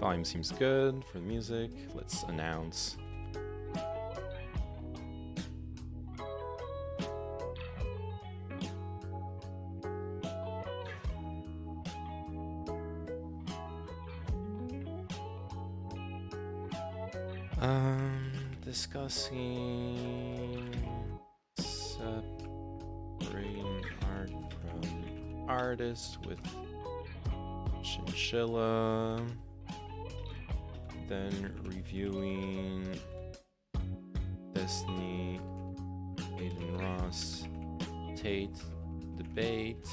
Volume seems good for the music. Let's announce. Discussing separating art from artists with Chinchilla, then reviewing Destiny, Aiden Ross, Tate debate,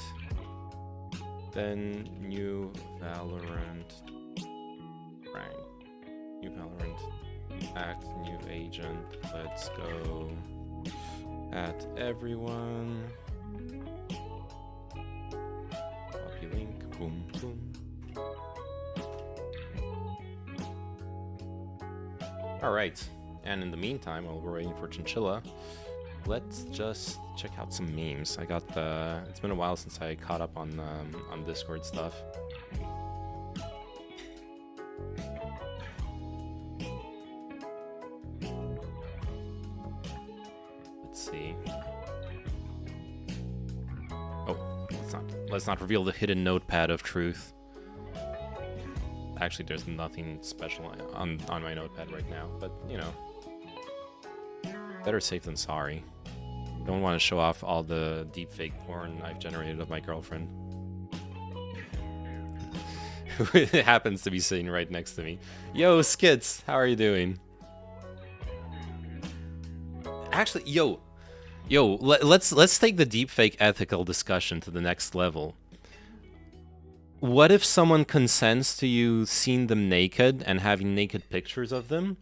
then New Valorant, right? New Valorant. Act new agent. Let's go at everyone. Copy link. Boom, boom. All right. And in the meantime, while we're waiting for Chinchilla, let's just check out some memes. I got the. It's been a while since I caught up on Discord stuff. Let's not reveal the hidden notepad of truth. Actually, there's nothing special on my notepad right now, but you know, better safe than sorry. Don't want to show off all the deepfake porn I've generated of my girlfriend. Who happens to be sitting right next to me. Yo, Skits, how are you doing? Actually, yo, let's take the deepfake ethical discussion to the next level. What if someone consents to you seeing them naked and having naked pictures of them?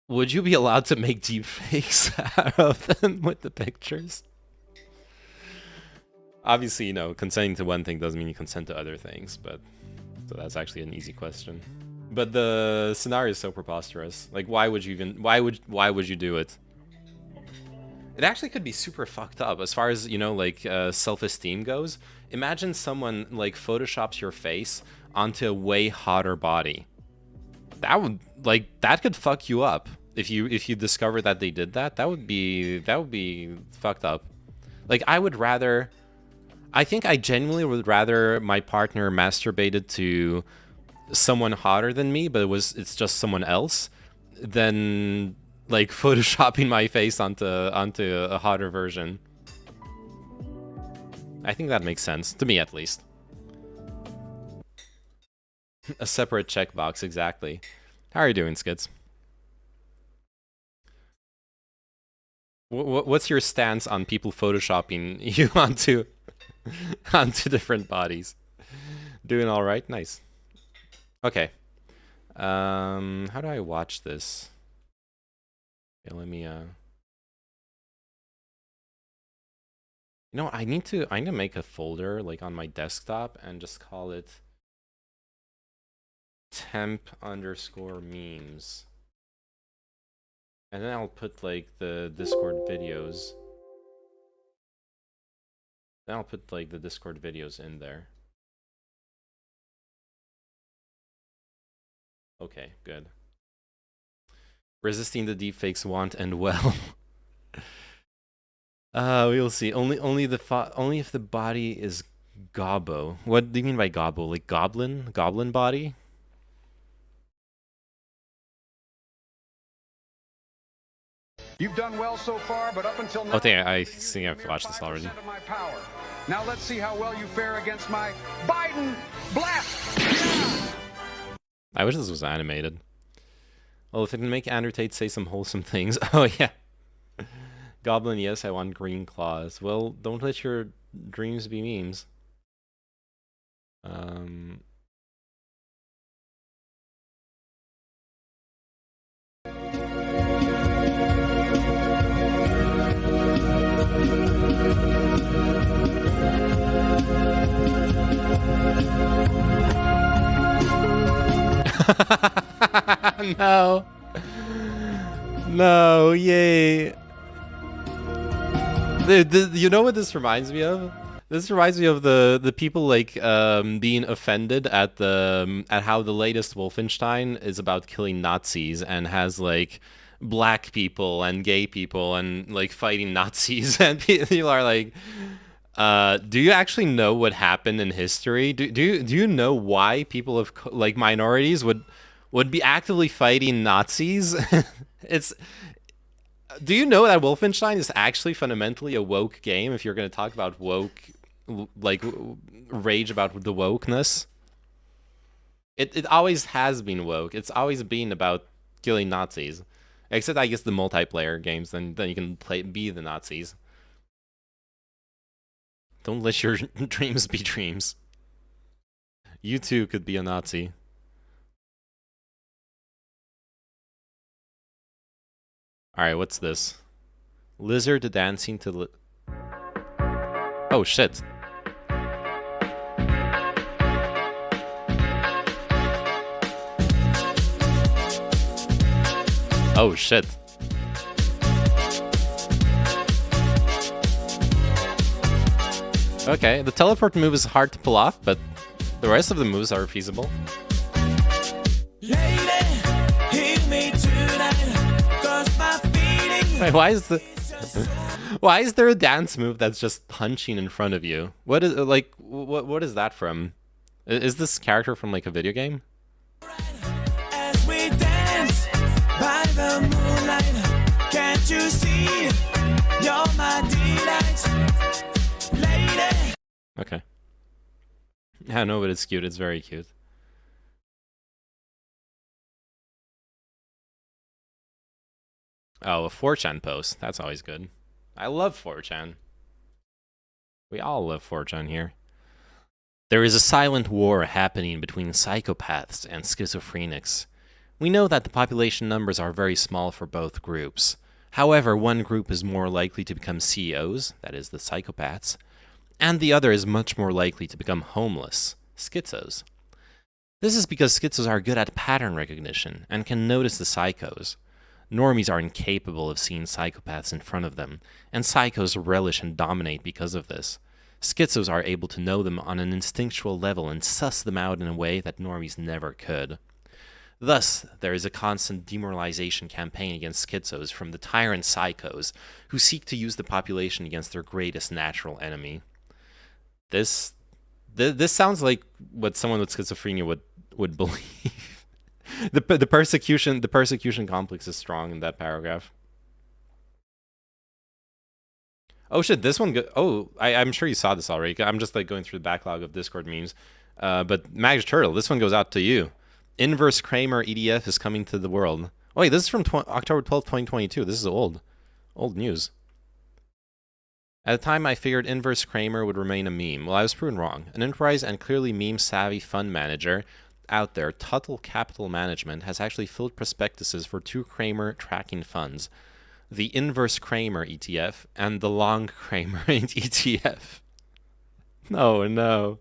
Would you be allowed to make deepfakes out of them with the pictures? Obviously, you know, consenting to one thing doesn't mean you consent to other things, but so that's actually an easy question. But the scenario is so preposterous. Like, why would you do it? It actually could be super fucked up as far as, you know, like self-esteem goes. Imagine someone like photoshops your face onto a way hotter body. That would could fuck you up if you discover that they did that. That would be fucked up. Like I think I genuinely would rather my partner masturbated to someone hotter than me, but it's just someone else, than like photoshopping my face onto a hotter version. I think that makes sense, to me at least. A separate checkbox, exactly. How are you doing, Skids? What's your stance on people photoshopping you onto different bodies? Doing all right? Nice. Okay. How do I watch this? Okay, let me you know, I need to make a folder like on my desktop and just call it temp_memes. And then I'll put like the Discord videos. Then I'll put like the Discord videos in there. Okay, good. Resisting the deepfakes want and well. We'll see. Only if the body is gobbo. What do you mean by gobbo? Like goblin? Goblin body? You've done well so far, but up until now, I think I've watched this already. Now let's see how well you fare against my Biden blast. I wish this was animated. Well, if it can make Andrew Tate say some wholesome things. Oh yeah. Goblin, yes, I want green claws. Well, don't let your dreams be memes. No. No, yay. You know what this reminds me of? This reminds me of the people like being offended at how the latest Wolfenstein is about killing Nazis and has like black people and gay people and like fighting Nazis and people are like, do you actually know what happened in history? Do you know why people of like minorities would be actively fighting Nazis? it's Do you know that Wolfenstein is actually fundamentally a woke game? If you're going to talk about woke, like rage about the wokeness, it always has been woke. It's always been about killing Nazis, except I guess the multiplayer games. Then you can be the Nazis. Don't let your dreams be dreams. You too could be a Nazi. All right, what's this? Lizard dancing to. Oh shit. Oh shit. Okay, the teleport move is hard to pull off, but the rest of the moves are feasible. Wait, why is there a dance move that's just punching in front of you? What is like what is that from? Is this character from like a video game? As we dance by the moonlight, can't you see? You're my delight, lady. Okay. I know, but it's cute. It's very cute. Oh, a 4chan post. That's always good. I love 4chan. We all love 4chan here. There is a silent war happening between psychopaths and schizophrenics. We know that the population numbers are very small for both groups. However, one group is more likely to become CEOs, that is, the psychopaths, and the other is much more likely to become homeless, schizos. This is because schizos are good at pattern recognition and can notice the psychos. Normies are incapable of seeing psychopaths in front of them, and psychos relish and dominate because of this. Schizos are able to know them on an instinctual level and suss them out in a way that normies never could. Thus, there is a constant demoralization campaign against schizos from the tyrant psychos who seek to use the population against their greatest natural enemy. This sounds like what someone with schizophrenia would believe. The persecution complex is strong in that paragraph. Oh shit, this one. I'm sure you saw this already. I'm just like going through the backlog of Discord memes. But Mag Turtle, this one goes out to you. Inverse Kramer EDF is coming to the world. Oh wait, this is from October 12th, 2022. This is old news. At the time, I figured Inverse Kramer would remain a meme. Well, I was proven wrong. An enterprise and clearly meme-savvy fund manager out there, Tuttle Capital Management, has actually filled prospectuses for 2 Kramer tracking funds, the Inverse Kramer ETF and the Long Kramer ETF. No.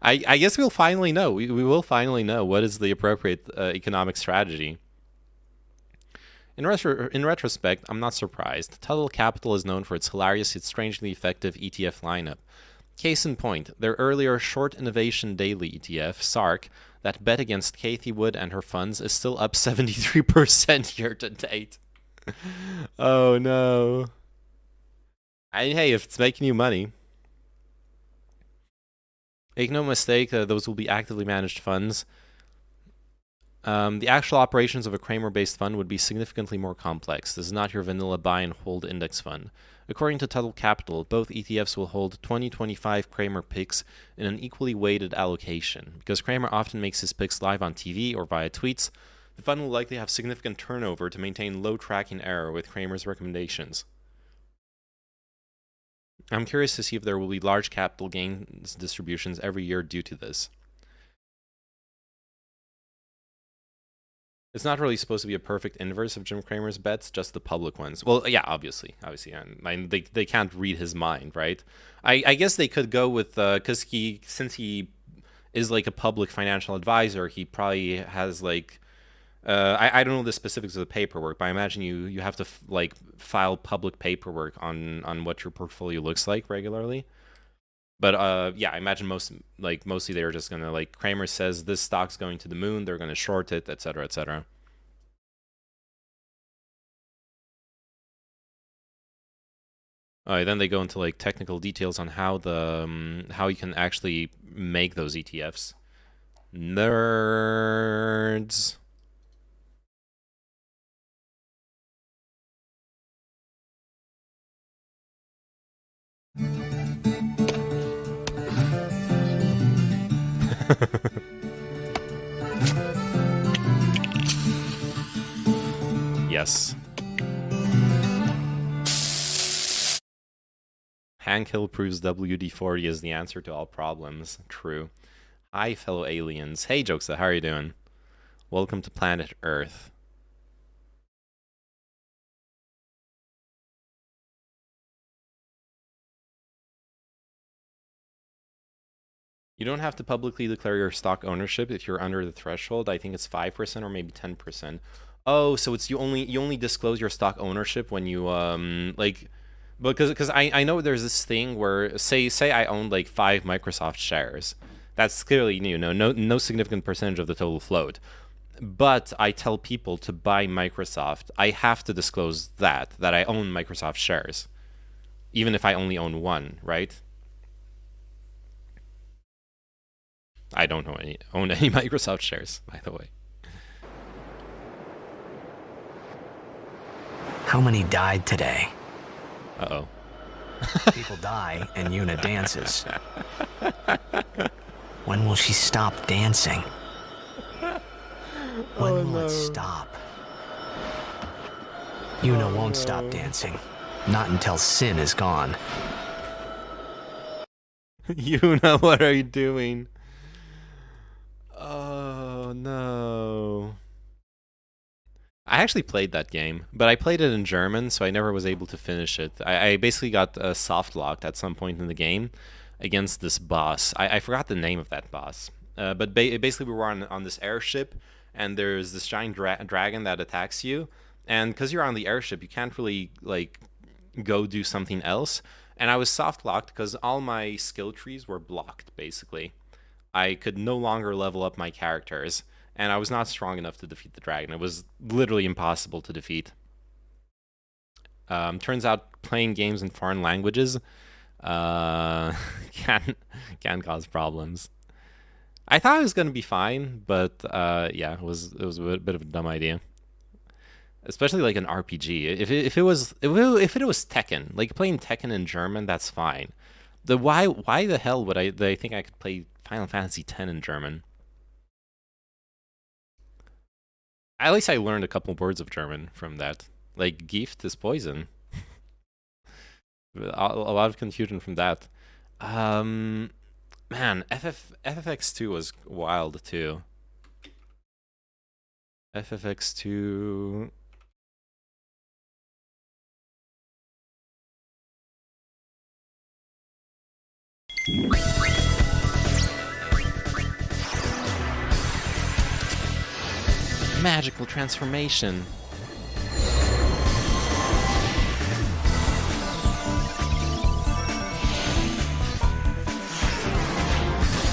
I guess we'll finally know. We will finally know what is the appropriate economic strategy. In retrospect, I'm not surprised. Tuttle Capital is known for its hilarious yet strangely effective ETF lineup. Case in point, their earlier Short Innovation Daily ETF, SARK, that bet against Cathie Wood and her funds is still up 73% year to date. Oh no. Hey, if it's making you money. Make no mistake, those will be actively managed funds. The actual operations of a Kramer-based fund would be significantly more complex. This is not your vanilla buy and hold index fund. According to Tuttle Capital, both ETFs will hold 2025 Kramer picks in an equally weighted allocation. Because Kramer often makes his picks live on TV or via tweets, the fund will likely have significant turnover to maintain low tracking error with Kramer's recommendations. I'm curious to see if there will be large capital gains distributions every year due to this. It's not really supposed to be a perfect inverse of Jim Cramer's bets, just the public ones. Well, yeah, obviously. And they can't read his mind, right? I guess they could go with, because since he is like a public financial advisor, he probably has like, I don't know the specifics of the paperwork, but I imagine you have to file public paperwork on what your portfolio looks like regularly. But yeah, I imagine mostly they're just gonna, like, Kramer says this stock's going to the moon, they're gonna short it, etc., etc. Then they go into like technical details on how how you can actually make those ETFs. Nerds. Yes. Hank Hill proves WD-40 is the answer to all problems. True. Hi, fellow aliens. Hey, Jokesa, how are you doing? Welcome to planet Earth. You don't have to publicly declare your stock ownership if you're under the threshold. I think it's 5% or maybe 10%. Oh, so it's you only disclose your stock ownership when you like, because I know there's this thing where say I own like 5 Microsoft shares. That's clearly no significant percentage of the total float. But I tell people to buy Microsoft. I have to disclose that I own Microsoft shares, even if I only own one, right? I don't own any Microsoft shares, by the way. How many died today? Uh-oh. People die and Yuna dances. When will she stop dancing? When will it stop? Yuna won't stop dancing. Not until Sin is gone. Yuna, what are you doing? Oh, no. I actually played that game, but I played it in German, so I never was able to finish it. I basically got soft locked at some point in the game against this boss. I forgot the name of that boss. But basically we were on this airship, and there's this giant dragon that attacks you. And because you're on the airship, you can't really, like, go do something else. And I was soft locked because all my skill trees were blocked, basically. I could no longer level up my characters, and I was not strong enough to defeat the dragon. It was literally impossible to defeat. Turns out playing games in foreign languages can cause problems. I thought it was gonna be fine, but yeah, it was a bit of a dumb idea. Especially like an RPG. If it was Tekken, like playing Tekken in German, that's fine. Why the hell would I think I could play Final Fantasy X in German? At least I learned a couple words of German from that. Like, Gift is poison. A lot of confusion from that. Man, FFX2 was wild too. FFX2. Magical transformation.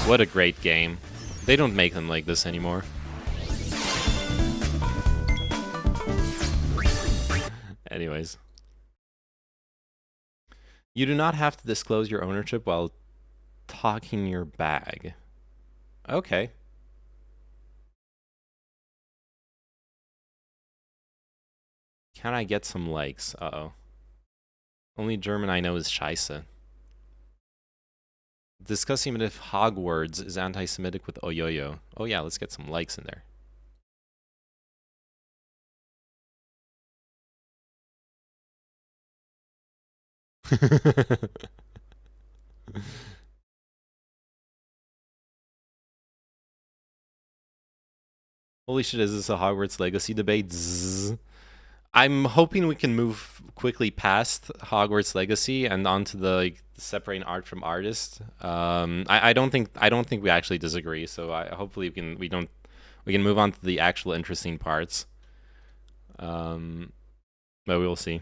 What a great game. They don't make them like this anymore. Anyways. You do not have to disclose your ownership while talking your bag. Okay. Can I get some likes? Uh-oh. Only German I know is Scheiße. Discussing if Hogwarts is anti-Semitic with Oyoyo. Oh yeah, let's get some likes in there. Holy shit, is this a Hogwarts Legacy debate? Zzz. I'm hoping we can move quickly past Hogwarts Legacy and onto the, like, separating art from artist. I don't think we actually disagree. So hopefully we can move on to the actual interesting parts. But we'll see.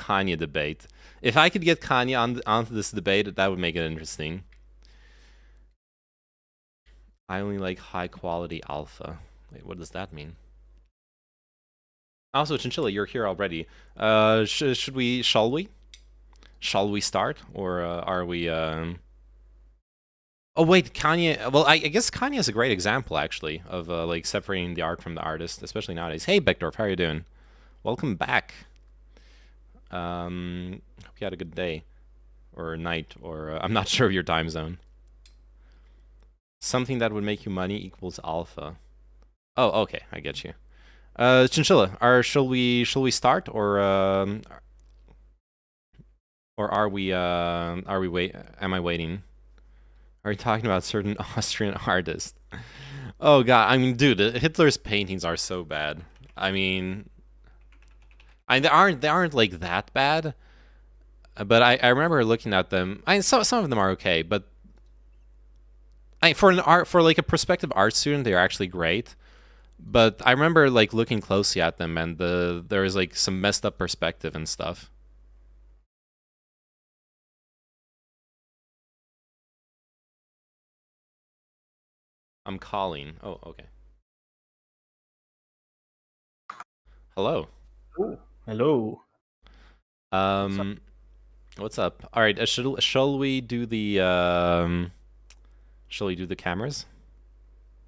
Kanye debate. If I could get Kanye onto this debate, that would make it interesting. I only like high quality alpha. Wait, what does that mean? Also, Chinchilla, you're here already. Shall we start, or are we? Oh wait, Kanye. Well, I guess Kanye is a great example actually of like separating the art from the artist, especially nowadays. Hey, Beckdorf, how are you doing? Welcome back. Hope you had a good day, or night, or I'm not sure of your time zone. Something that would make you money equals alpha. Oh, okay, I get you. Chinchilla, shall we start, or am I waiting? Are you talking about certain Austrian artists? Oh god, I mean, dude, Hitler's paintings are so bad. I mean, they aren't like that bad, but I remember looking at them. Some of them are okay, but for like a prospective art student, they're actually great. But I remember like looking closely at them, and there was like some messed up perspective and stuff. I'm calling. Oh, okay. Hello. Ooh, hello. What's up? All right. Shall we do the cameras?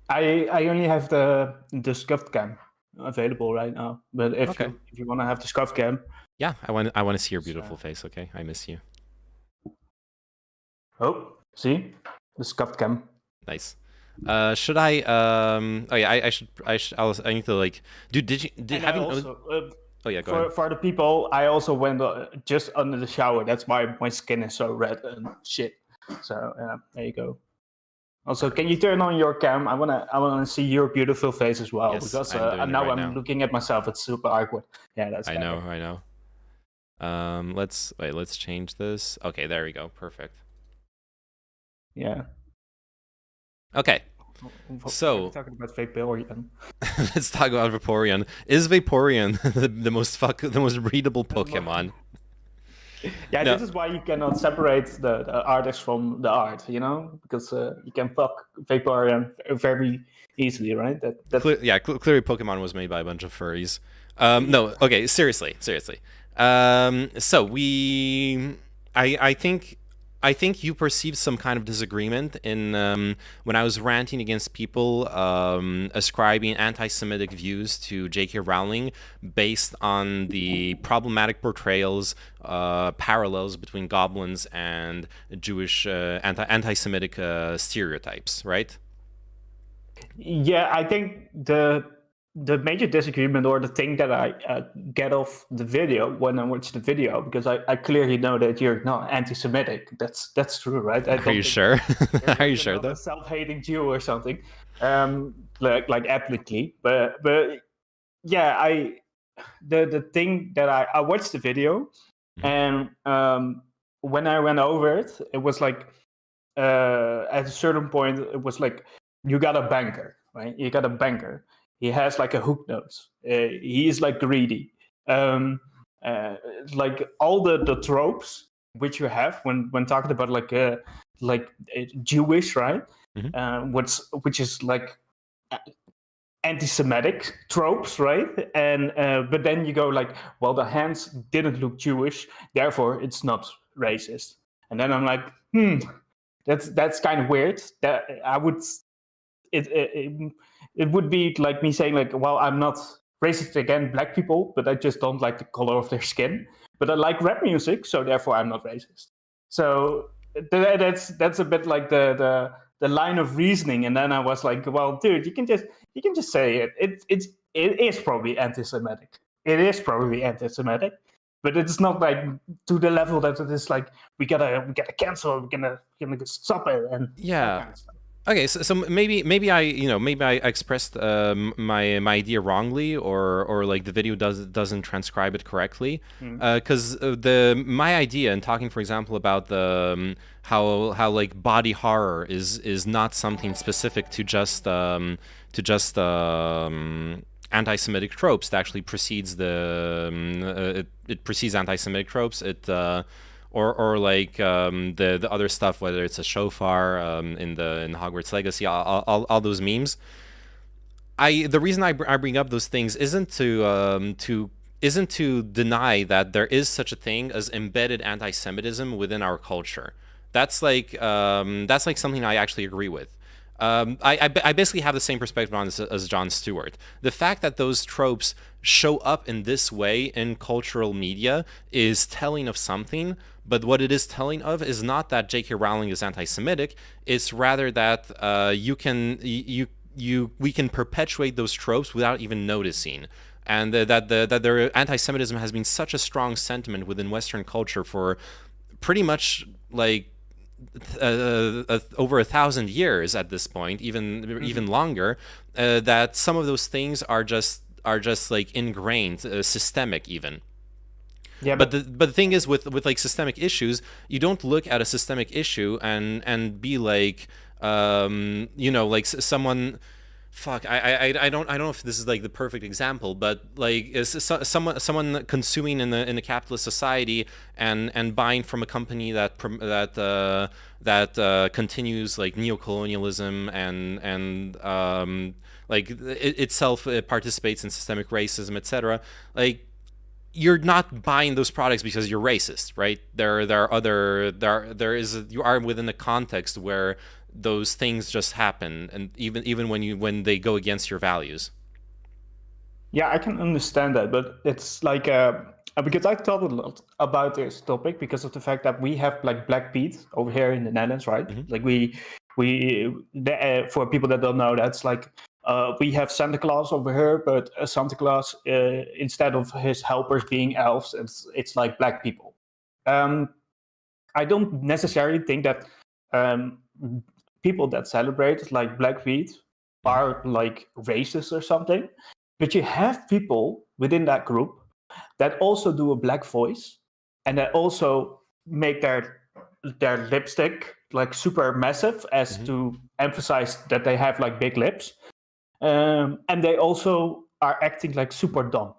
I only have the scuffed cam available right now, but if you want to have the scuffed cam, yeah, I want to see your beautiful face. Okay, I miss you. Oh, see the scuffed cam. Nice. Should I? Oh yeah, I need to like. Dude, oh yeah, go ahead. For the people, I also went just under the shower. That's why my skin is so red and shit. So there you go. Also, can you turn on your cam? I wanna see your beautiful face as well, yes, because I'm looking at myself. It's super awkward. Yeah, that's. I know. Let's change this. Okay, there we go. Perfect. Yeah. Okay. So talking about Vaporeon. Let's talk about Vaporeon. Is Vaporeon the most readable Pokemon? Yeah, no. This is why you cannot separate the artist from the art, you know, because you can fuck Vaporeon very easily, right? Clearly Pokemon was made by a bunch of furries. No, okay, seriously. So I think you perceived some kind of disagreement in when I was ranting against people ascribing anti-Semitic views to J.K. Rowling based on the problematic portrayals, parallels between goblins and Jewish anti-Semitic stereotypes, right? Yeah, I think the major disagreement, or the thing that I get off the video when I watch the video, because I clearly know that you're not anti-Semitic. That's true, right? Are you sure? Are you sure though? A self-hating Jew or something, like ethnically, but yeah, the thing that I watched the video, and when I went over it, it was like at a certain point it was like, you got a banker, right? You got a banker. He has like a hook nose. He is like greedy. Like all the tropes which you have when talking about like Jewish, right? Mm-hmm. Which is like anti-Semitic tropes, right? And but then you go like, well, the hands didn't look Jewish, therefore it's not racist. And then I'm like, that's kind of weird. That I would. It would be like me saying like, well, I'm not racist against black people, but I just don't like the color of their skin. But I like rap music, so therefore I'm not racist. So that's a bit like the line of reasoning. And then I was like, well, dude, you can just say it. It is probably anti-Semitic. It is probably anti-Semitic, but it's not like to the level that it is like we gotta cancel. We're gonna stop it and yeah. Kind of stuff. Okay, so maybe I expressed my idea wrongly, or like the video doesn't transcribe it correctly, because my idea in talking, for example, about the how like body horror is not something specific to just anti-Semitic tropes that actually precedes it precedes anti-Semitic tropes. Or like the other stuff, whether it's a shofar in Hogwarts Legacy, all those memes. The reason I bring up those things isn't to deny that there is such a thing as embedded anti-Semitism within our culture. That's like something I actually agree with. I basically have the same perspective on this as Jon Stewart. The fact that those tropes show up in this way in cultural media is telling of something, but what it is telling of is not that J.K. Rowling is anti-Semitic. It's rather that we can perpetuate those tropes without even noticing, and that their anti-Semitism has been such a strong sentiment within Western culture for pretty much like over 1,000 years at this point, even longer, that some of those things are just like ingrained, systemic even. Yeah, but the thing is with like systemic issues, you don't look at a systemic issue and be like, like someone. Fuck, I don't know if this is like the perfect example, but like is someone consuming in a capitalist society and buying from a company that continues like neocolonialism and like itself participates in systemic racism, etc. Like, you're not buying those products because you're racist, right? You are within a context where those things just happen, and even when they go against your values. Yeah, I can understand that, but it's like because I thought a lot about this topic because of the fact that we have like Black Pete over here in the Netherlands, right? Mm-hmm. Like for people that don't know, that's like we have Santa Claus over here, but Santa Claus instead of his helpers being elves, it's like black people. I don't necessarily think that people that celebrate like Black Pete are like racist or something, but you have people within that group that also do a black voice and that also make their lipstick like super massive as to emphasize that they have like big lips, and they also are acting like super dumb.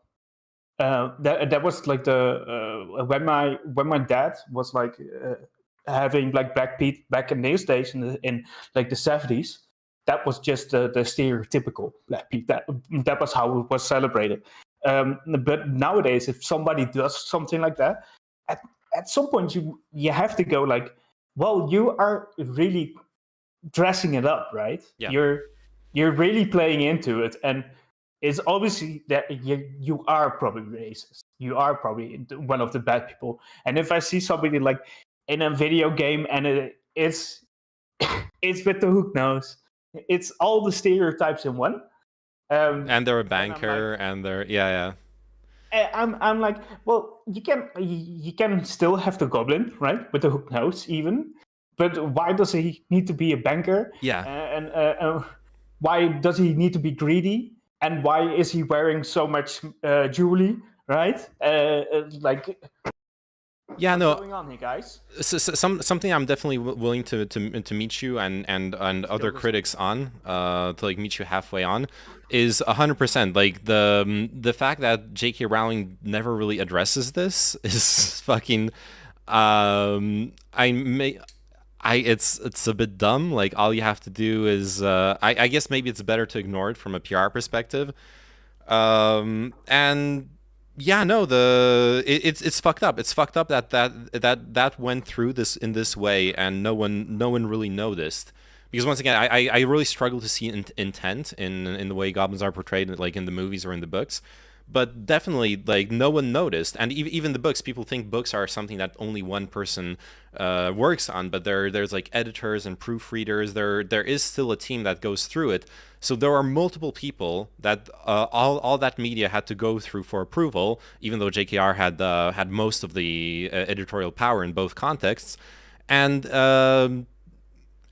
That was like when my dad was like having like Black Pete back in these days in like the 70s. That was just the stereotypical Black Pete. That was how it was celebrated. But nowadays, if somebody does something like that, at some point you have to go like, well, you are really dressing it up, right? Yeah. You're really playing into it, and it's obviously that you are probably racist. You are probably one of the bad people. And if I see somebody like in a video game and it's with the hook nose, it's all the stereotypes in one. And they're a banker, and they're yeah. I'm like, well, you can still have the goblin, right, with the hook nose even, but why does he need to be a banker? Yeah. And why does he need to be greedy? And why is he wearing so much jewelry, right? Like. Yeah, What's going on here, guys? Something I'm definitely willing to meet you and other critics on, to like meet you halfway on, is 100%. Like the fact that J.K. Rowling never really addresses this is fucking. It's a bit dumb. Like, all you have to do is I guess maybe it's better to ignore it from a PR perspective, and. Yeah, no, it's fucked up. It's fucked up that went through this in this way, and no one really noticed. Because once again, I really struggle to see intent in the way goblins are portrayed, like in the movies or in the books. But definitely, like, no one noticed, and even the books. People think books are something that only one person works on, but there's like editors and proofreaders. There is still a team that goes through it. So there are multiple people that all that media had to go through for approval, even though JKR had most of the editorial power in both contexts, and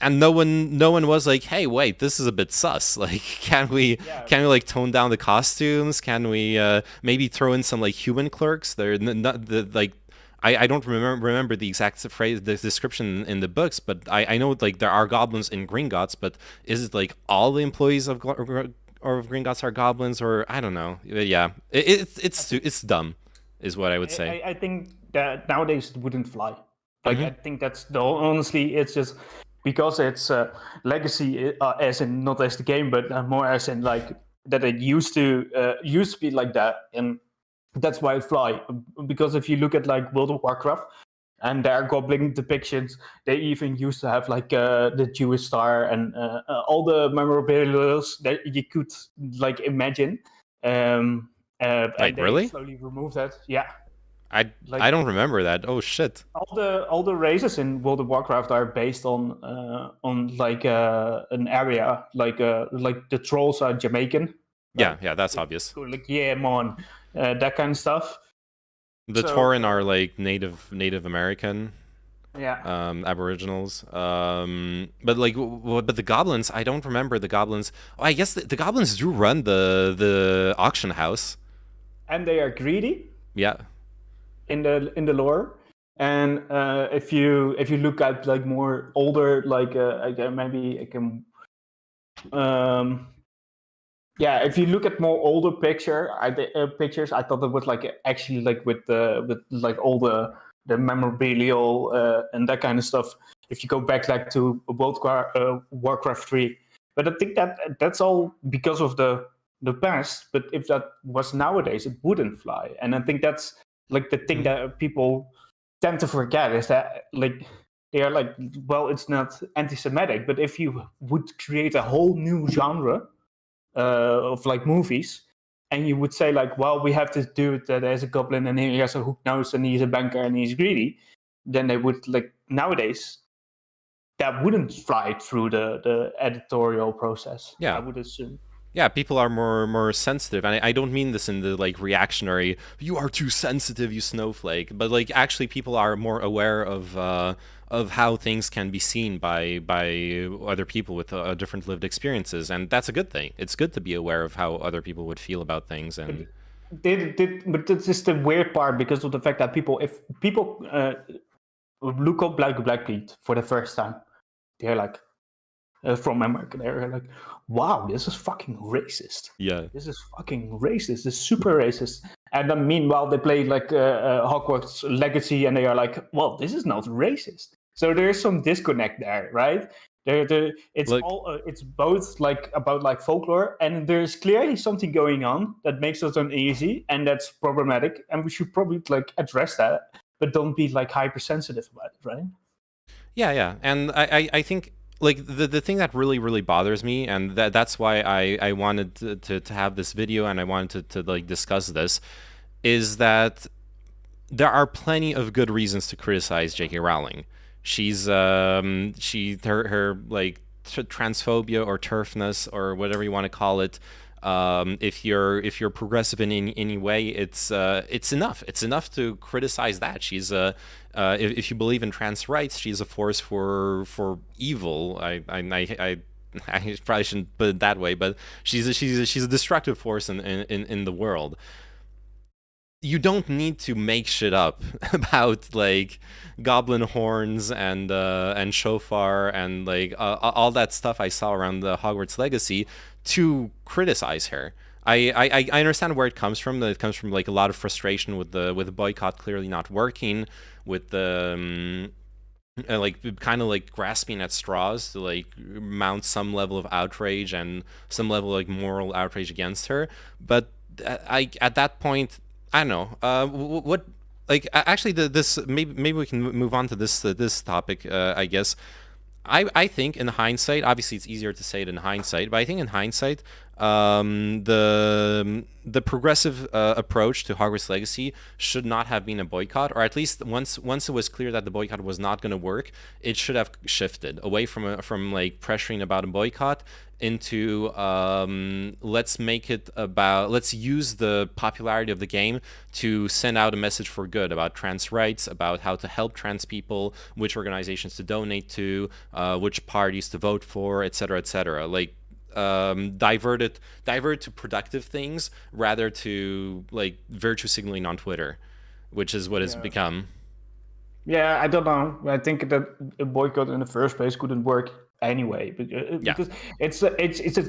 no one was like, hey, wait, this is a bit sus. Like, can we like tone down the costumes? Can we maybe throw in some like human clerks? They're not like. I don't remember the exact phrase, the description in the books, but I know like there are goblins in Gringotts, but is it like all the employees of Gringotts are goblins, or I don't know. Yeah, it's dumb, is what I would say. I think that nowadays it wouldn't fly. Like Mhm. I think that's honestly, it's just because it's legacy, as in not as the game, but more as in like that it used to be like that, and that's why it fly. Because if you look at like World of Warcraft and their goblin depictions, they even used to have like the Jewish star and all the memorabilia that you could like imagine. And Like, they really? slowly removed that. Yeah, I like I don't remember that. Oh shit. all the races in World of Warcraft are based on like an area, like the trolls are Jamaican. Yeah, yeah, that's obvious. Like yeah, man, that kind of stuff. The So, Tauren are like Native American, yeah. Aboriginals. But like, but the goblins, I don't remember the goblins. Oh, I guess the goblins do run the auction house. And they are greedy Yeah. in the lore. And if you look at like more older, like maybe I can, yeah, if you look at more older pictures, I thought it was like actually like with like all the memorabilial and that kind of stuff. If you go back like to Warcraft 3, but I think that's all because of the past. But if that was nowadays, it wouldn't fly. And I think that's like the thing that people tend to forget is that like they are like, well, it's not anti-Semitic, but if you would create a whole new genre of like movies, and you would say like, well, we have to do it that there's a goblin and he has a hook nose and he's a banker and he's greedy, then they would like nowadays that wouldn't fly through the editorial process. Yeah. I would assume. Yeah, people are more sensitive, and I don't mean this in the like reactionary. You are too sensitive, you snowflake. But like, actually, people are more aware of how things can be seen by other people with different lived experiences, and that's a good thing. It's good to be aware of how other people would feel about things, and But this is the weird part because of the fact that if people look up Black Pete for the first time, they're like from America, they're like, wow, this is fucking racist. yeah, This is fucking racist. This is super racist. And then meanwhile, they play like Hogwarts Legacy, and they are like, well, this is not racist. So there's some disconnect there, right? It's Like- all it's both like about like folklore, and there's clearly something going on that makes us uneasy, and that's problematic, and we should probably like address that, but don't be like hypersensitive about it, right? yeah, and I think like the thing that really bothers me, and that's why I wanted to have this video, and I wanted to like discuss this, is that there are plenty of good reasons to criticize J.K. Rowling. She's her like transphobia or turfness or whatever you want to call it. If you're progressive in any way, it's enough. It's enough to criticize that. She's if you believe in trans rights, she's a force for evil. I probably shouldn't put it that way, but she's a destructive force in the world. You don't need to make shit up about like goblin horns and shofar and like all that stuff I saw around the Hogwarts Legacy to criticize her. I understand where it comes from. It comes from like a lot of frustration with the boycott clearly not working, with the like kind of like grasping at straws to like mount some level of outrage and some level of like moral outrage against her. But at that point, I don't know. What like actually this maybe we can move on to this topic. I guess I think in hindsight, obviously it's easier to say it in hindsight, but I think in hindsight, the progressive approach to Hogwarts Legacy should not have been a boycott, or at least once it was clear that the boycott was not going to work, it should have shifted away from like pressuring about a boycott into let's use the popularity of the game to send out a message for good about trans rights, about how to help trans people, which organizations to donate to, which parties to vote for, etc., etc. Like divert to productive things rather to like virtue signaling on Twitter, which is what it's become. Yeah, I don't know. I think that a boycott in the first place couldn't work anyway, because it's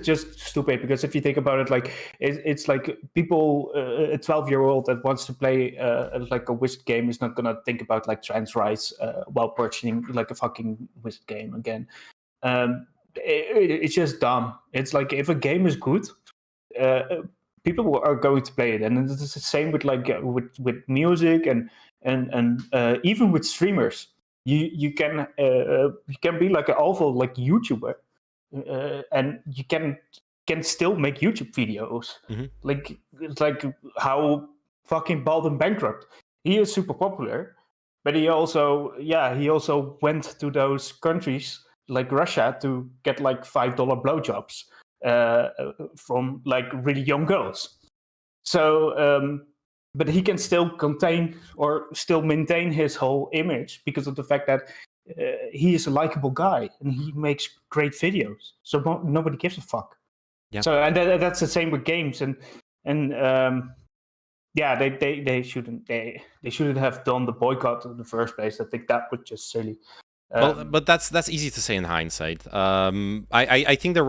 just stupid. Because if you think about it, like it's like people, a 12-year-old that wants to play like a Wizard game is not gonna think about like trans rights while purchasing like a fucking Wizard game again. It's just dumb. It's like if a game is good, uh, people are going to play it, and it's the same with like with music and even with streamers. You can be like an awful like YouTuber, and you can still make YouTube videos. Mhm. Like it's like how fucking Baldwin Bankrupt. He is super popular, but he also went to those countries like Russia to get like $5 blowjobs from like really young girls. So, but he can still contain or still maintain his whole image because of the fact that he is a likable guy and he makes great videos. So nobody gives a fuck. Yeah. So and that's the same with games and yeah, they shouldn't have done the boycott in the first place. I think that was just silly. Well, but that's easy to say in hindsight. I think there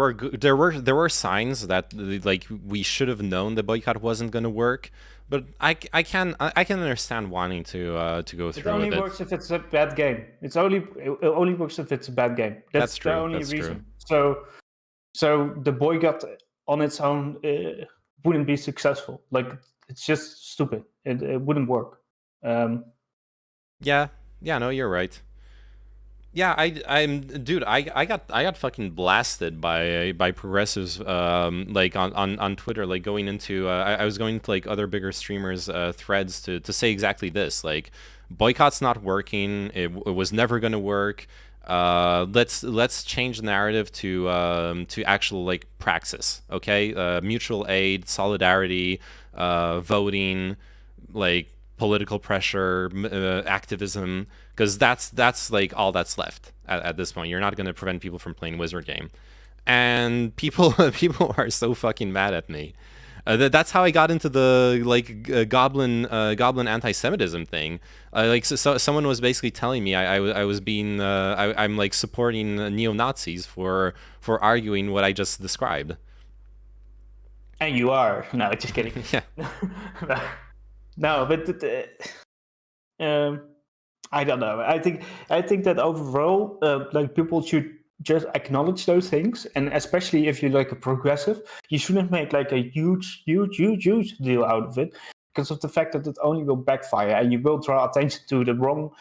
were signs that like we should have known the boycott wasn't going to work, but I can understand wanting to go It through only with works if it's a bad game. It only works if it's a bad game. That's That's true, the only that's reason. So the boycott on its own wouldn't be successful. Like it's just stupid. It wouldn't work. Yeah, no, you're right. Yeah, dude, I got fucking blasted by progressives like on Twitter, like going into I was going to like other bigger streamers threads to say exactly this, like boycott's not working, it was never gonna work. Let's change the narrative to actual like praxis, okay? Mutual aid, solidarity, voting, like political pressure, activism, because that's like all that's left at this point. You're not going to prevent people from playing Wizard game, and people are so fucking mad at me. That's how I got into the like goblin anti-Semitism thing. Like so someone was basically telling me I was being I'm like supporting neo-Nazis for arguing what I just described. And you are. No, just kidding. Yeah. No, but I don't know. I think that overall, like people should just acknowledge those things, and especially if you're like a progressive, you shouldn't make like a huge deal out of it because of the fact that it only will backfire and you will draw attention to the wrong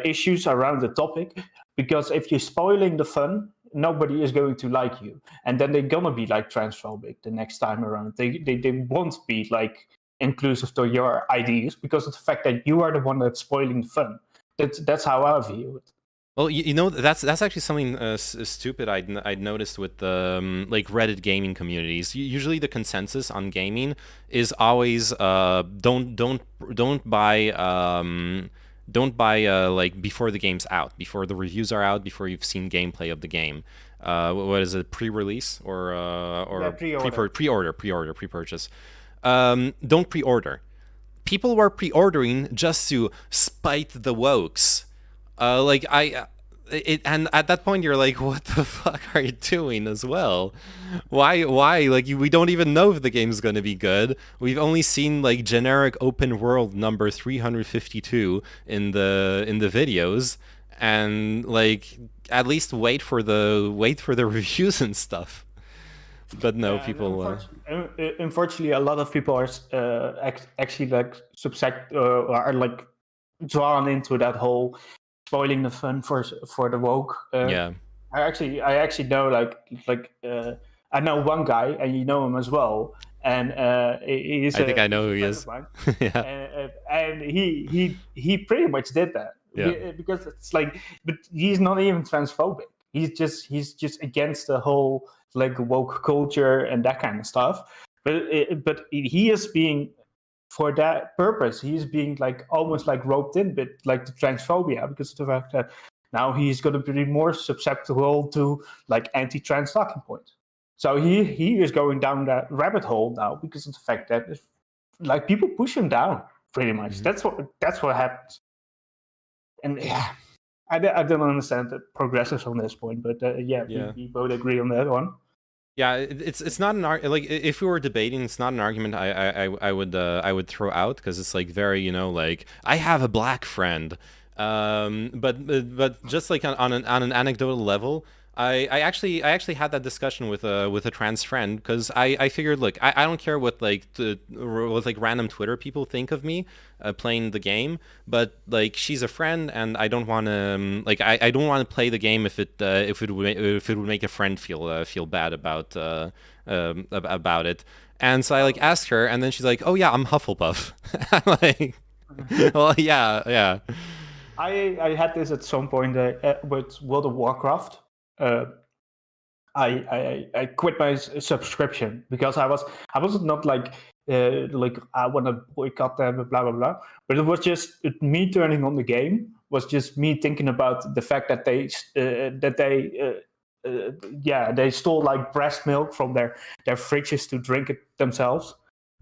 issues around the topic. Because if you're spoiling the fun, nobody is going to like you, and then they're gonna be like transphobic the next time around. They won't be like inclusive to your ideas because of the fact that you are the one that's spoiling the fun. That's how I view it. Well, you know, that's actually something stupid I'd noticed with the like Reddit gaming communities. Usually, the consensus on gaming is always don't buy like before the game's out, before the reviews are out, before you've seen gameplay of the game. What is it, pre-release or pre-order, pre-purchase? Don't pre-order. People were pre-ordering just to spite the wokes. And at that point you're like, what the fuck are you doing as well? Why? Like, we don't even know if the game's gonna be good. We've only seen like generic open world number 352 in the videos, and like at least wait for the reviews and stuff. But no, people. Unfortunately, a lot of people are actually like are like drawn into that whole spoiling the fun for the woke. Yeah. I actually know like I know one guy, and you know him as well. And he's I think I know who he is. Yeah. And he pretty much did that. Yeah. Because it's like, but he's not even transphobic. He's just against the whole like woke culture and that kind of stuff. But he is being, for that purpose, he's being like almost like roped in with like the transphobia, because of the fact that now he's going to be more susceptible to like anti-trans talking points. So he is going down that rabbit hole now because of the fact that like people push him down pretty much. Mm-hmm. That's what happens. and yeah, I don't understand the progressives on this point, but Yeah. we both agree on that one. Yeah, it's not an like if we were debating, it's not an argument I would throw out, because it's like very, you know, like I have a black friend, but just like on an anecdotal level, I actually had that discussion with a trans friend, because I figured, look, I don't care what like what like random Twitter people think of me playing the game, but like she's a friend, and I don't want to like I don't want to play the game if it would make a friend feel bad about it. And so I like asked her, and then she's like, "Oh yeah, I'm Hufflepuff." I'm like, well, yeah. I had this at some point with World of Warcraft. I quit my subscription because I was not like I want to boycott them, blah blah blah. But it was just me turning on the game. Was just me thinking about the fact that they they stole like breast milk from their fridges to drink it themselves.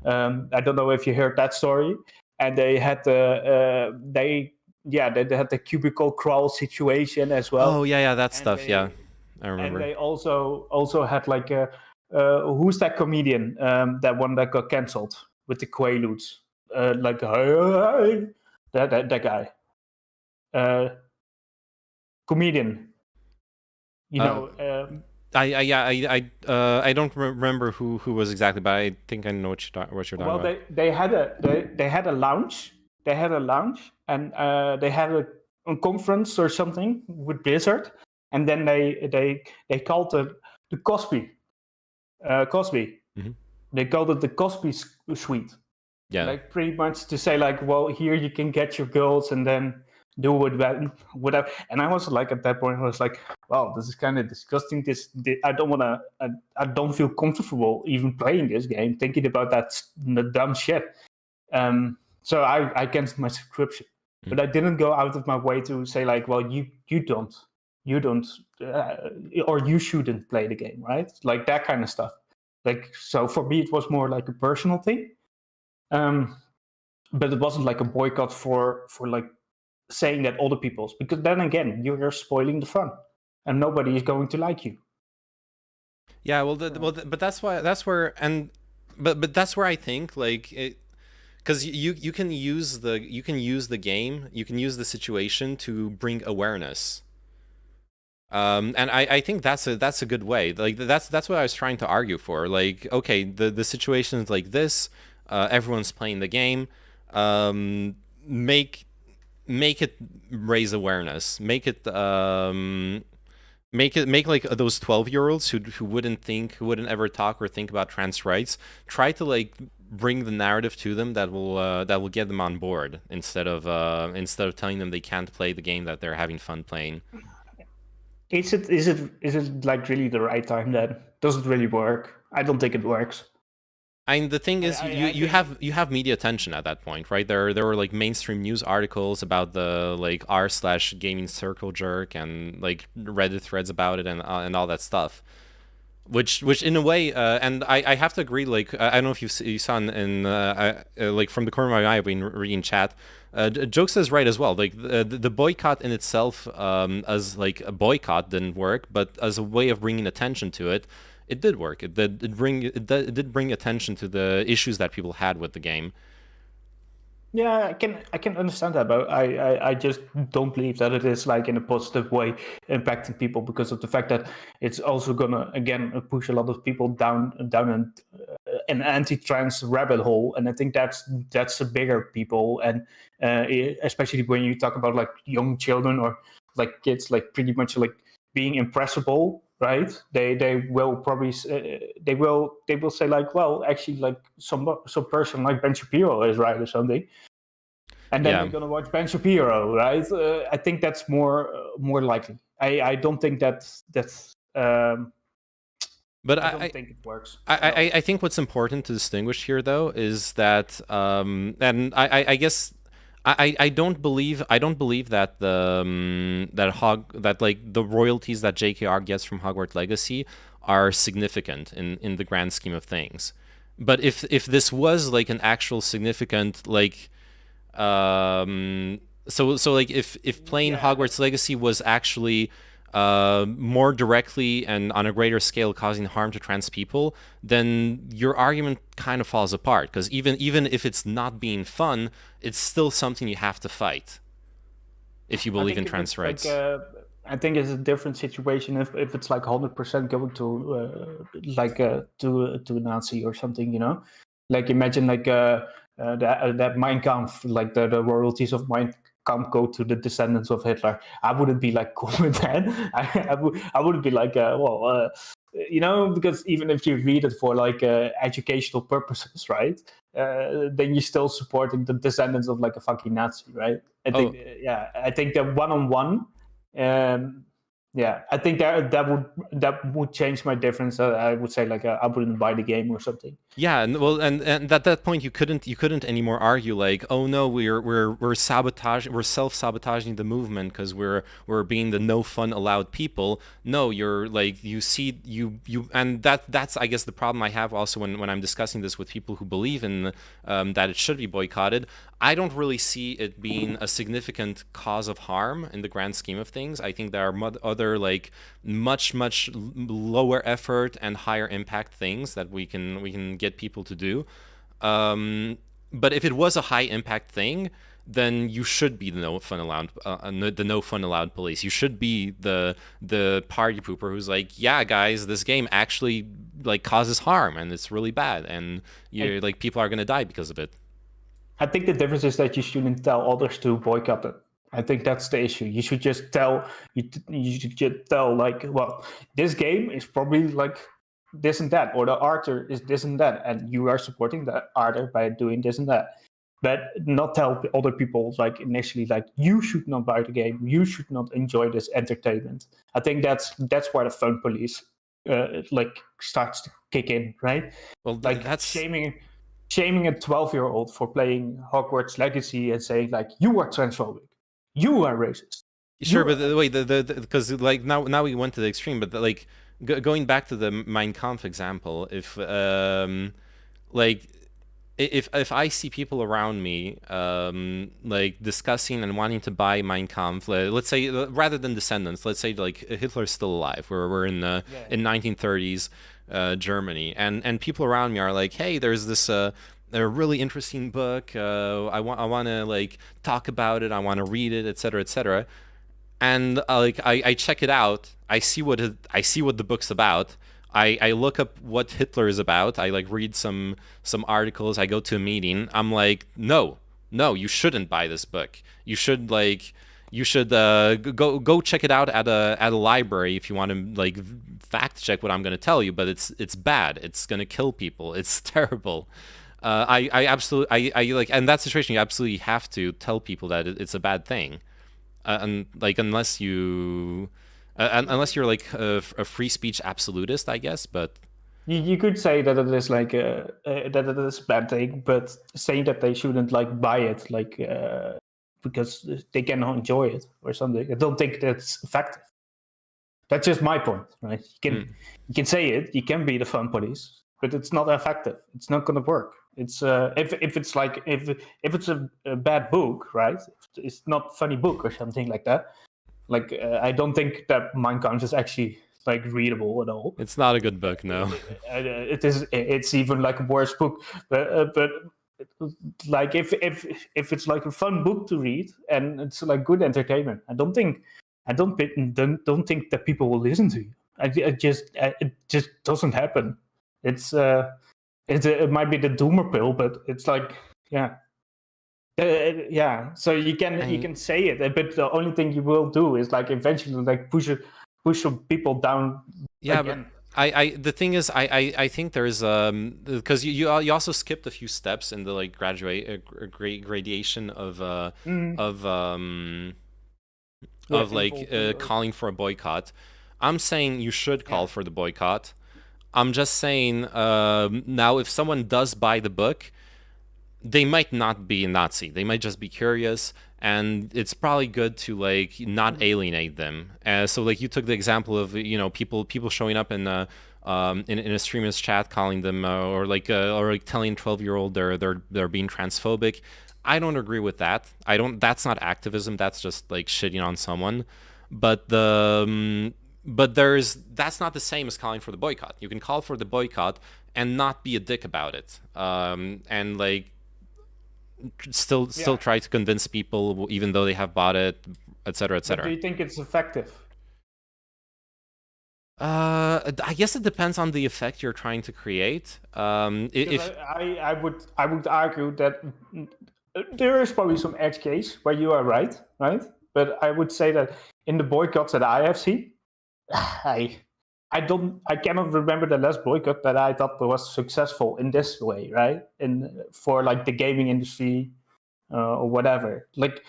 I don't know if you heard that story. And they had they had the cubicle crawl situation as well. Oh yeah, that stuff. Yeah, I remember. And they also had like who's that comedian that one that got cancelled with the Quaaludes, like that guy, comedian. You know. I don't remember who was exactly, but I think I know what you're talking about. Well, they had a lounge. They had a lounge, and they had a conference or something with Blizzard, and then they called the Cosby. Mm-hmm. They called it the Cosby Suite. Yeah. Like pretty much to say like, well, here you can get your girls and then do whatever. And I was like, at that point, I was like, wow, this is kind of disgusting. I don't feel comfortable even playing this game, thinking about that dumb shit. So I canceled my subscription, but I didn't go out of my way to say like, well, you don't, or you shouldn't play the game, right? Like that kind of stuff. Like, so for me, it was more like a personal thing. But it wasn't like a boycott for like saying that other people's, because then again, you're spoiling the fun, and nobody is going to like you. Yeah, but that's where I think like it, because you can use the game, you can use the situation to bring awareness. And I think that's a good way. Like that's what I was trying to argue for. Like, okay, the situation is like this. Everyone's playing the game. Make it raise awareness. Make like those 12-year-olds who wouldn't ever talk or think about trans rights. Try to like bring the narrative to them that will get them on board, instead of telling them they can't play the game that they're having fun playing. Is it like really the right time then? Does it really work? I don't think it works. And the thing is, you have media attention at that point, right? There were like mainstream news articles about the like r/gaming circle jerk, and like Reddit threads about it, and all that stuff. Which in a way, and I have to agree. Like I don't know if you saw in like from the corner of my eye, I've been reading chat. Jokes is right as well. Like the boycott in itself, as like a boycott, didn't work, but as a way of bringing attention to it, it did work. It did bring attention to the issues that people had with the game. Yeah, I can understand that, but I just don't believe that it is like in a positive way impacting people, because of the fact that it's also gonna again push a lot of people down an anti-trans rabbit hole, and I think that's the bigger people, and especially when you talk about like young children or like kids, like pretty much like being impressible, right? They will probably they will say like, well, actually like some person like Ben Shapiro is right or something, and then you're gonna watch Ben Shapiro, right? I think that's more likely. I don't think that's but I don't think it works. I think what's important to distinguish here, though, is that and I guess I don't believe that that like the royalties that JKR gets from Hogwarts Legacy are significant in the grand scheme of things. But if this was like an actual significant like So like if playing Hogwarts Legacy was actually more directly and on a greater scale causing harm to trans people, then your argument kind of falls apart, because even if it's not being fun, it's still something you have to fight if you believe in trans rights. I think it's a different situation if it's like 100% going to to a Nazi or something, you know. Like imagine like that Mein Kampf, like the royalties of Mein Kampf go to the descendants of Hitler. I wouldn't be like cool with that. I wouldn't be like you know, because even if you read it for like educational purposes, right? Then you're still supporting the descendants of like a fucking Nazi, right? I think that one-on-one, I think that would change my difference. I would say like I wouldn't buy the game or something. Yeah, and well, and at that point you couldn't anymore argue like, oh no, we're self-sabotaging the movement because we're being the no fun allowed people. No, you're like you and that's I guess the problem I have also when I'm discussing this with people who believe in that it should be boycotted. I don't really see it being a significant cause of harm in the grand scheme of things. I think there are other like much lower effort and higher impact things that we can get people to do. But if it was a high impact thing, then you should be the no fun allowed police. You should be the party pooper who's like, yeah, guys, this game actually like causes harm and it's really bad, and like people are gonna die because of it. I think the difference is that you shouldn't tell others to boycott it. I think that's the issue. You should just tell like, well, this game is probably like this and that, or the author is this and that, and you are supporting the author by doing this and that. But not tell other people like initially like you should not buy the game, you should not enjoy this entertainment. I think that's where the fun police like starts to kick in, right? Well, like that's shaming a 12-year-old for playing Hogwarts Legacy and saying like you are transphobic, you are racist. Sure, but wait, because like now we went to the extreme, but like going back to the Mein Kampf example, if like if I see people around me like discussing and wanting to buy Mein Kampf, let's say rather than Descendants, let's say like Hitler's still alive, we're in 1930s Germany, and people around me are like, hey, there's this a really interesting book, I want to like talk about it, I want to read it, etc., etc. And like I check it out, I see what the book's about. I look up what Hitler is about. I like read some articles. I go to a meeting. I'm like, no, you shouldn't buy this book. You should go check it out at a library if you want to like fact check what I'm going to tell you. But it's bad. It's going to kill people. It's terrible. I absolutely like, in that situation you absolutely have to tell people that it's a bad thing, and like unless you're like a free speech absolutist, I guess. But you could say that it is like that it is a bad thing, but saying that they shouldn't like buy it like because they cannot enjoy it or something, I don't think that's effective. That's just my point, right? You can say it, you can be the fun police, but it's not effective. It's not going to work. It's if it's like if it's a bad book, right? It's not a funny book or something like that. Like I don't think that Mein Kampf is actually like readable at all. It's not a good book, no. It's even like a worse book. But like if it's like a fun book to read and it's like good entertainment, I don't think that people will listen to you. It just doesn't happen. It might be the doomer pill, but it's like so you can say it, but the only thing you will do is like eventually like push some people down. Yeah, again. But the thing is, I think there's because you also skipped a few steps in the like gradation of calling for a boycott. I'm saying you should call for the boycott. I'm just saying now if someone does buy the book, they might not be a Nazi. They might just be curious, and it's probably good to like not alienate them. So like you took the example of people showing up in a streamer's chat calling them or telling 12-year-old they're being transphobic. I don't agree with that. I don't. That's not activism. That's just like shitting on someone. But that's not the same as calling for the boycott. You can call for the boycott and not be a dick about it. And like still try to convince people even though they have bought it, etc., But do etc. you think it's effective? I guess it depends on the effect you're trying to create. If I would argue that there is probably some edge case where you are right? But I would say that in the boycotts that I have seen, I cannot remember the last boycott that I thought was successful in this way, right? For like the gaming industry or whatever. Like,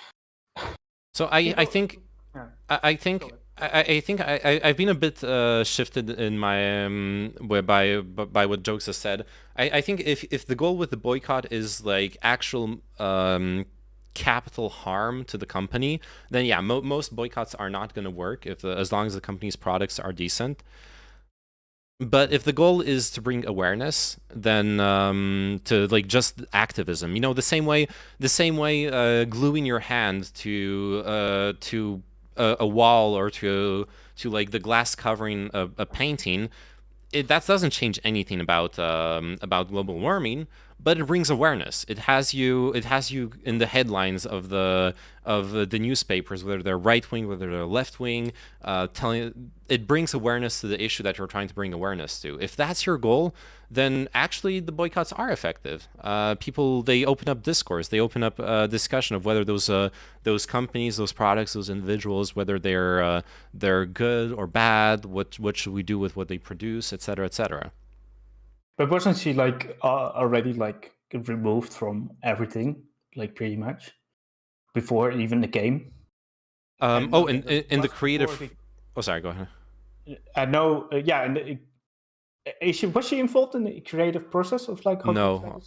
so I think yeah. I think I've been a bit shifted in my by what Jokes has said. I think if the goal with the boycott is like actual capital harm to the company, then yeah, most boycotts are not going to work as long as the company's products are decent. But if the goal is to bring awareness, then to like just activism, the same way gluing your hand to a wall or to like the glass covering a painting, that doesn't change anything about global warming, but it brings awareness. It has you in the headlines of the newspapers, whether they're right wing, whether they're left wing, telling it brings awareness to the issue that you're trying to bring awareness to. If that's your goal, then actually the boycotts are effective. People, they open up discourse, they open up discussion of whether those companies, those products, those individuals, whether they're good or bad, what should we do with what they produce, etc., etc. But wasn't she like already like removed from everything, like pretty much, before even the game? In the creative. Oh, sorry. Go ahead. I know. Yeah, and was she involved in the creative process of like? No.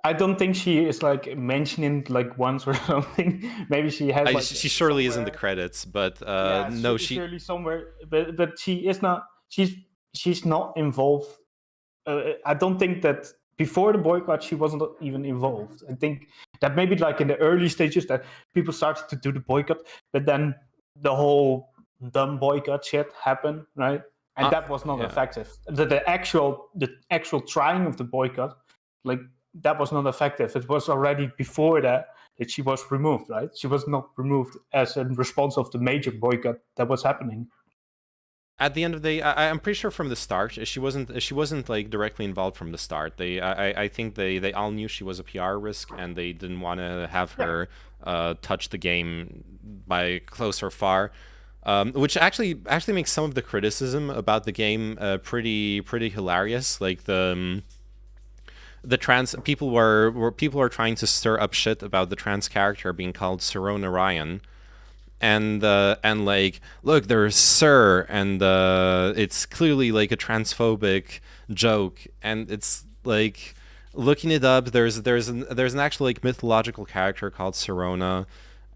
I don't think she is like mentioning like once or something. Maybe she has. Like, she surely is in the credits, but no, she surely somewhere. But she is not. She's not involved. I don't think that before the boycott she wasn't even involved. I think that maybe like in the early stages that people started to do the boycott, but then the whole dumb boycott shit happened, right? And that was not effective. The actual trying of the boycott, like that was not effective. It was already before that she was removed, right? She was not removed as a response of the major boycott that was happening. At the end of the day, I'm pretty sure from the start she wasn't like directly involved from the start. I think they all knew she was a PR risk and they didn't want to have her touch the game by close or far, which actually makes some of the criticism about the game pretty hilarious. Like the trans people are trying to stir up shit about the trans character being called Sirona Ryan. And like, look, there's Sir, and it's clearly like a transphobic joke, and it's like looking it up. There's an actual like mythological character called Sirona,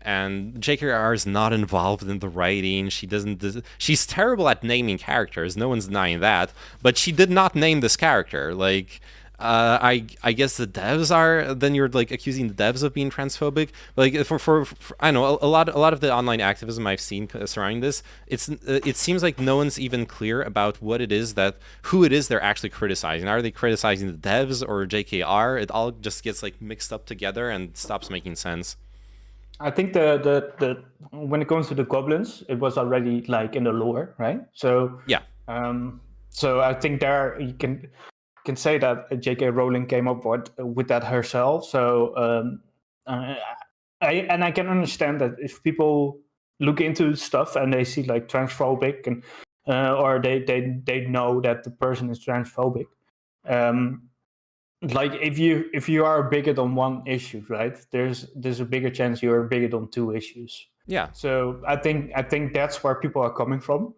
and JKR is not involved in the writing. She's terrible at naming characters. No one's denying that, but she did not name this character. Like. I guess the devs are. Then you're like accusing the devs of being transphobic. Like for I don't know, a lot of the online activism I've seen surrounding this, it seems like no one's even clear about who it is they're actually criticizing. Are they criticizing the devs or JKR? It all just gets like mixed up together and stops making sense. I think the when it comes to the goblins, it was already like in the lore, right? So yeah. So I think there you can say that J.K. Rowling came up with that herself. So I can understand that if people look into stuff and they see like transphobic and or they know that the person is transphobic, like if you are bigot on one issue, right? There's a bigger chance you're bigot on two issues. Yeah. So I think that's where people are coming from.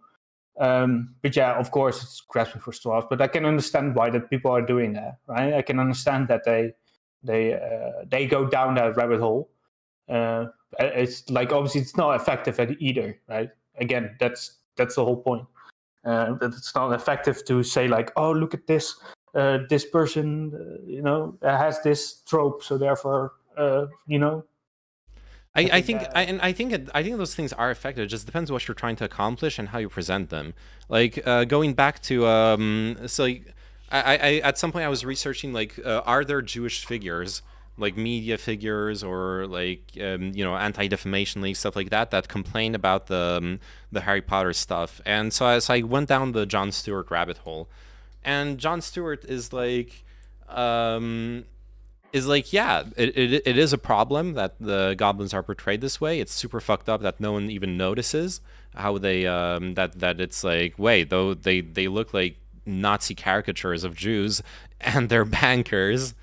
But yeah, of course, it's grasping for straws. But I can understand why that people are doing that, right? I can understand that they go down that rabbit hole. It's like obviously it's not effective either, right? Again, that's the whole point. That it's not effective to say like, oh, look at this, this person, has this trope, so therefore You know. I think I think those things are effective. It just depends what you're trying to accomplish and how you present them. Like going back to so like, I at some point I was researching like are there Jewish figures, like media figures or like you know, anti-defamation league stuff like that, that complain about the Harry Potter stuff. And so I went down the Jon Stewart rabbit hole, and Jon Stewart is like, yeah, it is a problem that the goblins are portrayed this way. It's super fucked up that no one even notices how they that it's like, wait, though they look like Nazi caricatures of Jews and they're bankers.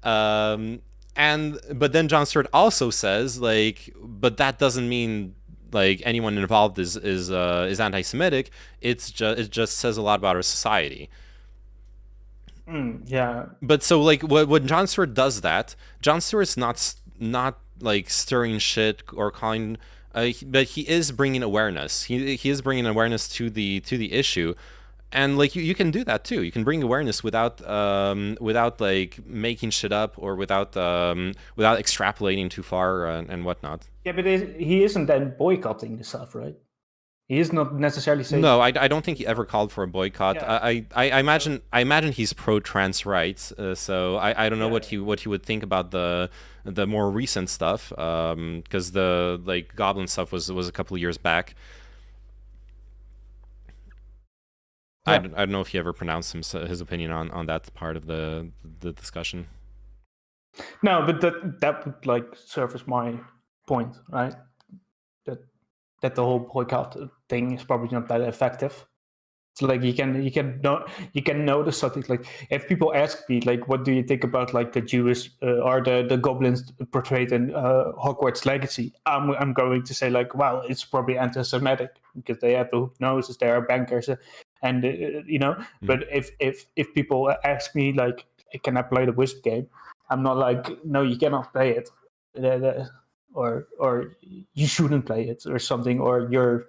And but then Jon Stewart also says like, but that doesn't mean like anyone involved is anti-Semitic. It just says a lot about our society. Yeah. But so like when Jon Stewart does that, Jon Stewart's not like stirring shit or calling, but he is bringing awareness. He is bringing awareness to the issue, and like you can do that too. You can bring awareness without like making shit up or without extrapolating too far and whatnot. Yeah, but he isn't then boycotting the stuff, right? He is not necessarily saying. No, I don't think he ever called for a boycott. Yeah. I imagine he's pro trans rights. So I don't know what he would think about the more recent stuff. Because the like Goblin stuff was a couple of years back. Yeah. I don't know if he ever pronounced his opinion on that part of the discussion. No, but that would like serve as my point, right? That the whole boycott thing is probably not that effective. So like you can notice something like if people ask me like what do you think about like the Jewish or the goblins portrayed in Hogwarts Legacy, I'm going to say like, well, it's probably anti-Semitic because they have the hook noses, they are bankers, and you know. Mm-hmm. But if people ask me like, can I play the wizard game? I'm not like, no, you cannot play it. Or you shouldn't play it or something, or you're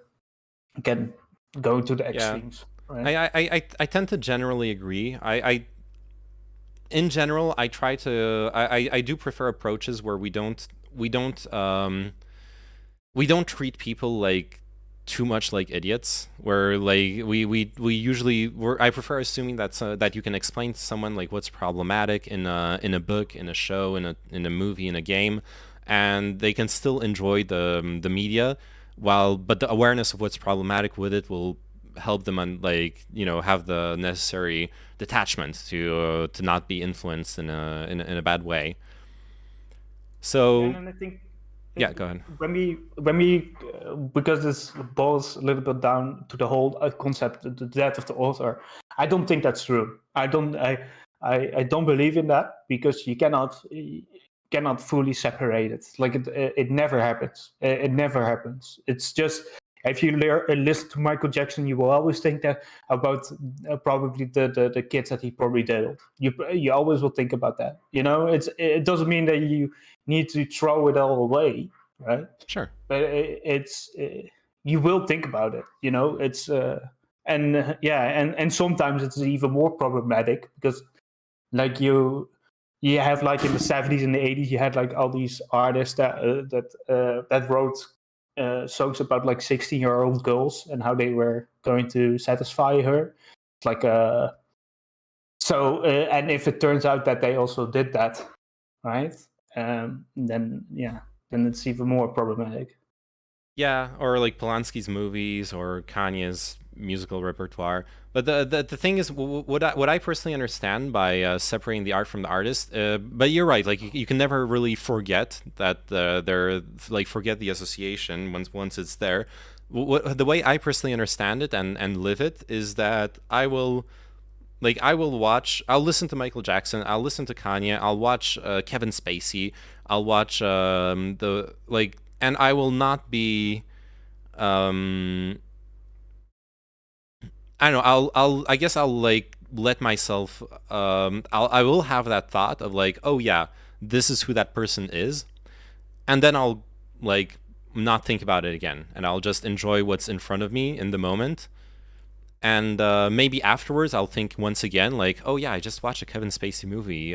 again going to the extremes. Yeah. Right? I tend to generally agree. In general I try to I do prefer approaches where we don't treat people like too much like idiots, where like we usually I prefer assuming that you can explain to someone like what's problematic in a book, in a show, in a movie, in a game, and they can still enjoy the media, but the awareness of what's problematic with it will help them like, you know, have the necessary detachment to not be influenced in a bad way. So and I think yeah, go ahead. When we because this boils a little bit down to the whole concept, the death of the author, I don't think that's true. I don't believe in that, because you cannot fully separate it. Like it never happens. It never happens. It's just, if you listen to Michael Jackson, you will always think that about probably the kids that he probably diddled. You always will think about that. You know, it doesn't mean that you need to throw it all away, right? Sure. But you will think about it. You know, it's and sometimes it's even more problematic because, like you have like in the 70s and the 80s, you had like all these artists that wrote songs about like 16-year-old girls and how they were going to satisfy her. It's like and if it turns out that they also did that, right? Then it's even more problematic. Yeah, or like Polanski's movies or Kanye's musical repertoire. But the thing is, what I personally understand by separating the art from the artist, but you're right, like you can never really forget that they're like, forget the association once it's there. The way I personally understand it and live it is that I'll listen to Michael Jackson, I'll listen to Kanye, I'll watch Kevin Spacey, I'll watch and I will not be I don't know, I guess I'll like let myself I will have that thought of like, oh yeah, this is who that person is, and then I'll like not think about it again, and I'll just enjoy what's in front of me in the moment. And maybe afterwards I'll think once again like, oh yeah, I just watched a Kevin Spacey movie.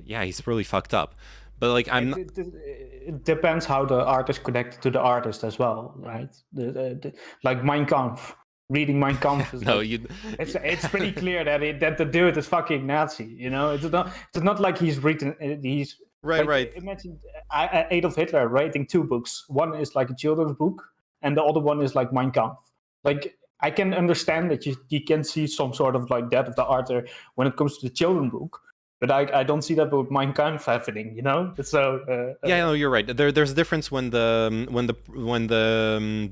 Yeah, he's really fucked up. But like I'm not, It depends how the artist connected to the artist as well, right? Like Mein Kampf. Reading Mein Kampf is no, like, you it's pretty clear that the dude is fucking Nazi. You know, it's not like he's written he's right, like, right. Imagine Adolf Hitler writing two books. One is like a children's book, and the other one is like Mein Kampf. Like I can understand that you can see some sort of like that of the author when it comes to the children's book, but I don't see that with Mein Kampf happening. You know, so Yeah, no, you're right. There's a difference when the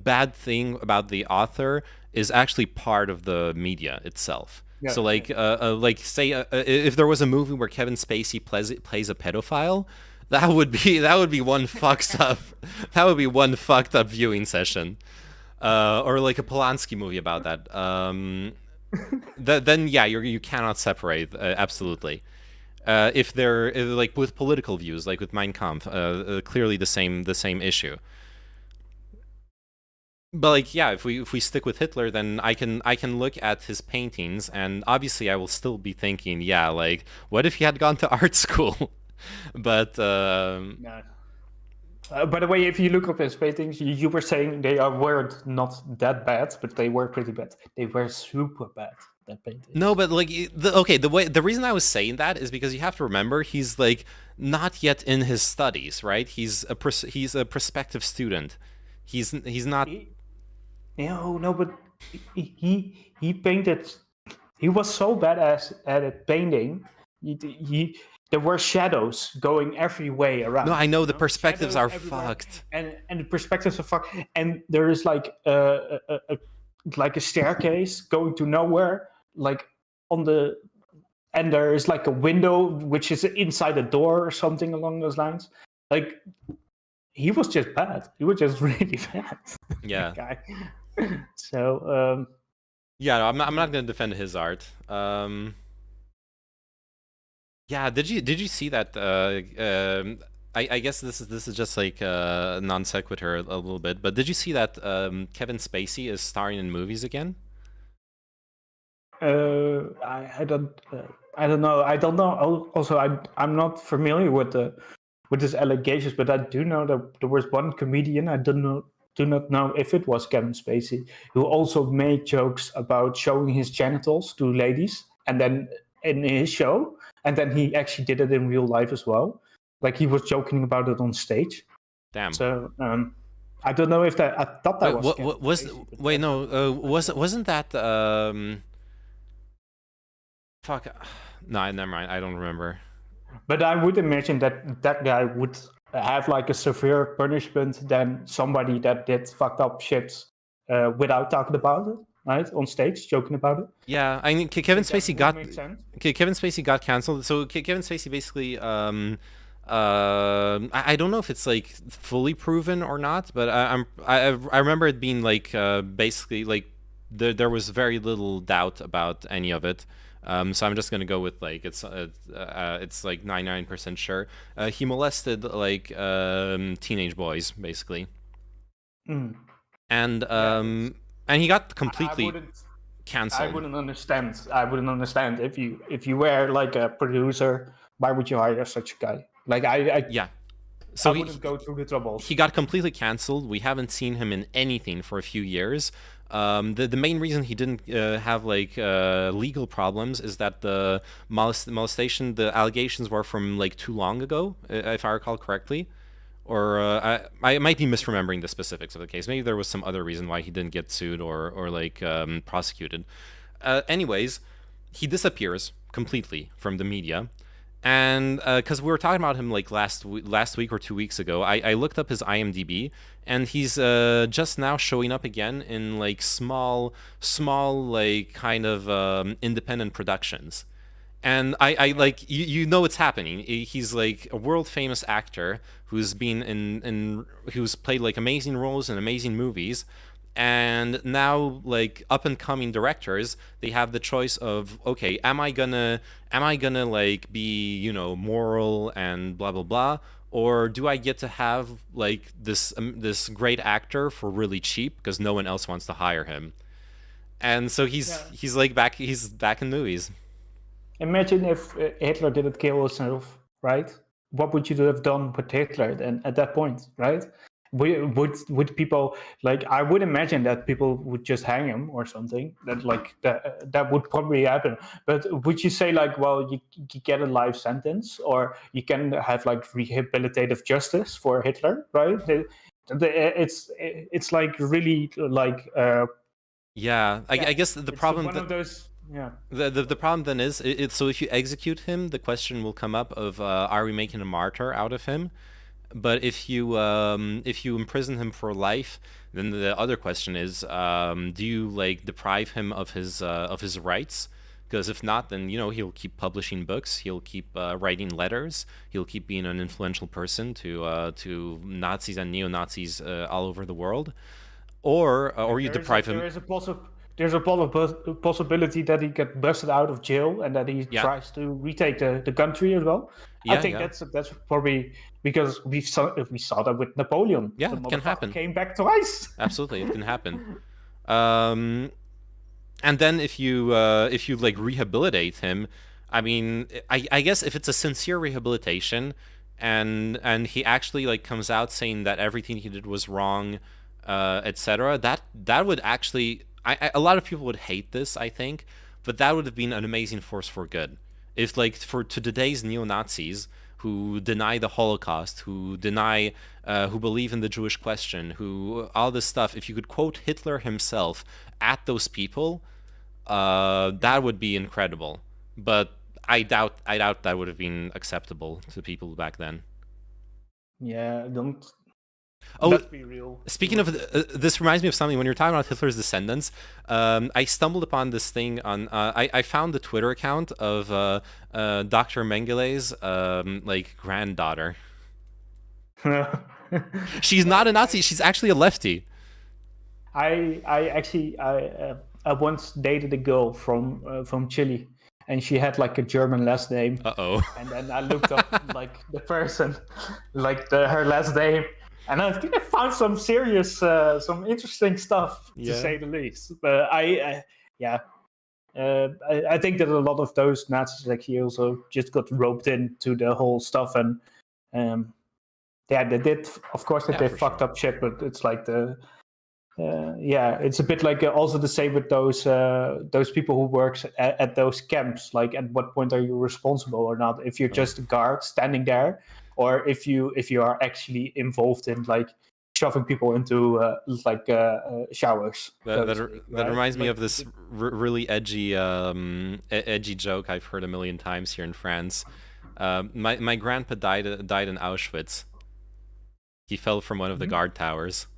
bad thing about the author is actually part of the media itself. Yeah, So like say if there was a movie where Kevin Spacey plays a pedophile, that would be one fucked up that would be one fucked up viewing session, or like a Polanski movie about that. Then yeah, you cannot separate absolutely. If they're like with political views, like with Mein Kampf, clearly the same issue. But like yeah, if we stick with Hitler, then I can look at his paintings, and obviously I will still be thinking, yeah, like what if he had gone to art school? But No. By the way, if you look up his paintings, you were saying they weren't not that bad, but they were pretty bad. They were super bad. That painting. no, but like the reason I was saying that is because you have to remember he's like not yet in his studies, right? He's a prospective student. He's not. No, but he painted. He was so bad at it painting. There were shadows going every way around. No, I know the perspectives Shadows are everywhere. fucked. and the perspectives are fucked. And there is like a staircase going to nowhere, like on the. And there is like a window which is inside a door or something along those lines. Like he was just bad. He was just really bad. Yeah. Guy. So Yeah, no, I'm not gonna defend his art. Yeah, did you see that? I guess this is just like non sequitur a little bit, but did you see that Kevin Spacey is starring in movies again? I don't know. I don't know. Also, I'm not familiar with his allegations, but I do know that there was one comedian. I do not know if it was Kevin Spacey, who also made jokes about showing his genitals to ladies, and then in his show, and then he actually did it in real life as well. Like he was joking about it on stage. Damn. So I don't know if that. I thought that Wait, was. Kevin Spacey, but wait, no, wasn't that fuck? No, never mind. I don't remember. But I would imagine that guy would have like a severe punishment than somebody that did fucked up shit without talking about it, right? On stage, joking about it. Yeah, I mean, Kevin Spacey got Kevin Spacey got canceled. So Kevin Spacey basically, I don't know if it's like fully proven or not, but I remember it being like basically like there was very little doubt about any of it. So I'm just gonna go with like it's like 99% sure. He molested like teenage boys basically, and he got completely canceled. I wouldn't understand if you were like a producer. Why would you hire such a guy? Like yeah. So I wouldn't go through the troubles. He got completely canceled. We haven't seen him in anything for a few years. The main reason he didn't have like legal problems is that the molestation, the allegations were from like too long ago, if I recall correctly. Or I might be misremembering the specifics of the case. Maybe there was some other reason why he didn't get sued or like prosecuted. Anyways, he disappears completely from the media. And because we were talking about him like last week or 2 weeks ago, I looked up his IMDb, and he's just now showing up again in like small like kind of independent productions. And I like you know what's happening. He's like a world famous actor who's been who's played like amazing roles in amazing movies. And now like up and coming directors, they have the choice of, okay, am I gonna like be, you know, moral and blah blah blah, or do I get to have like this great actor for really cheap because no one else wants to hire him? And so he's back in movies. Imagine if Hitler didn't kill himself, right? what would you have done with Hitler then at that point, right? Would people, like, I would imagine that people would just hang him or something. That would probably happen. But would you say, like, well, you get a life sentence, or you can have like rehabilitative justice for Hitler, right? It's like really like Yeah, I guess the it's problem one of those. Yeah. the problem then is so if you execute him, the question will come up of are we making a martyr out of him? But if you imprison him for life, then the other question is, do you like deprive him of his rights? Because if not, then he'll keep publishing books, he'll keep writing letters, he'll keep being an influential person to Nazis and neo-Nazis all over the world, or you deprive him. There's a possibility that he gets busted out of jail and that he tries to retake the country as well. I think that's probably because we saw that with Napoleon. Yeah, it can happen. Came back twice. Absolutely, it can happen. And then if you like rehabilitate him, I mean, I guess if it's a sincere rehabilitation, and he actually like comes out saying that everything he did was wrong, etc., that would actually. A lot of people would hate this, I think, but that would have been an amazing force for good. If, like, to today's neo-Nazis who deny the Holocaust, who believe in the Jewish question, who all this stuff, if you could quote Hitler himself at those people, that would be incredible. But I doubt that would have been acceptable to people back then. Yeah, don't. Oh, let's be real. Speaking of this, reminds me of something. When you're talking about Hitler's descendants, I stumbled upon this thing on. I found the Twitter account of Dr. Mengelé's like granddaughter. She's not a Nazi. She's actually a lefty. I once dated a girl from Chile, and she had like a German last name. Uh-oh. And then I looked up like the person, like her last name. And I think I found some serious, some interesting stuff, to say the least. But I think that a lot of those Nazis actually also just got roped into the whole stuff, and they did, of course, they fucked up shit. But it's like it's a bit like also the same with those people who works at those camps. Like, at what point are you responsible or not? If you're just a guard standing there, or if you are actually involved in like shoving people into showers. That reminds me of this really edgy joke I've heard a million times here in France. My grandpa died in Auschwitz. He fell from one of the guard towers.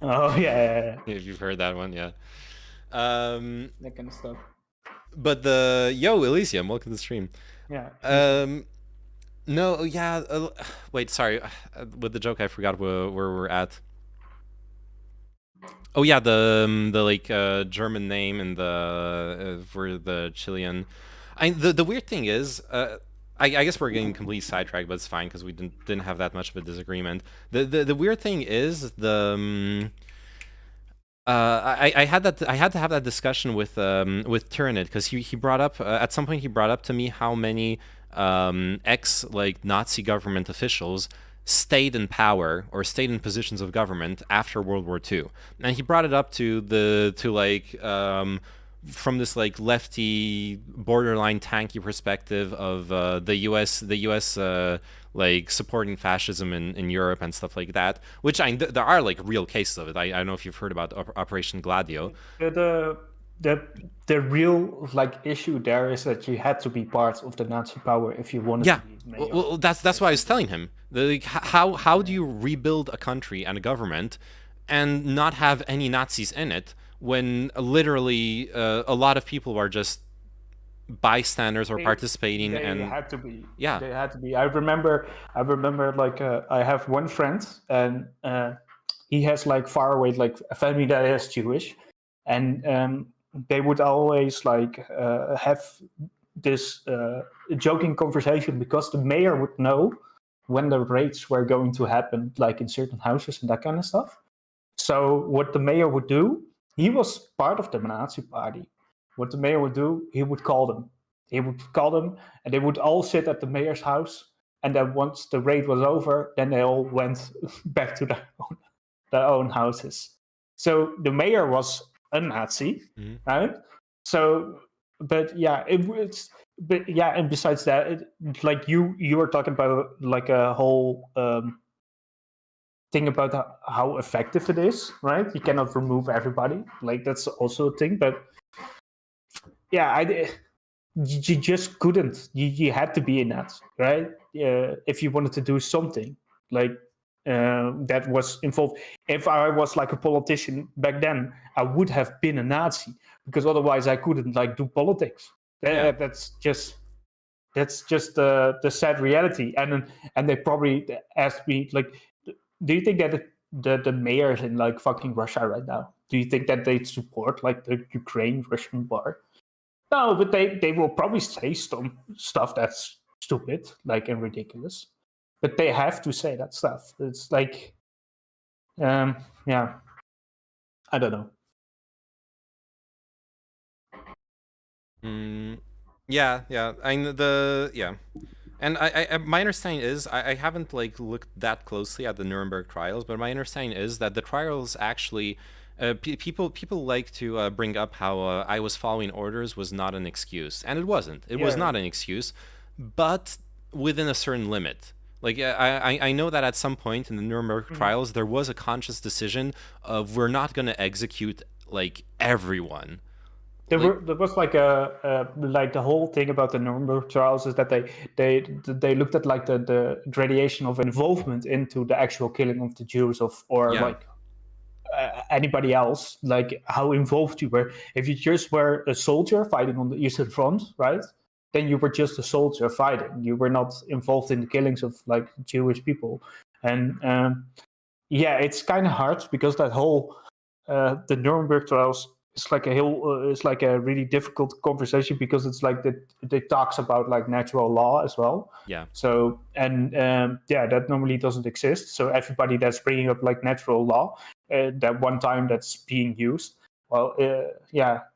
Oh yeah. If you've heard that one, yeah. That kind of stuff. But Elysium, welcome to the stream. Yeah. No, yeah. Wait, sorry. With the joke, I forgot where we're at. Oh yeah, the like German name and the for the Chilean. The weird thing is, I guess we're getting completely sidetracked, but it's fine because we didn't have that much of a disagreement. The weird thing is I had to have that discussion with Tyranid, because he brought up at some point to me how many like Nazi government officials stayed in power or stayed in positions of government after World War II, and he brought it up from this like lefty, borderline tanky perspective of the U.S. Like supporting fascism in Europe and stuff like that, which there are like real cases of it. I don't know if you've heard about Operation Gladio. The real like issue there is that you had to be part of the Nazi power if you wanted to be mayor. Well, that's why I was telling him. Like, how do you rebuild a country and a government and not have any Nazis in it when literally a lot of people are just bystanders or participating? They and had to be. Yeah, they had to be. I remember like I have one friend, and he has like far away like a family that is Jewish, and they would always like have this joking conversation, because the mayor would know when the raids were going to happen, like in certain houses and that kind of stuff. So what the mayor would do, he was part of the Nazi party. What the mayor would do, he would call them. He would call them, and they would all sit at the mayor's house and then once the raid was over, then they all went back to their own houses. So the mayor was a Nazi, right? So, but yeah, and besides that, like you were talking about like a whole thing about how effective it is, right? You cannot remove everybody, like that's also a thing. But yeah, you just couldn't. You had to be in that, right? If you wanted to do something like that was involved. If I was like a politician back then, I would have been a Nazi, because otherwise I couldn't like do politics. That's just the sad reality. And they probably asked me like, do you think that the mayors in like fucking Russia right now, do you think that they support like the Ukraine-Russian war? No, but they will probably say some stuff that's stupid, like, and ridiculous. But they have to say that stuff. It's like, yeah, I don't know. Yeah. And I my understanding is I haven't like looked that closely at the Nuremberg trials, but my understanding is that the trials actually people like to bring up how I was following orders was not an excuse, and it wasn't. It was not an excuse, but within a certain limit. Like I know that at some point in the Nuremberg trials there was a conscious decision of we're not going to execute like everyone. There was like like the whole thing about the Nuremberg trials is that they looked at like the gradation of involvement into the actual killing of the Jews like anybody else, like how involved you were. If you just were a soldier fighting on the Eastern Front, right, then you were just a soldier fighting. You were not involved in the killings of like Jewish people. And it's kind of hard because that whole the Nuremberg trials. It's like a really difficult conversation because it's like that it talks about like natural law as well. Yeah. So that normally doesn't exist. So everybody that's bringing up like natural law, that one time that's being used, well,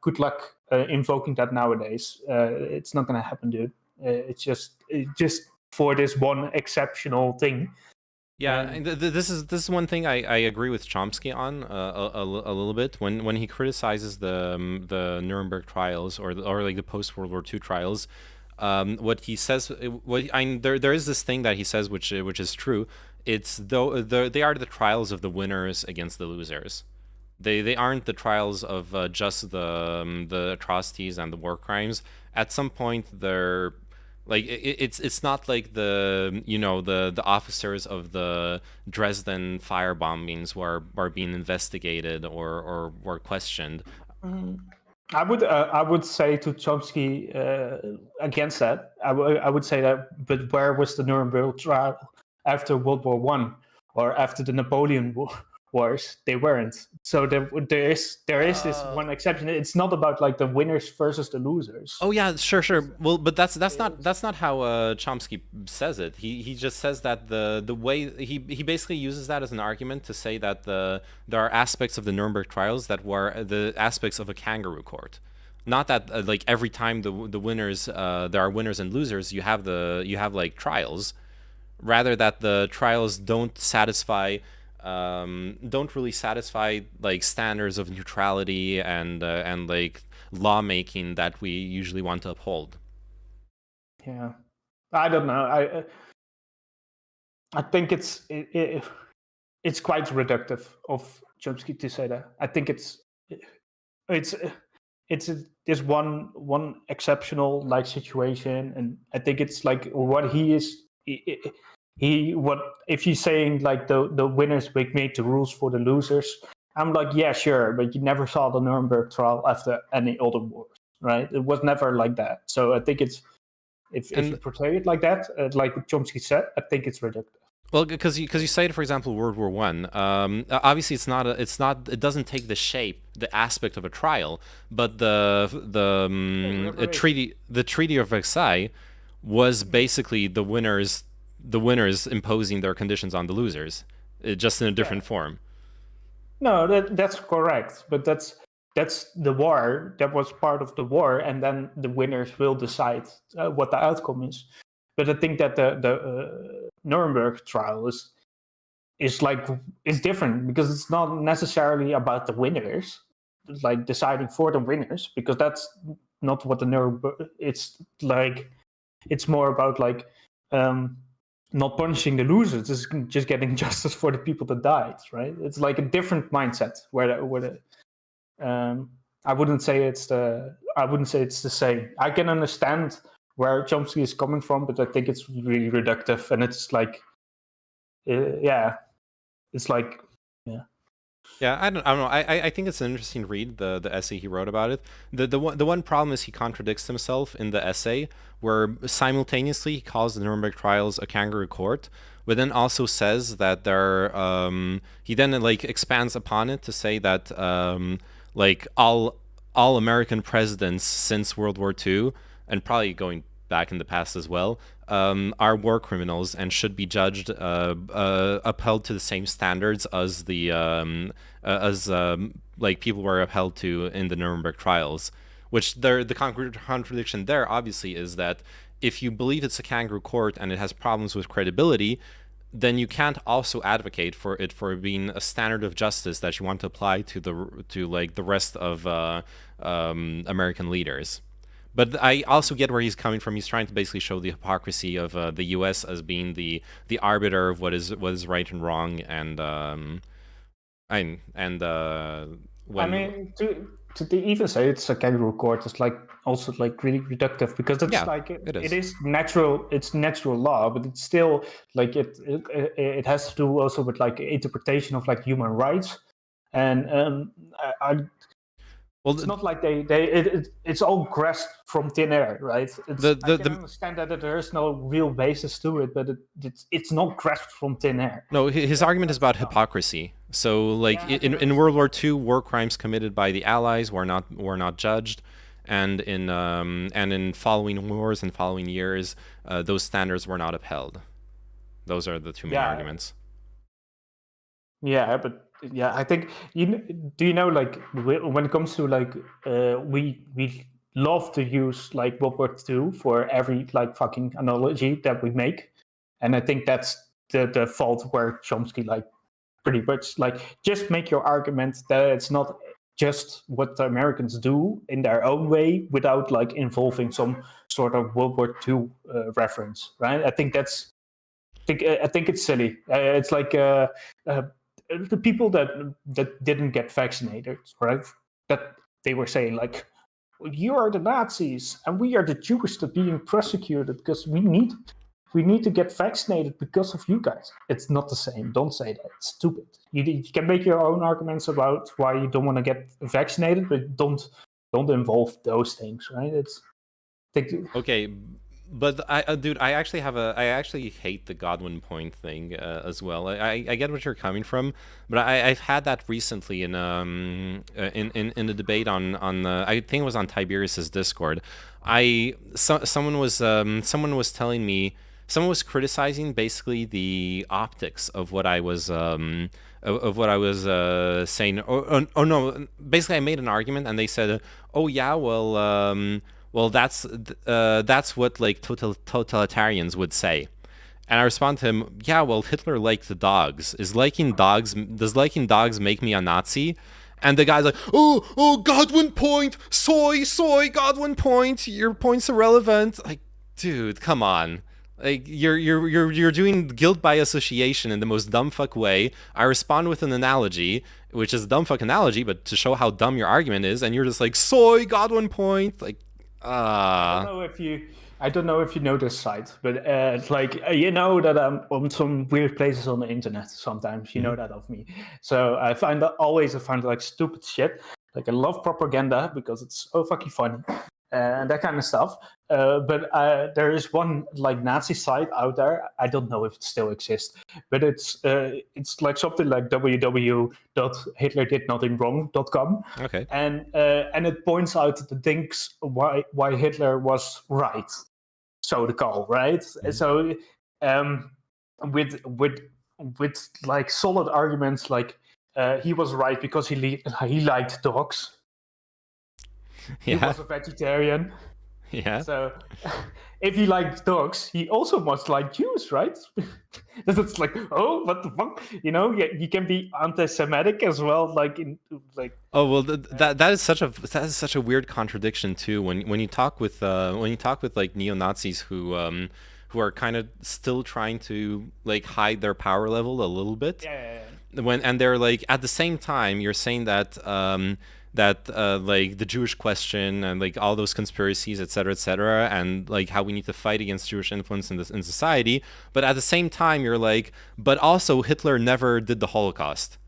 good luck invoking that nowadays. It's not gonna happen, dude. It's just for this one exceptional thing. Yeah, this is one thing I agree with Chomsky on a little bit when he criticizes the Nuremberg trials or like the post World War II trials. What he says, there is this thing that he says which is true. It's they are the trials of the winners against the losers. They aren't the trials of just the atrocities and the war crimes. At some point, they're like it's not like the officers of the Dresden fire bombings are being investigated or were questioned. I would say to Chomsky against that. I would say that, but where was the Nuremberg trial after World War I or after the Napoleon Wars? They weren't. So there is this one exception. It's not about like the winners versus the losers. Oh yeah, sure. Well, but that's not how Chomsky says it. He just says that the way he basically uses that as an argument to say that there are aspects of the Nuremberg trials that were the aspects of a kangaroo court. Not that like every time the winners there are winners and losers, you have like trials. Rather that the trials don't really satisfy like standards of neutrality and like lawmaking that we usually want to uphold. Yeah, I don't know. I think it's quite reductive of Chomsky to say that. I think it's this one exceptional like situation, and I think it's like what he is. If he's saying like the winners make the rules for the losers, I'm like, yeah, sure, but you never saw the Nuremberg trial after any other wars, right? It was never like that. So I think it's if you portray it like that, like Chomsky said, I think it's reductive. Well, because you cited, for example, World War I. Obviously, it doesn't take the aspect of a trial, but the Treaty of Versailles was basically the winners imposing their conditions on the losers, just in a different form. No, that's correct, but that's the war. That was part of the war, and then the winners will decide what the outcome is. But I think that the Nuremberg trial is different because it's not necessarily about the winners, like deciding for the winners, because that's not what the Nuremberg. It's more about like not punishing the losers, just getting justice for the people that died, right? It's like a different mindset where I wouldn't say it's the same. I can understand where Chomsky is coming from, but I think it's really reductive, and it's like, it's like, Yeah, I don't know. I think it's an interesting read, the essay he wrote about it. The one problem is he contradicts himself in the essay, where simultaneously he calls the Nuremberg trials a kangaroo court, but then also says that he then like expands upon it to say that like all American presidents since World War II, and probably going back in the past as well, are war criminals and should be judged upheld to the same standards as like people were upheld to in the Nuremberg trials. Which the contradiction there obviously is that if you believe it's a kangaroo court and it has problems with credibility, then you can't also advocate for it for being a standard of justice that you want to apply to the rest of American leaders. But I also get where he's coming from. He's trying to basically show the hypocrisy of the U.S. as being the arbiter of what is right and wrong, I mean, to even say it's a kangaroo court is like also like really reductive, because it's it is natural. It's natural law, but it's still like it has to do also with like interpretation of like human rights, and it's not like it's all grasped from thin air, right? I can understand that there is no real basis to it, but it's not grasped from thin air. No, his argument is about hypocrisy. So, like in World War II, war crimes committed by the Allies were not judged, and in following wars and following years, those standards were not upheld. Those are the two main arguments. Yeah, but. Yeah, I think do you know, like when it comes to like we love to use like World War II for every like fucking analogy that we make, and I think that's the fault where Chomsky like pretty much like just make your argument that it's not just what the Americans do in their own way without like involving some sort of World War II reference, right? I think it's silly. It's like the people that didn't get vaccinated, right? That they were saying like, you are the Nazis and we are the Jews that are being prosecuted because we need to get vaccinated because of you guys. It's not the same. Don't say that. It's stupid. You can make your own arguments about why you don't want to get vaccinated, but don't involve those things, right? Okay. But I actually hate the Godwin point thing as well. I get what you're coming from, but I've had that recently in a debate on I think it was on Tiberius's Discord. Someone was telling me, someone was criticizing basically the optics of what I was saying. Oh no, basically I made an argument and they said, oh yeah, well, that's what like totalitarians would say, and I respond to him, yeah, well, Hitler liked the dogs. Does liking dogs make me a Nazi? And the guy's like, oh, Godwin point, soy, Godwin point, your point's irrelevant. Like, dude, come on. Like you're doing guilt by association in the most dumbfuck way. I respond with an analogy, which is a dumbfuck analogy, but to show how dumb your argument is, and you're just like, soy, Godwin point, like. I don't know if you know this site, but it's like you know that I'm on some weird places on the internet sometimes. You know that of me. So I find like stupid shit. Like I love propaganda because it's so fucking funny and that kind of stuff. But there is one like Nazi site out there. I don't know if it still exists, but it's like something like www.hitlerdidnothingwrong.com. Okay. And it points out the things why Hitler was right. So to call, right? Mm-hmm. So with like solid arguments, like he was right because he liked dogs. Yeah. He was a vegetarian. Yeah. So, if he likes dogs, he also must like Jews, right? It's like, oh, what the fuck? You know, yeah, you can be anti-Semitic as well, like in like. Oh well, that is such a weird contradiction too. When you talk with like neo Nazis who are kind of still trying to like hide their power level a little bit. Yeah. And they're like at the same time you're saying that like the Jewish question and like all those conspiracies, etc., and like how we need to fight against Jewish influence in society, but at the same time you're like, but also Hitler never did the Holocaust.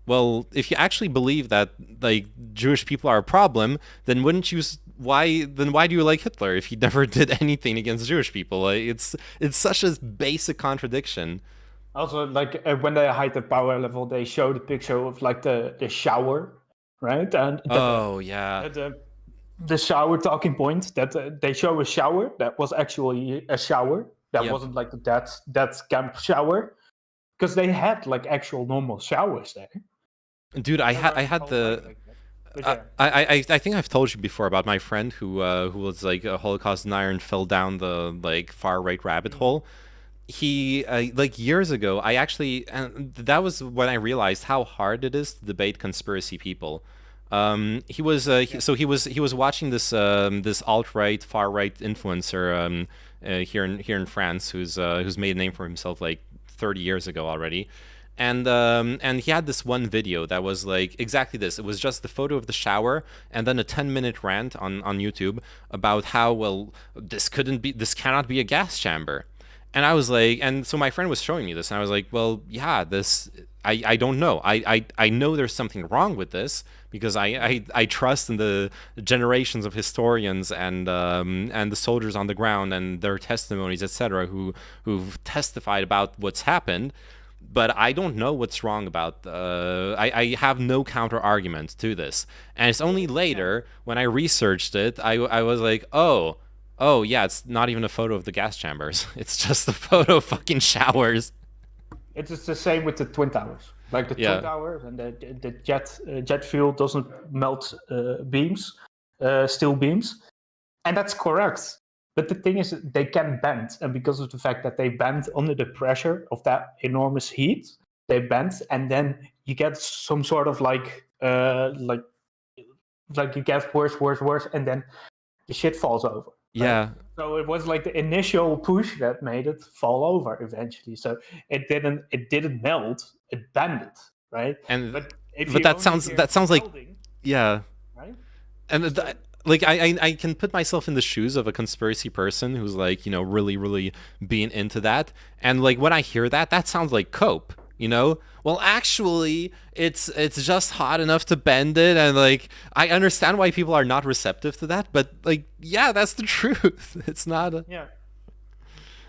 Well, if you actually believe that like Jewish people are a problem, then why do you like Hitler if he never did anything against Jewish people? Like, it's such a basic contradiction. Also, like when they hide the power level, they show the picture of like the shower, right? And Yeah. The shower talking point that they show a shower that was actually a shower that Yep. wasn't like that camp shower, because they had like actual normal showers there. Dude, I had the. But yeah. I think I've told you before about my friend who was like a Holocaust denier and fell down the like far right rabbit hole. He like years ago, and that was when I realized how hard it is to debate conspiracy people. He was he was watching this this alt right far right influencer here in France who's made a name for himself like 30 years ago already. And he had this one video that was like exactly this. It was just the photo of the shower and then a 10-minute rant on YouTube about how, well, this cannot be a gas chamber. And I was like, and so my friend was showing me this, and I was like, well, yeah, I don't know. I know there's something wrong with this because I trust in the generations of historians and the soldiers on the ground and their testimonies, etc., who've testified about what's happened. But I don't know what's wrong about. I have no counter argument to this, and it's only later when I researched it, I was like, oh yeah, it's not even a photo of the gas chambers. It's just a photo of fucking showers. It's the same with the Twin Towers. Like the Twin Towers and the jet fuel doesn't melt steel beams, and that's correct. But the thing is, they can bend, and because of the fact that they bend under the pressure of that enormous heat, they bend, and then you get some sort of like you get worse, and then the shit falls over. Right? Yeah. So it was like the initial push that made it fall over eventually. So it didn't melt, it bended, right? But that sounds like yeah. Right. And like I can put myself in the shoes of a conspiracy person who's like, you know, really being into that, and like when I hear that sounds like cope, you know. Well, actually, it's just hot enough to bend it, and like I understand why people are not receptive to that, but like yeah, that's the truth. It's not yeah.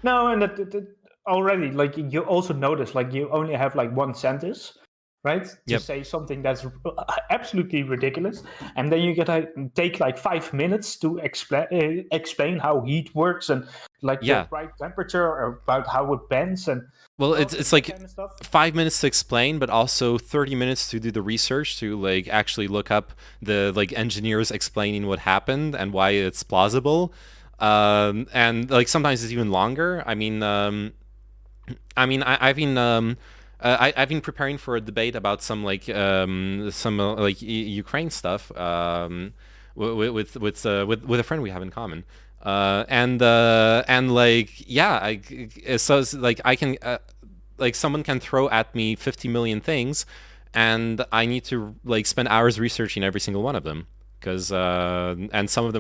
No, and that already like you also notice like you only have like one sentence, right? To say something that's absolutely ridiculous, and then you gotta take like 5 minutes to explain how heat works and like the right temperature, or about how it bends, and well, it's like kind of 5 minutes to explain, but also 30 minutes to do the research to like actually look up the like engineers explaining what happened and why it's plausible, and like sometimes it's even longer. I've been preparing for a debate about some Ukraine stuff with a friend we have in common, and like yeah, so it's like I can like someone can throw at me 50 million things, and I need to like spend hours researching every single one of them because and some of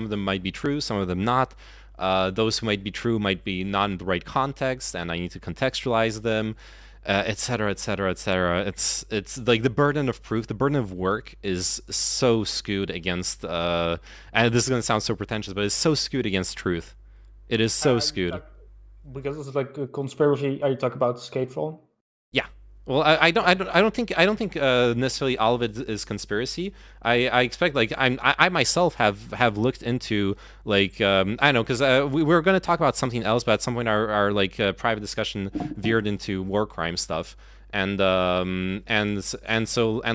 them might be true, some of them not. Those who might be true might be not in the right context, and I need to contextualize them. Etc. It's like the burden of proof, the burden of work is so skewed against and this is going to sound so pretentious, but it's so skewed against truth. It is so skewed because it's like a conspiracy. Are you talking about escape phone? Yeah. Well, I don't think necessarily all of it is conspiracy. I expect like I myself have looked into like I don't know, because we were going to talk about something else, but at some point our like private discussion veered into war crime stuff, and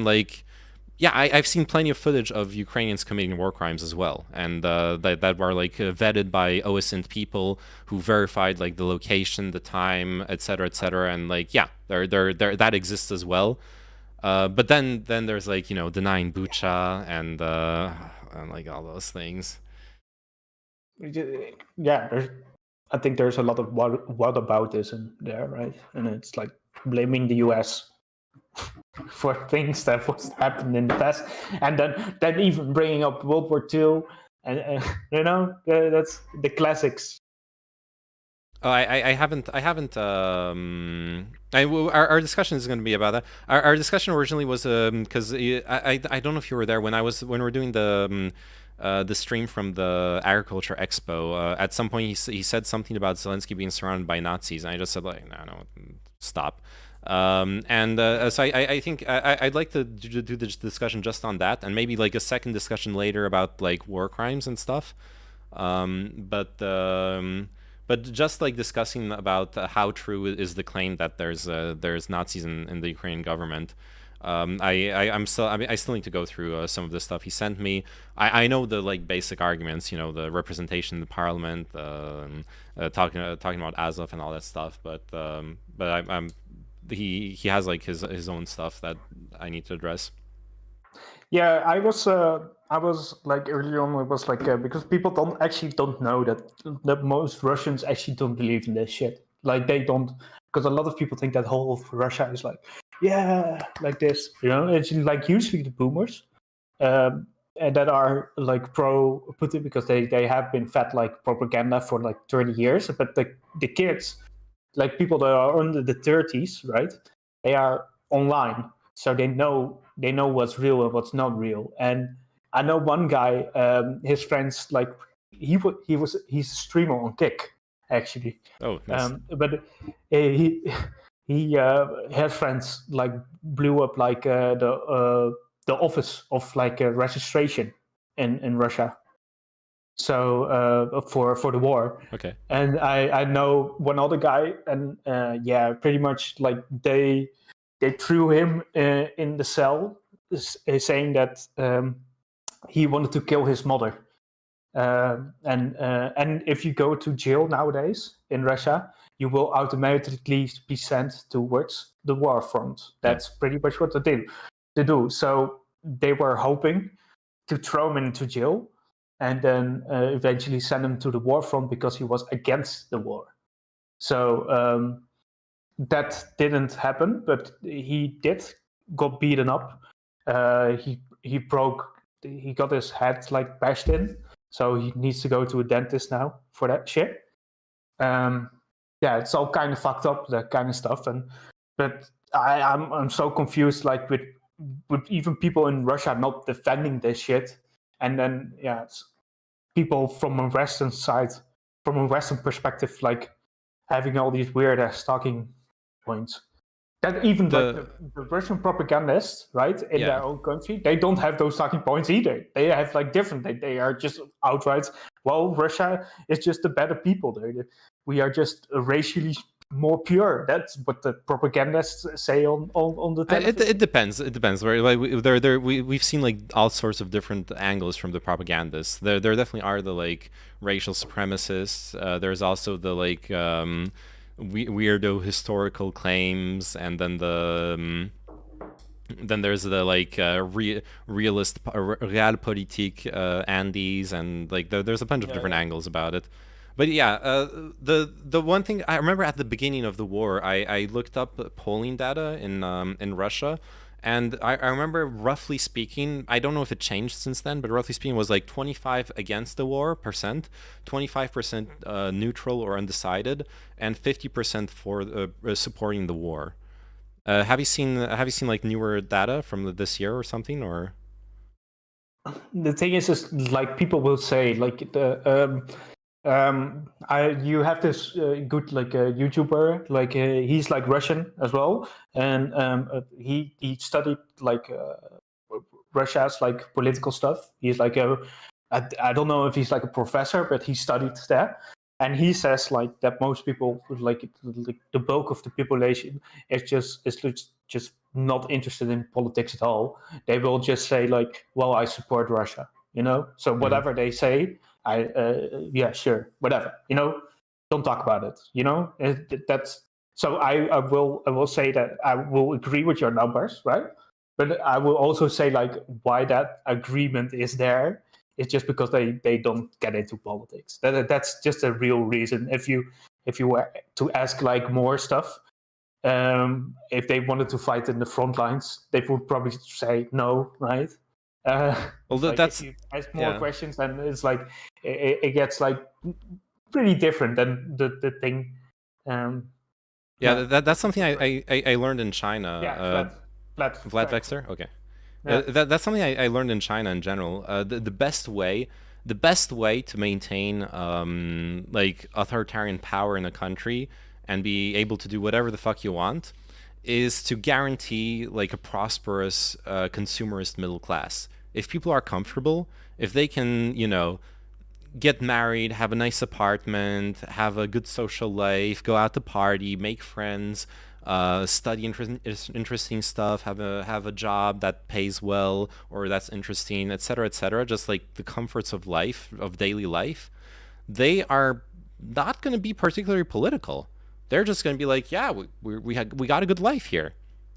like yeah, I've seen plenty of footage of Ukrainians committing war crimes as well, and that were like vetted by OSINT people who verified like the location, the time, etc., and like yeah, there that exists as well. But then there's like denying Bucha and like all those things. Yeah, I think there's a lot of whataboutism there, right? And it's like blaming the US for things that was happened in the past, and then even bringing up World War II, and that's the classics. Oh, I haven't. Our discussion is going to be about that. Our discussion originally was because I don't know if you were there when we were doing the stream from the Agriculture Expo. At some point, he said something about Zelensky being surrounded by Nazis, and I just said like, no, stop. So I think I'd like to do the discussion just on that, and maybe like a second discussion later about like war crimes and stuff. But just like discussing about how true is the claim that there's Nazis in the Ukrainian government. I still need to go through some of the stuff he sent me. I know the like basic arguments, the representation in the parliament, talking about Azov and all that stuff. But he has like his own stuff that I need to address. Yeah, I was like early on. It was like because people don't know that most Russians actually don't believe in this shit. Like they don't, because a lot of people think that whole of Russia is like, yeah, like this. It's like usually the boomers, and that are like pro Putin because they have been fed like propaganda for like 30 years. But the kids, like people that are under the 30s, right? They are online, so they know what's real and what's not real. And I know one guy, his friends, like he's a streamer on Kick actually. Oh, nice. But he his friends like blew up like the office of like registration in Russia. So for the war. Okay. And I know one other guy, and yeah, pretty much like they threw him in the cell, saying that he wanted to kill his mother. And if you go to jail nowadays in Russia, you will automatically be sent towards the war front. That's pretty much what they do. So they were hoping to throw him into jail and then eventually send him to the war front because he was against the war. So that didn't happen, but he got beaten up. He got his head like bashed in, so he needs to go to a dentist now for that shit. Yeah, it's all kind of fucked up, that kind of stuff. But I'm so confused, like with even people in Russia not defending this shit, and then people from a Western perspective, like having all these weird ass talking points. That even the Russian propagandists, right, in their own country, they don't have those talking points either. They have like different. They are just outright. Well, Russia is just the better people. We are just racially more pure. That's what the propagandists say on the television. It depends. It depends. We've seen like all sorts of different angles from the propagandists. There definitely are the like racial supremacists. There's also the like weirdo historical claims, and then then there's the like realist realpolitik Andes, and like there's a bunch of different angles about it. But yeah, the one thing I remember at the beginning of the war, I looked up polling data in Russia, and I remember roughly speaking, I don't know if it changed since then, but roughly speaking was like 25 against the war percent, 25% neutral or undecided, and 50% for supporting the war. Have you seen like newer data from this year or something, or? The thing is like people will say like you have this good like YouTuber, like he's like Russian as well, and he studied like Russia's like political stuff. He's like I don't know if he's like a professor, but he studied there, And he says like that most people, like the bulk of the population, is just not interested in politics at all. They will just say like, "Well, I support Russia," you know. So whatever they say, yeah, sure, whatever, you know. Don't talk about it, you know. That's so. I will say that I will agree with your numbers, right? But I will also say like why that agreement is there. It's just because they don't get into politics. That's just a real reason. If you were to ask like more stuff, if they wanted to fight in the front lines, they would probably say no, right? Well, like that's if you ask more questions, then it's like it gets like pretty different than the thing. That's something I learned in China. Yeah, Vlad Vexer? Okay. Yeah. That's something I learned in China in general. The best way to maintain like authoritarian power in a country and be able to do whatever the fuck you want is to guarantee like a prosperous consumerist middle class. If people are comfortable, if they can, you know, get married, have a nice apartment, have a good social life, go out to party, make friends, study interesting stuff, have a job that pays well or that's interesting, etc., etc. Just like the comforts of life, of daily life, they are not going to be particularly political. They're just going to be like, yeah, we got a good life here.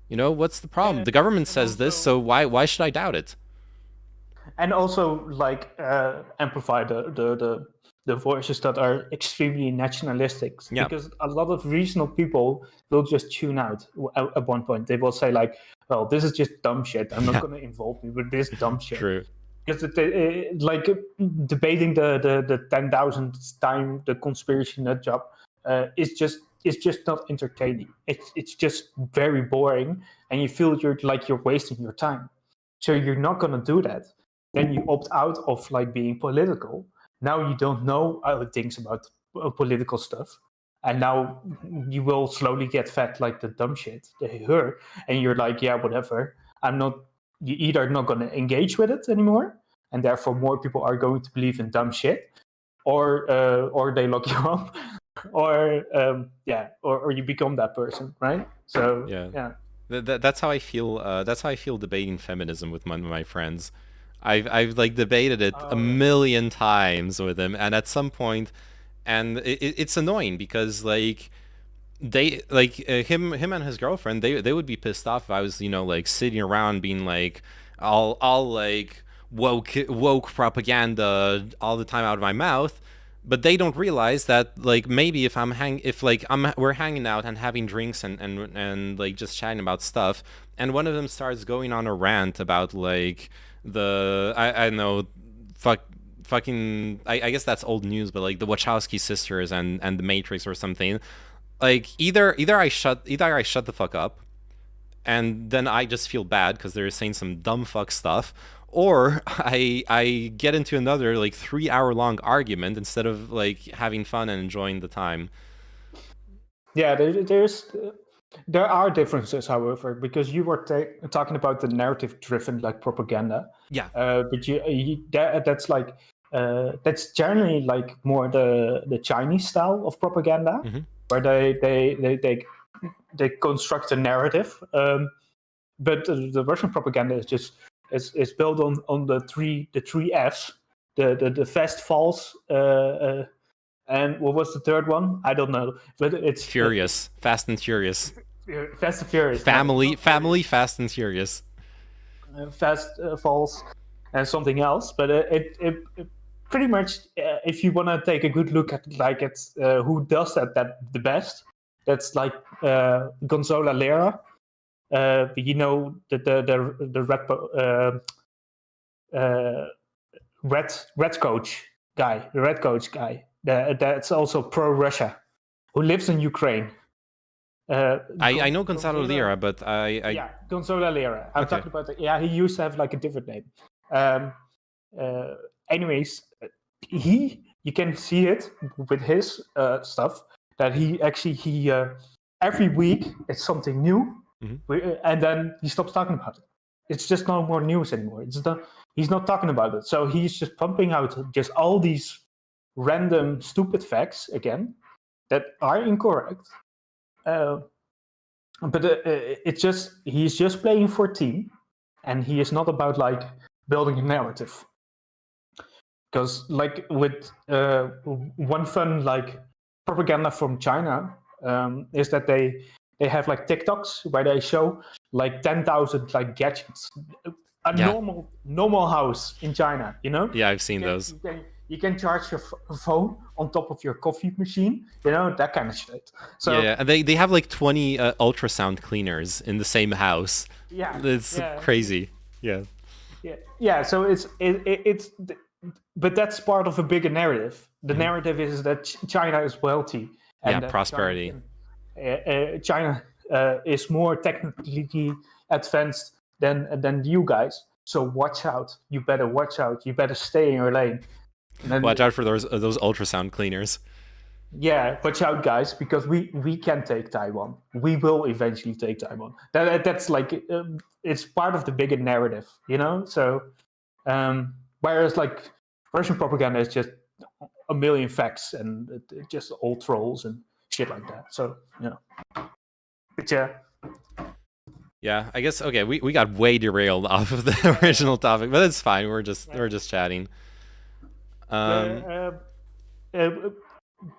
You know, what's the problem? The government says this, so why should I doubt it? And also like amplify the voices that are extremely nationalistic, because a lot of reasonable people will just tune out at one point. They will say like, well, this is just dumb shit, I'm not going to involve me with this dumb shit. True. Because like debating the 10,000th time the conspiracy nut job is just not entertaining. It's just very boring, and you feel you're wasting your time. So you're not going to do that. Then you opt out of like being political. Now you don't know other things about political stuff, and now you will slowly get fed like the dumb shit they heard, and you're like, yeah, whatever. You either not going to engage with it anymore, and therefore more people are going to believe in dumb shit, or they lock you up, or you become that person, right? So yeah. That's how I feel. That's how I feel debating feminism with my friends. I've like debated it a million times with him, and at some point, and it's annoying because like they like him and his girlfriend, they would be pissed off if I was, you know, like sitting around being like all like woke propaganda all the time out of my mouth. But they don't realize that like maybe if we're hanging out and having drinks and like just chatting about stuff, and one of them starts going on a rant about like I know fucking I guess that's old news, but like the Wachowski sisters and the Matrix or something, like either I shut the fuck up, and then I just feel bad because they're saying some dumb fuck stuff, or I get into another like 3-hour-long argument instead of like having fun and enjoying the time. Yeah, there are differences, however, because you were talking about the narrative-driven like propaganda. Yeah. But that's like that's generally like more the Chinese style of propaganda, where they construct a narrative. But the Russian propaganda is just is built on the three Fs, the fast, false, and what was the third one? I don't know, but it's furious, fast and furious. Fast and Furious. Family, Fast and Furious. Fast, false, and something else. But it pretty much, if you want to take a good look at like it's who does that the best, that's like Gonzalo Lira. You know the red coach guy, the red coach guy. That's also pro-Russia, who lives in Ukraine. I know Gonzalo Lira, but yeah, Gonzalo Lira. I'm talking about he used to have like a different name. Anyways, you can see it with his stuff that he every week it's something new, and then he stops talking about it. It's just no more news anymore. He's not talking about it. So he's just pumping out just all these random stupid facts again that are incorrect. But it's just he's just playing for a team, and he is not about like building a narrative. Because like with one fun like propaganda from China is that they have like TikToks where they show like 10,000 like gadgets, a normal house in China, you know? Yeah, I've seen those. You can charge your phone on top of your coffee machine, you know, that kind of shit. So yeah, and they have like 20 ultrasound cleaners in the same house. Yeah, it's crazy. Yeah. So it's but that's part of a bigger narrative. The narrative is that China is wealthy. And that prosperity. China is more technically advanced than you guys. So watch out. You better watch out. You better stay in your lane. Watch out for those ultrasound cleaners. Yeah, watch out, guys, because we can take Taiwan. We will eventually take Taiwan. That's like it's part of the bigger narrative, you know. So whereas like Russian propaganda is just a million facts and just all trolls and shit like that. So you know, but yeah, I guess okay. We got way derailed off of the original topic, but it's fine. We're just chatting.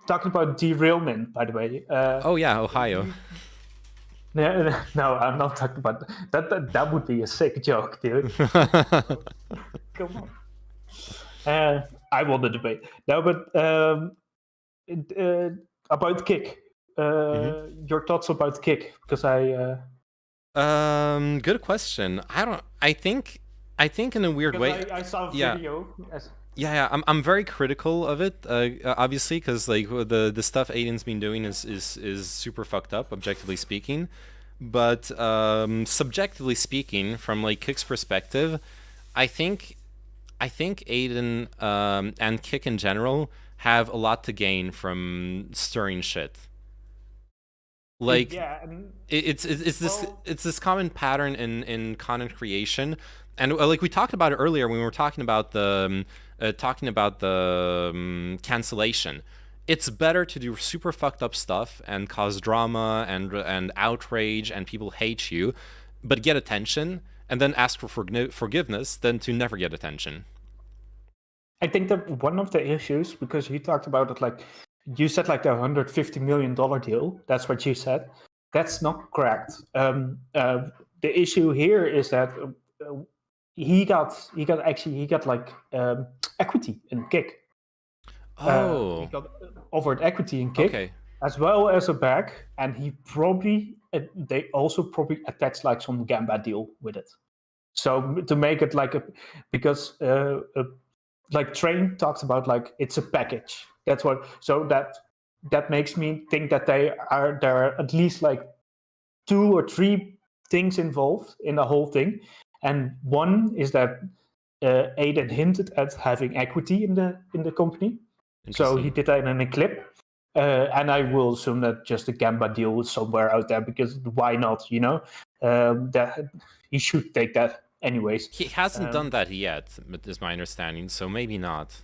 Talking about derailment, by the way. Oh yeah, Ohio. No, I'm not talking about that. That would be a sick joke, dude. Come on. I won the debate. No, but about Kick. Your thoughts about Kick? Because good question. I think in a weird way. I saw a video. Yeah, I'm very critical of it, obviously, because like the stuff Aiden's been doing is super fucked up, objectively speaking. But subjectively speaking, from like Kick's perspective, I think Aiden and Kick in general have a lot to gain from stirring shit. Like it's this common pattern in content creation, and like we talked about it earlier when we were talking about the cancellation. It's better to do super fucked up stuff and cause drama and outrage and people hate you, but get attention and then ask for forgiveness than to never get attention. I think that one of the issues, because you talked about it, like you said, like the $150 million deal. That's what you said. That's not correct. The issue here is that he got like equity in Kick. Oh, he got offered equity in Kick, as well as a bag, and they also probably attached like some Gamba deal with it. So to make it like because like Train talks about like it's a package. That's what. So that makes me think that there are at least like 2 or 3 things involved in the whole thing. And one is that Aiden hinted at having equity in the company, so he did that in a clip. And I will assume that just the Gamba deal is somewhere out there, because why not? You know, that he should take that anyways. He hasn't done that yet, is my understanding. So maybe not.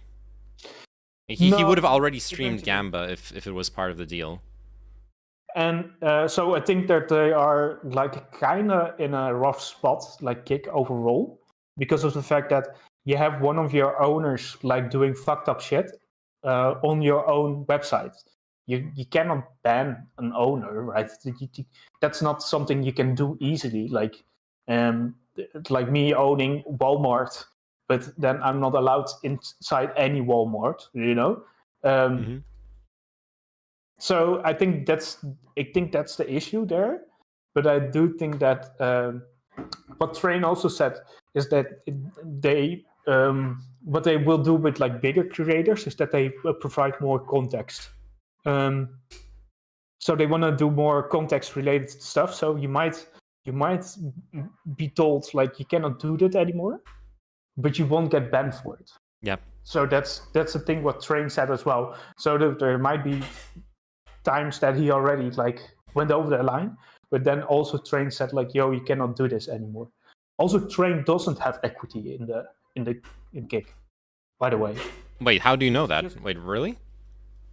He would have already streamed Gamba if it was part of the deal. And so I think that they are like kind of in a rough spot, like Kick overall, because of the fact that you have one of your owners like doing fucked up shit on your own website. You cannot ban an owner, right? That's not something you can do easily. Like me owning Walmart, but then I'm not allowed inside any Walmart, you know. So I think that's the issue there. But I do think that what Train also said is that what they will do with like bigger creators is that they provide more context. So they want to do more context related stuff. So you might be told like you cannot do that anymore, but you won't get banned for it. Yep. So that's the thing what Train said as well. So there might be times that he already like went over the line, but then also Train said like, yo, you cannot do this anymore. Also, Train doesn't have equity in Kick. by the way. Wait, how do you know that? Wait, really?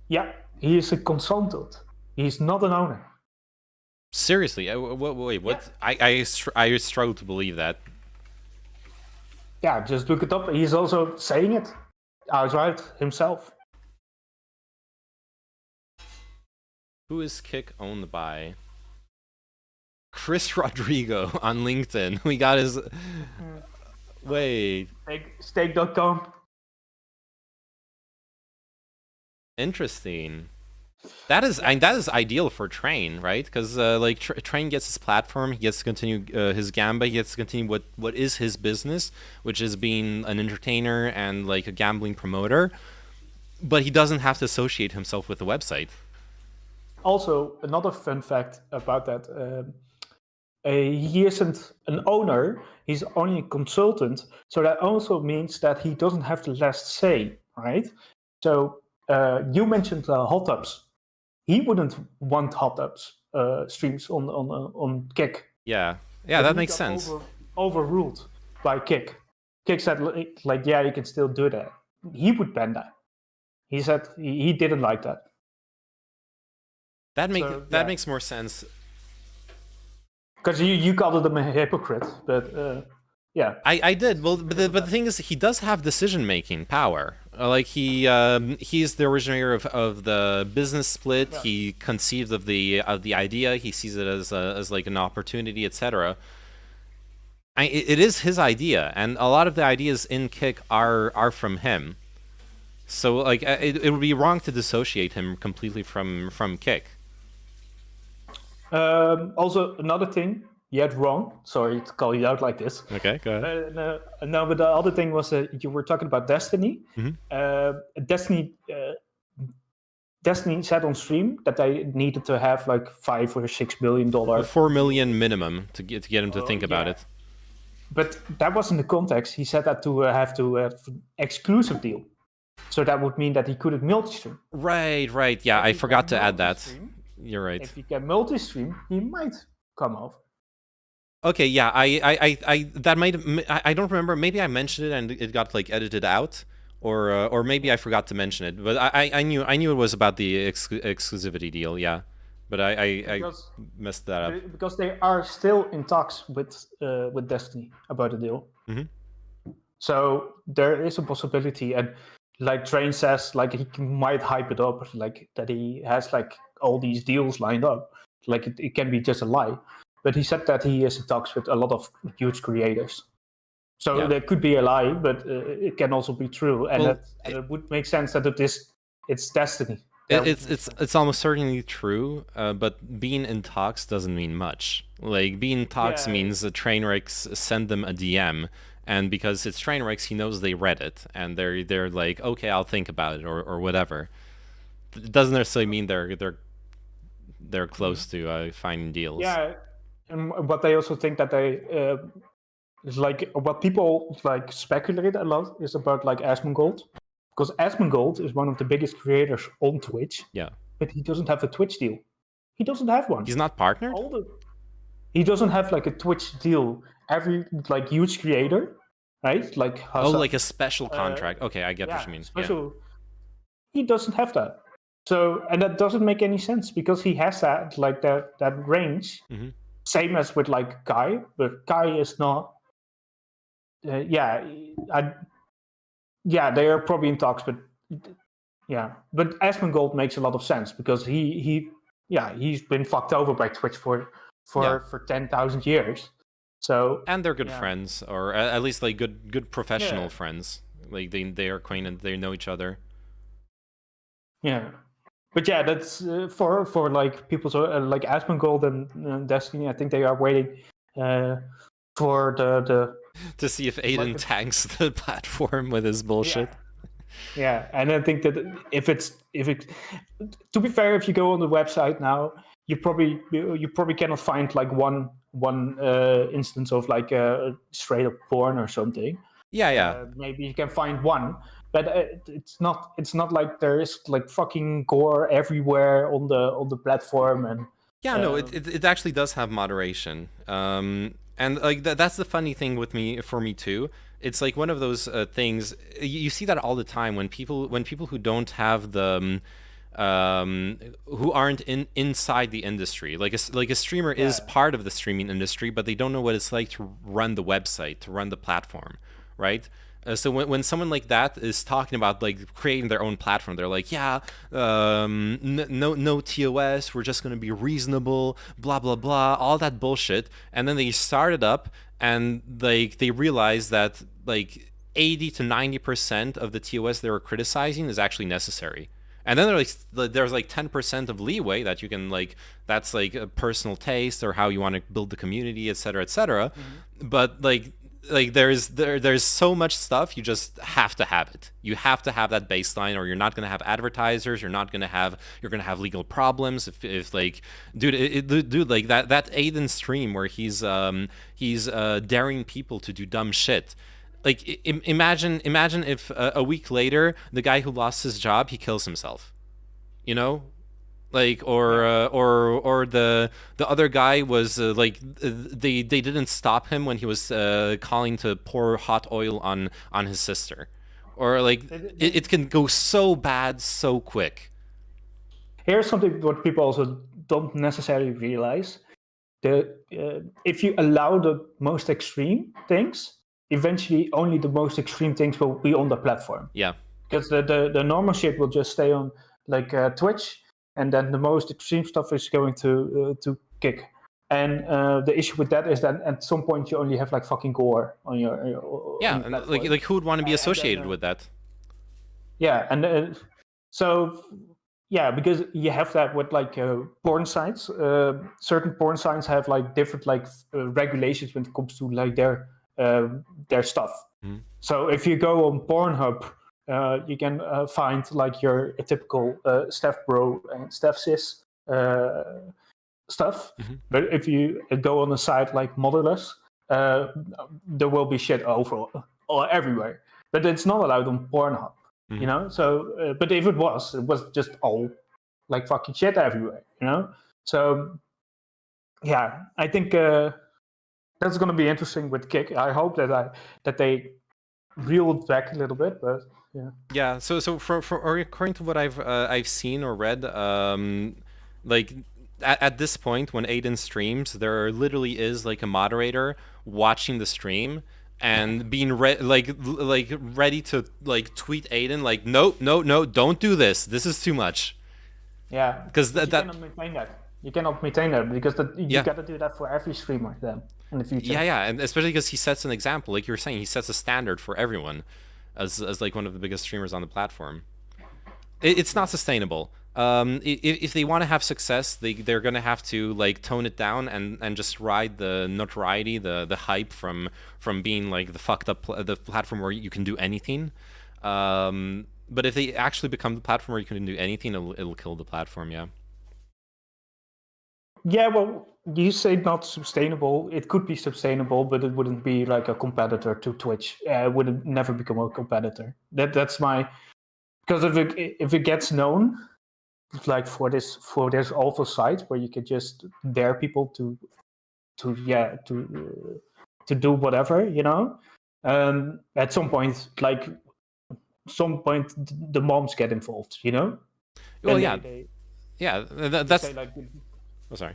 Yeah, he is a consultant. He's not an owner. Seriously? Wait, what? I struggle to believe that. Yeah, just look it up. He's also saying it outright himself. Who is Kick owned by? Chris Rodrigo on LinkedIn. We got his. Wait. Stake.com. Interesting. That is ideal for Train, right? Because like Train gets his platform, he gets to continue his Gamba, he gets to continue what is his business, which is being an entertainer and like a gambling promoter, but he doesn't have to associate himself with the website. Also, another fun fact about that: he isn't an owner; he's only a consultant. So that also means that he doesn't have the last say, right? So you mentioned hot tubs. He wouldn't want hot tubs streams on Kick. Yeah, But that he makes got sense. Overruled by Kick. Kick said, like, yeah, you can still do that. He would ban that. He said he didn't like that. That yeah. makes more sense. Because you called him a hypocrite, but yeah. I did. Well, but the thing is, he does have decision-making power. Like he's the originator of the business split. Yeah. He conceived of the idea. He sees it as like an opportunity, etc. It is his idea, and a lot of the ideas in Kick are from him. So like it would be wrong to dissociate him completely from Kick. Also, another thing you had wrong. Sorry to call you out like this. Okay, go ahead. No, but the other thing was you were talking about Destiny. Destiny said on stream that they needed to have like $5 or $6 million. $4 million minimum to get him to think about it. But that wasn't the context. He said that to have an exclusive deal. So that would mean that he couldn't multi-stream. Right. Yeah, I forgot to add that. You're right. If he can multi-stream, he might come over. Okay, yeah, I that might I don't remember. Maybe I mentioned it and it got like edited out, or maybe I forgot to mention it. But I knew it was about the exclusivity deal. Yeah, but I messed that up because they are still in talks with Destiny about the deal. So there is a possibility, and like Train says, like he might hype it up, like that he has like all these deals lined up. Like it can be just a lie. But he said that he is in talks with a lot of huge creators. So there could be a lie, but it can also be true. And that would make sense that it's Destiny. It's almost certainly true, but being in talks doesn't mean much. Like, being in talks means that Trainwrecks send them a DM, and because it's Trainwrecks, he knows they read it, and they're like, okay, I'll think about it, or whatever. It doesn't necessarily mean they're close to finding deals. Yeah. But they also think that they is like what people like speculate a lot is about like Asmongold, because Asmongold is one of the biggest creators on Twitch. Yeah, but he doesn't have a Twitch deal. He doesn't have one. He's not partnered. He doesn't have like a Twitch deal. Every like huge creator, right? Like like a special contract. Okay, I get what you mean. Special. Yeah. He doesn't have that. So, and that doesn't make any sense because he has that like that range. Same as with like Kai, but Kai is not. They are probably in talks, but but Asmongold makes a lot of sense because he's been fucked over by Twitch for 10,000 years. So and they're good friends, or at least like good professional friends. Like they are acquainted, they know each other. Yeah. But yeah, that's for like people like Asmongold and Destiny. I think they are waiting for the to see if Aiden tanks the platform with his bullshit. Yeah, and I think that if it to be fair, if you go on the website now, you probably cannot find like one instance of like straight up porn or something. Yeah. Maybe you can find one. But it's not like there is like fucking gore everywhere on the platform and no, it actually does have moderation, and like that's the funny thing for me too, it's like one of those things. You see that all the time when people who don't have the who aren't inside the industry. Like a streamer is part of the streaming industry, but they don't know what it's like to run the website, to run the platform, right? So when someone like that is talking about like creating their own platform, they're like, yeah, no TOS, we're just gonna be reasonable, blah blah blah, all that bullshit, and then they start it up and like they realize that like 80 to 90% of the TOS they were criticizing is actually necessary. And then there's like 10% of leeway that you can like, that's like a personal taste or how you want to build the community, etc., etc. But like there's so much stuff, you just have to have it. You have to have that baseline, or you're not going to have advertisers. You're going to have legal problems if like, dude, like that Aiden stream where he's daring people to do dumb shit. Like imagine if a week later the guy who lost his job, he kills himself, you know, like or the other guy was like they didn't stop him when he was calling to pour hot oil on his sister, or like it can go so bad so quick. Here's something what people also don't necessarily realize: if you allow the most extreme things, eventually only the most extreme things will be on the platform. Yeah. Because the normal shit will just stay on like Twitch, and then the most extreme stuff is going to Kick. And the issue with that is that at some point you only have like fucking gore on your and like who would want to be associated with that? Yeah, and so yeah, because you have that with like porn sites. Certain porn sites have like different like regulations when it comes to like their stuff. So if you go on Pornhub, you can find like your typical Steph Bro and Steph Sis stuff. But if you go on a site like Motherless, there will be shit everywhere. But it's not allowed on Pornhub, you know. So, but if it was just all like fucking shit everywhere, you know. So, yeah, I think that's going to be interesting with Kick. I hope that they reel it back a little bit, but yeah. Yeah. So according to what I've seen or read, like at this point when Aiden streams, there literally is like a moderator watching the stream and being ready to like tweet Aiden like, no, don't do this. This is too much. Yeah. Because you cannot maintain that. You cannot maintain that because you got to do that for every streamer then in the future. Yeah, and especially because he sets an example, like you were saying, he sets a standard for everyone, as like one of the biggest streamers on the platform. It's not sustainable. If they want to have success, they're gonna have to like tone it down and just ride the notoriety, the hype from being like the fucked up the platform where you can do anything. But if they actually become the platform where you can do anything, it'll kill the platform. Yeah. Yeah, well, you say not sustainable. It could be sustainable, but it wouldn't be like a competitor to Twitch. It would never become a competitor. That's my, because if it gets known, like for this awful site where you could just dare people to do whatever, you know. At some point, the moms get involved, you know. Well, that's. Like, oh, sorry.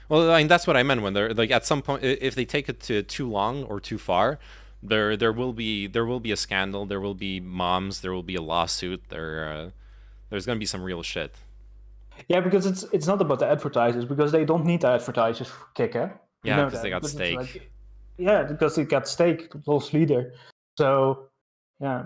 Well, I mean, that's what I meant when they're like at some point, if they take it to too long or too far, there will be a scandal, there will be moms, there will be a lawsuit, there's going to be some real shit. Yeah, because it's not about the advertisers, because they don't need the advertisers for Kicker. Yeah, because they got Stake. Like, yeah, because they got Stake, lost leader. So, yeah.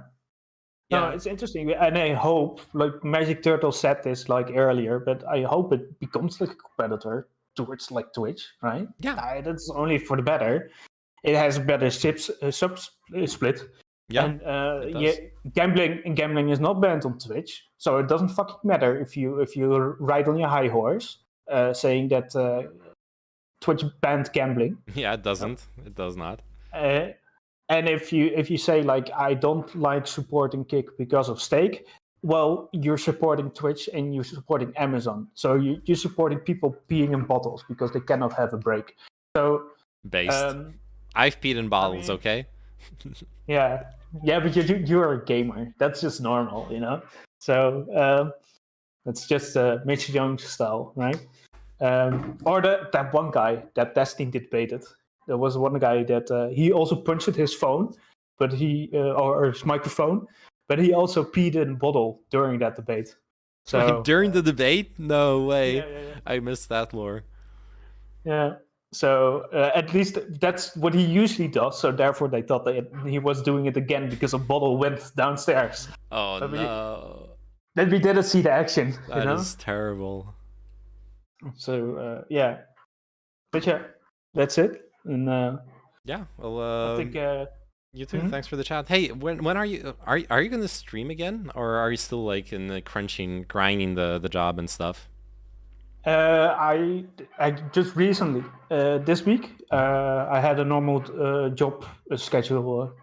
No, it's interesting, and I hope, like Magic Turtle said this like earlier, but I hope it becomes like a competitor towards like Twitch, right? Yeah, that's only for the better. It has a better sub split. Yeah, and gambling is not banned on Twitch, so it doesn't fucking matter if you ride on your high horse, saying that Twitch banned gambling. Yeah, it doesn't. It does not. And if you say like, I don't like supporting Kick because of Stake, well, you're supporting Twitch and you're supporting Amazon. So you're supporting people peeing in bottles because they cannot have a break. So based. I've peed in bottles, okay? Yeah, yeah, but you're a gamer. That's just normal, you know. So that's just Mitch Jones style, right? Or that one guy that testing debated. There was one guy that he also punched his phone, but or his microphone, but he also peed in a bottle during that debate. Like So during the debate? No way. yeah. I missed that lore. Yeah. So at least that's what he usually does. So therefore, they thought that he was doing it again because a bottle went downstairs. Oh But no. then we didn't see the action. That is terrible. So yeah, but yeah, that's it. And Yeah, well, I think you too. Thanks for the chat. Hey, when are you gonna stream again, or are you still like in the grinding the job and stuff? I just recently this week I had a normal job schedule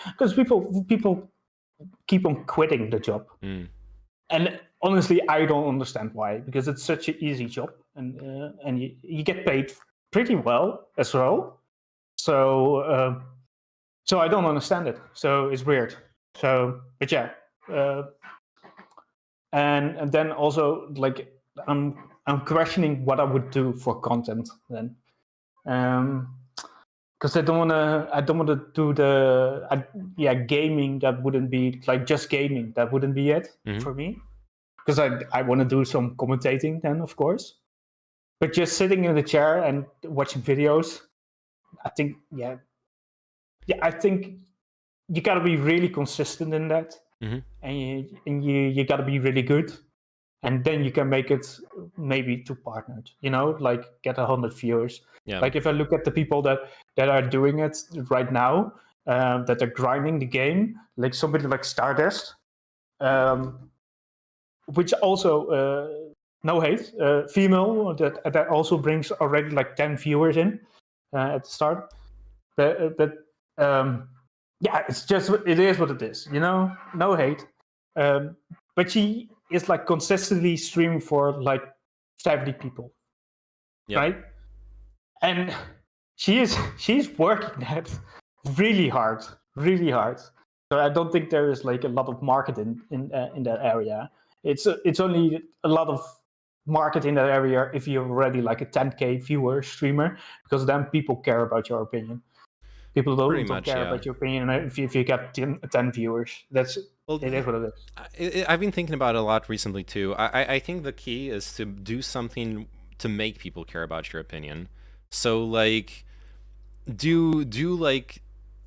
because people keep on quitting the job. And honestly, I don't understand why, because it's such an easy job, and you get paid pretty well as well. So so I don't understand it. So it's weird. So, but yeah, and then also like I'm questioning what I would do for content then, because I don't want to do gaming. That wouldn't be like just gaming. That wouldn't be it for me, because I want to do some commentating then, of course. But just sitting in the chair and watching videos, I think I think you got to be really consistent in that, and you got to be really good, and then you can make it maybe two partnered. You know, like get 100 viewers. Yeah. Like if I look at the people that are doing it right now, that are grinding the game, like somebody like Stardust, which also no hate, female that also brings already like 10 viewers in at the start, but yeah, it's just it is what it is, you know. No hate, but she is like consistently streaming for like 70 people, right? And she's working that really hard. So I don't think there is like a lot of market in that area. It's only a lot of market in that area if you're already like a 10K viewer streamer, because then people care about your opinion. People don't care about your opinion if you get 10 viewers. It is what it is. I've been thinking about it a lot recently too. I think the key is to do something to make people care about your opinion. So like do like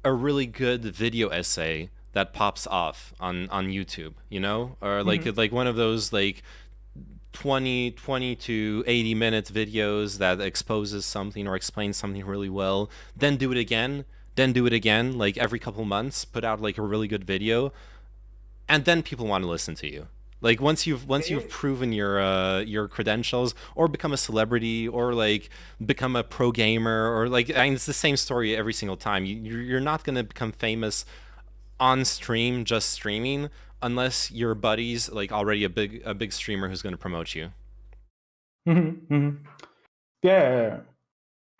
a really good video essay that pops off on YouTube, you know? Or like like one of those like 20 to 80 minute videos that exposes something or explains something really well, then do it again, like every couple months, put out like a really good video, and then people want to listen to you. Like once you've proven your credentials, or become a celebrity, or like become a pro gamer, or like, I mean, it's the same story every single time. You're not gonna become famous on stream just streaming unless your buddy's like already a big streamer who's gonna promote you.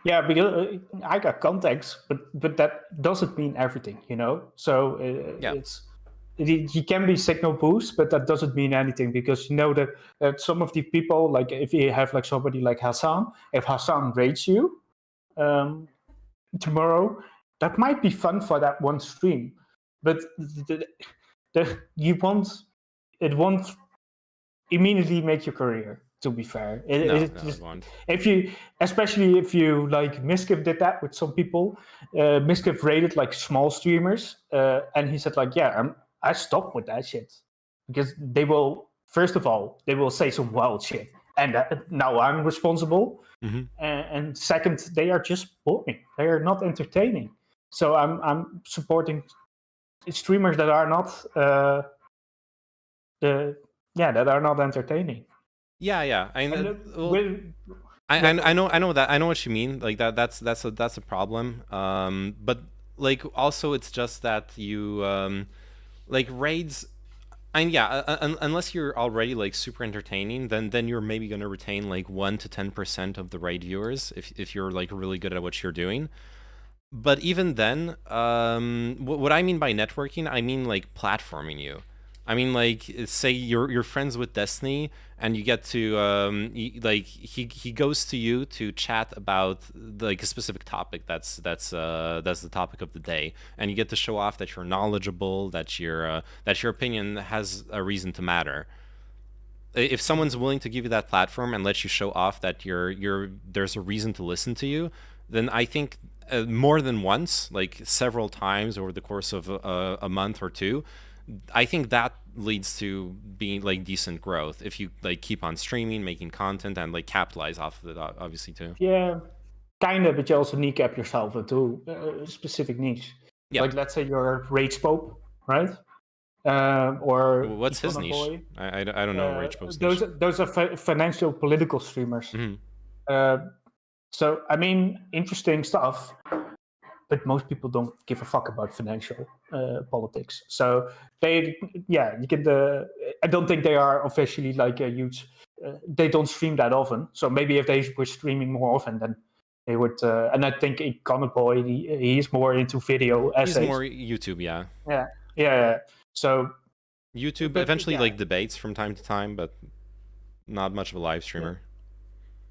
Yeah, because I got contacts, but that doesn't mean everything, you know. So you can be signal boost, but that doesn't mean anything, because you know that some of the people, like if you have like somebody like Hassan, if Hassan rates you tomorrow, that might be fun for that one stream, but it won't immediately make your career. To be fair, it won't. Especially if you like, Miskiff did that with some people. Miskiff rated like small streamers, and he said like, yeah, I stopped with that shit, because they will, first of all, they will say some wild shit, and now I'm responsible. And second, they are just boring. They are not entertaining. So I'm supporting streamers that are not that are not entertaining. Yeah. I know that. I know what you mean. Like that's a problem. But like also it's just that you like raids. And yeah, unless you're already like super entertaining, then you're maybe gonna retain like 1 to 10% of the raid viewers if you're like really good at what you're doing. But even then, what I mean by networking, I mean like platforming you. I mean like say you're friends with Destiny, and you get to he goes to you to chat about like a specific topic that's the topic of the day, and you get to show off that you're knowledgeable, that your opinion has a reason to matter. If someone's willing to give you that platform and let you show off that there's a reason to listen to you, then I think more than once, like several times over the course of a month or two, I think that leads to being like decent growth if you like keep on streaming, making content, and like capitalize off of it, obviously too. Yeah, kind of, but you also kneecap yourself into a specific niche. Yeah. Like, let's say you're Rage Pope, right? Or what's his niche? Boy. I don't know Rage Pope's those niche. those are financial political streamers. So I mean, interesting stuff, but most people don't give a fuck about financial politics. So you get I don't think they are officially like a huge. They don't stream that often. So maybe if they were streaming more often, then they would. And I think Iconic Boy, he's more into video essays. He's more YouTube, yeah. Yeah. So YouTube eventually like debates from time to time, but not much of a live streamer.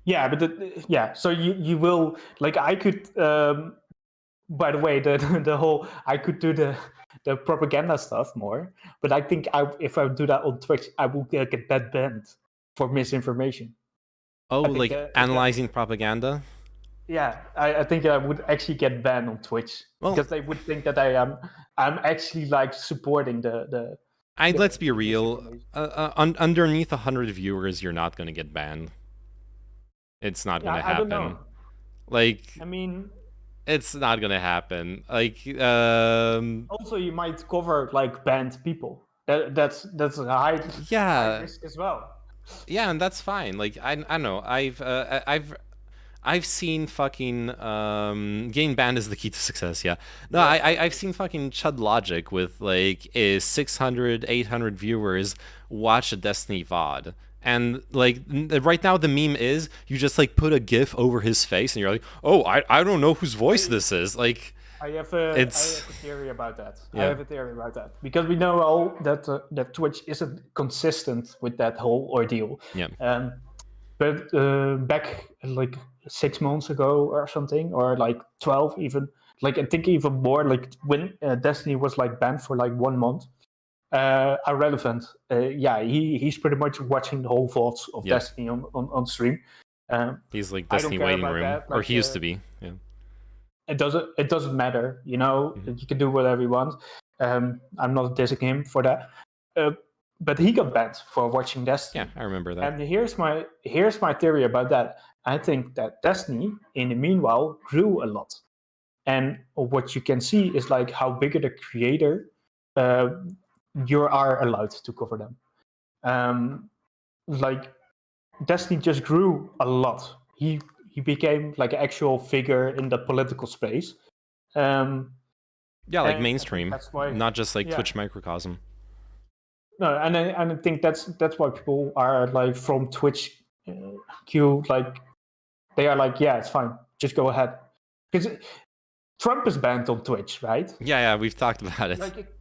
Yeah, but so you will like I could. By the way, the whole I could do the propaganda stuff more, but I think if I do that on Twitch, I will get that banned for misinformation. Oh, like analyzing propaganda? Yeah, I think I would actually get banned on Twitch because they would think that I'm actually like supporting the let's be real. Underneath 100 viewers, you're not going to get banned. It's not going to happen. I don't know. Like, I mean, it's not going to happen. Like, also you might cover like banned people. That's a high risk as well. Yeah, and that's fine. Like, I don't know. I've seen fucking getting banned is the key to success. Yeah, no, I've seen fucking Chud Logic with like 600, 800 viewers watch a Destiny VOD, and like right now the meme is you just like put a GIF over his face, and you're like, oh, I don't know whose voice this is. Like, I have a theory about that. Yeah. I have a theory about that because we know all that Twitch isn't consistent with that whole ordeal. Yeah. But back like 6 months ago or something, or like 12 even, like I think even more, like when Destiny was like banned for like 1 month, Irrelevant, he's pretty much watching the whole VODs of Destiny on stream. He's like Destiny waiting room, or he used to be. Yeah. It doesn't matter, you know. Mm-hmm. You can do whatever you want. I'm not dissing him for that. But he got banned for watching Destiny. Yeah, I remember that. And here's my theory about that. I think that Destiny, in the meanwhile, grew a lot. And what you can see is like how bigger the creator, you are allowed to cover them. Like Destiny just grew a lot. He became like an actual figure in the political space. Like mainstream, not just like Twitch microcosm. No, and I think that's why people are like from Twitch like they are like, yeah, it's fine, just go ahead, because Trump is banned on Twitch, right? Yeah, we've talked about it. Like,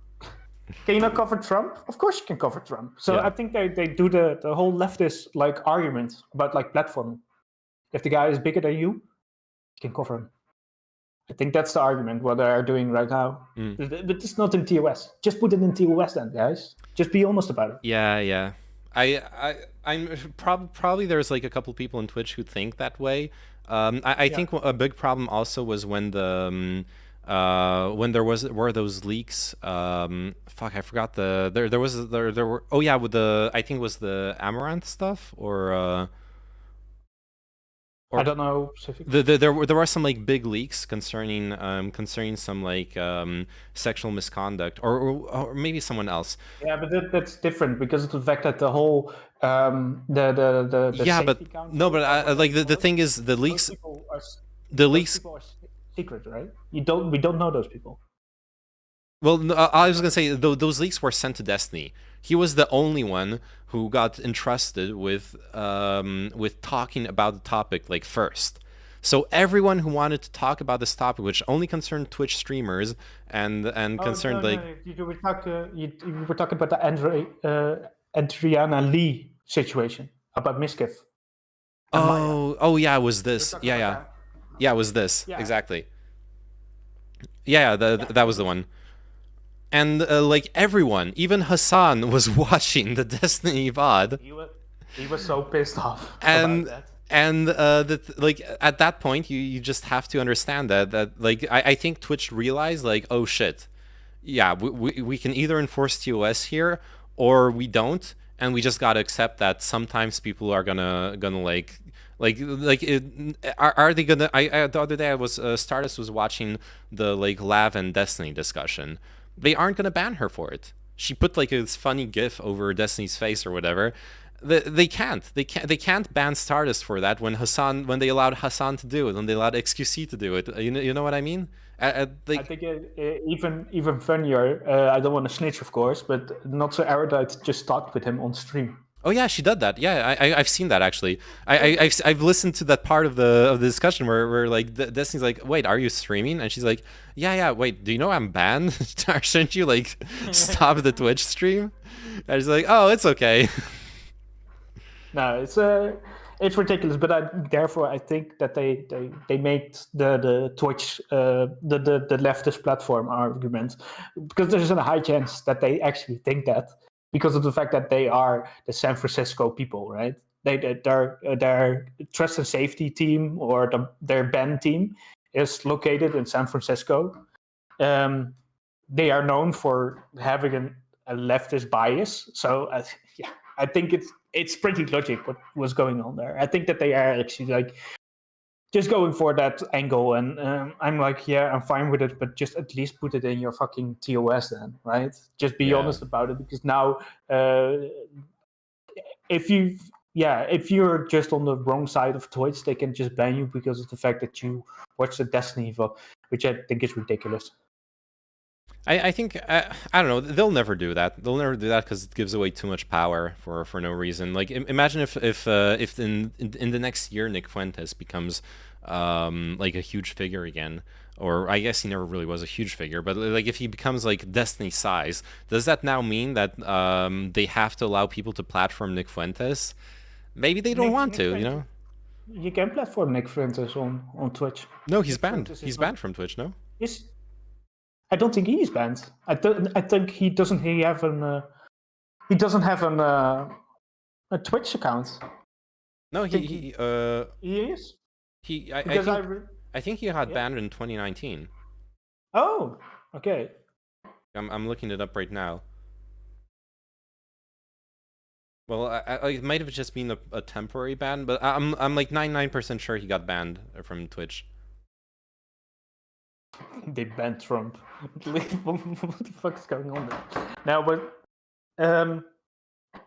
can you not cover Trump? Of course you can cover Trump. So I think they do the whole leftist like argument about like platforming. If the guy is bigger than you can cover him. I think that's the argument what they are doing right now. But it's not in TOS. Just put it in TOS then, guys. Just be honest about it. Yeah. I'm probably there's like a couple people in Twitch who think that way. I think a big problem also was when the when there were those leaks. I forgot there were with the I think it was the Amaranth stuff or I don't know specifically. There were some like big leaks concerning some like sexual misconduct or maybe someone else. Yeah, but that's different because of the fact that the whole the like the thing is the leaks. Leaks are secret, right? We don't know those people. Well, I was gonna say those leaks were sent to Destiny. He was the only one who got entrusted with talking about the topic like first. So everyone who wanted to talk about this topic, which only concerned Twitch streamers and concerned no, like you were talking about the Adriana Lee situation about Miskiff. oh yeah, it was this. Yeah, it was this exactly. Yeah, that was the one. And like everyone, even Hassan was watching the Destiny VOD. He was so pissed off and about that. And like at that point, you just have to understand that like I think Twitch realized like, oh shit, yeah, we can either enforce TOS here or we don't, and we just gotta accept that sometimes people are gonna are they gonna? The other day I was Stardust was watching the like Lav and Destiny discussion. They aren't gonna ban her for it. She put like this funny GIF over Destiny's face or whatever. They can't ban Stardust for that when they allowed Hassan to do it, when they allowed XQC to do it. You know what I mean? I think even funnier. I don't want to snitch, of course, but Not So Erudite just talked with him on stream. Oh yeah, she did that. Yeah, I've seen that actually. I've listened to that part of the discussion where like Destiny's like, wait, are you streaming? And she's like, yeah. Wait, do you know I'm banned? Shouldn't you like stop the Twitch stream? And she's like, oh, it's okay. No, it's ridiculous, but therefore I think that they made the Twitch the leftist platform argument, because there's a high chance that they actually think that, because of the fact that they are the San Francisco people, right? Their trust and safety team or their band team is located in San Francisco. They are known for having a leftist bias, so I think it's pretty logic what was going on there. I think that they are actually like just going for that angle, and I'm like, yeah, I'm fine with it, but just at least put it in your fucking TOS then, right? Just be honest about it, because now if you're just on the wrong side of Twitch, they can just ban you because of the fact that you watch the Destiny VOD, which I think is ridiculous. I think I don't know. They'll never do that. They'll never do that because it gives away too much power for no reason. Like imagine if in the next year Nick Fuentes becomes like a huge figure again, or I guess he never really was a huge figure, but like if he becomes like Destiny size, does that now mean that they have to allow people to platform Nick Fuentes? Maybe they don't want to, you know. You can platform Nick Fuentes on Twitch. No, he's banned. He's banned from Twitch. No. I don't think he's banned. I think he doesn't. He doesn't have a Twitch account. No, he is. I think he got banned in 2019. Oh, okay. I'm looking it up right now. Well, it might have just been a temporary ban, but I'm like 99% sure he got banned from Twitch. They banned Trump. What the fuck is going on there? Now, but